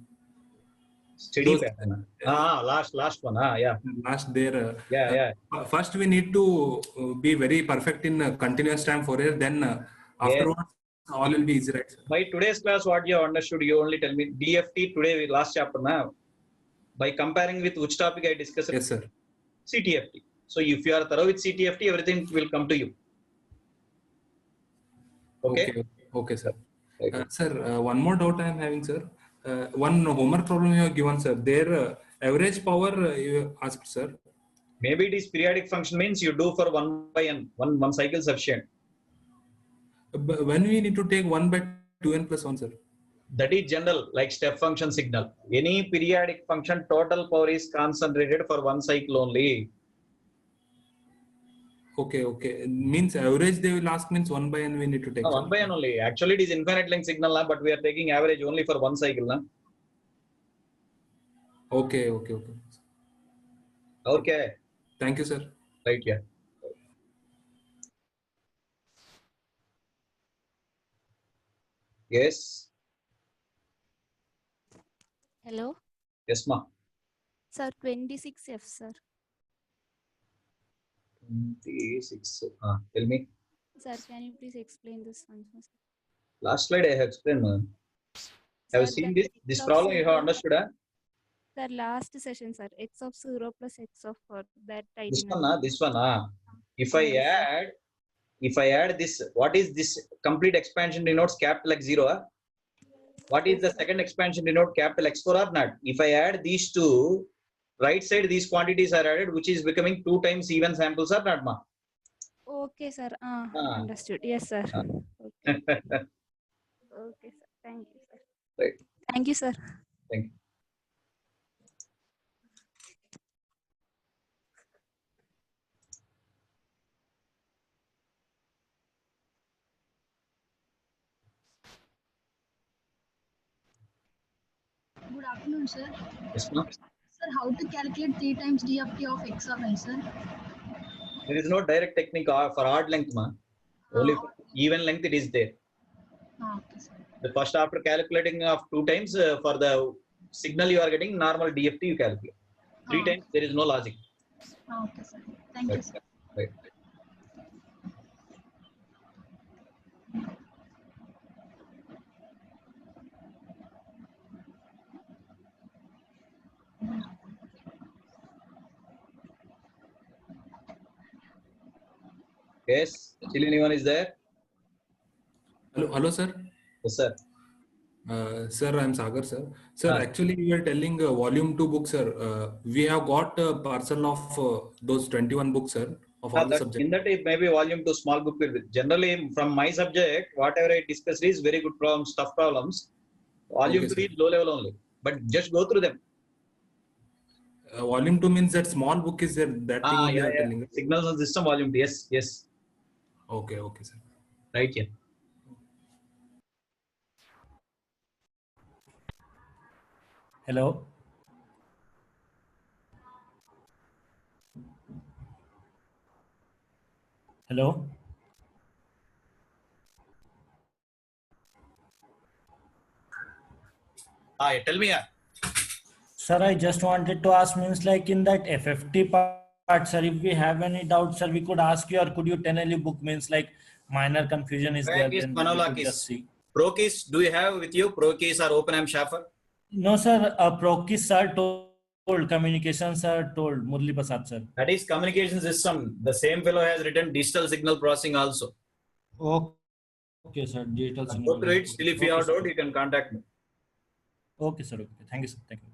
Steady pattern. Last one. Yeah. Last there. Yeah. First, we need to be very perfect in continuous time Fourier. Then afterwards, all will be easy, right, sir? By today's class, what you have understood, you only tell me. DFT today, last chapter now. By comparing with which topic I discussed? Yes, sir. CTFT. So if you are thorough with CTFT, everything will come to you. Okay, sir. Sir, one more doubt I am having, sir. One homework problem you have given, sir. Their average power you asked, sir. Maybe it is periodic function means you do for 1 by n, one cycle sufficient. But when we need to take 1 by 2n plus 1, sir? That is general, like step function signal. Any periodic function, total power is concentrated for 1 cycle only. Okay. Means average they will ask means 1 by n we need to take. 1 by n only. Actually, it is infinite length signal, but we are taking average only for 1 cycle. Okay. Okay. Thank you, sir. Right, yeah. Yes. Hello, Yes, ma. sir. 26F, sir. 26. Tell me. Sir, can you please explain this one, sir? Last slide I have explained, man. Have you Sir, seen that this x of problem you have 0 understood? Huh? Sir, last session, sir. X of 0 plus x of 4. That I This didn't. one, this one. If I Yes, sir. add, this, what is this complete expansion denotes capital X 0? What is Yes, the sir. second expansion denote capital X4 or not? If I add these two, right side these quantities are added, which is becoming 2 times even samples or not, ma? Okay, sir. Ah. Understood. Yes, sir. Ah. Okay. Okay, sir. Thank you, sir. Right. Thank you, sir. Thank you. Good afternoon, sir. Yes, ma'am. Sir, how to calculate 3 times DFT of x of n, sir? There is no direct technique for odd length, ma. Only for even length it is there. Okay, sir. The first after calculating of 2 times for the signal you are getting normal DFT you calculate. 3 times there is no logic. Okay, sir. Thank Right. you, sir. Right. Yes, still anyone is there? Hello, sir. Yes, sir. Sir, I'm Sagar, sir. Sir, actually, we are telling volume 2 book, sir. We have got a parcel of those 21 books, sir, of all the subjects. In that, it may be volume 2 small book will be. Generally, from my subject, whatever I discussed is very good problems, tough problems. Volume Okay, 2 sir. is low level only. But just go through them. Volume 2 means that small book is there, that thing only you are telling. Signals and system volume 2. Yes, yes. Okay, sir. Right here. Hello. Hello. Tell me. Sir, I just wanted to ask, means like in that FFT part, sir, if we have any doubts, sir, we could ask you, or could you tell any book, means like minor confusion is there, then we could just see. ProKeys, do you have with you ProKeys or OpenAM Shaffer? No, sir. ProKeys, sir, told communications, sir, told Murli Prasad, sir. That is communication system. The same fellow has written digital signal processing also. Okay, sir. Digital signal. Go through it. Still, if you have doubt, you can contact me. Okay, sir. Okay. Thank you, sir. Thank you.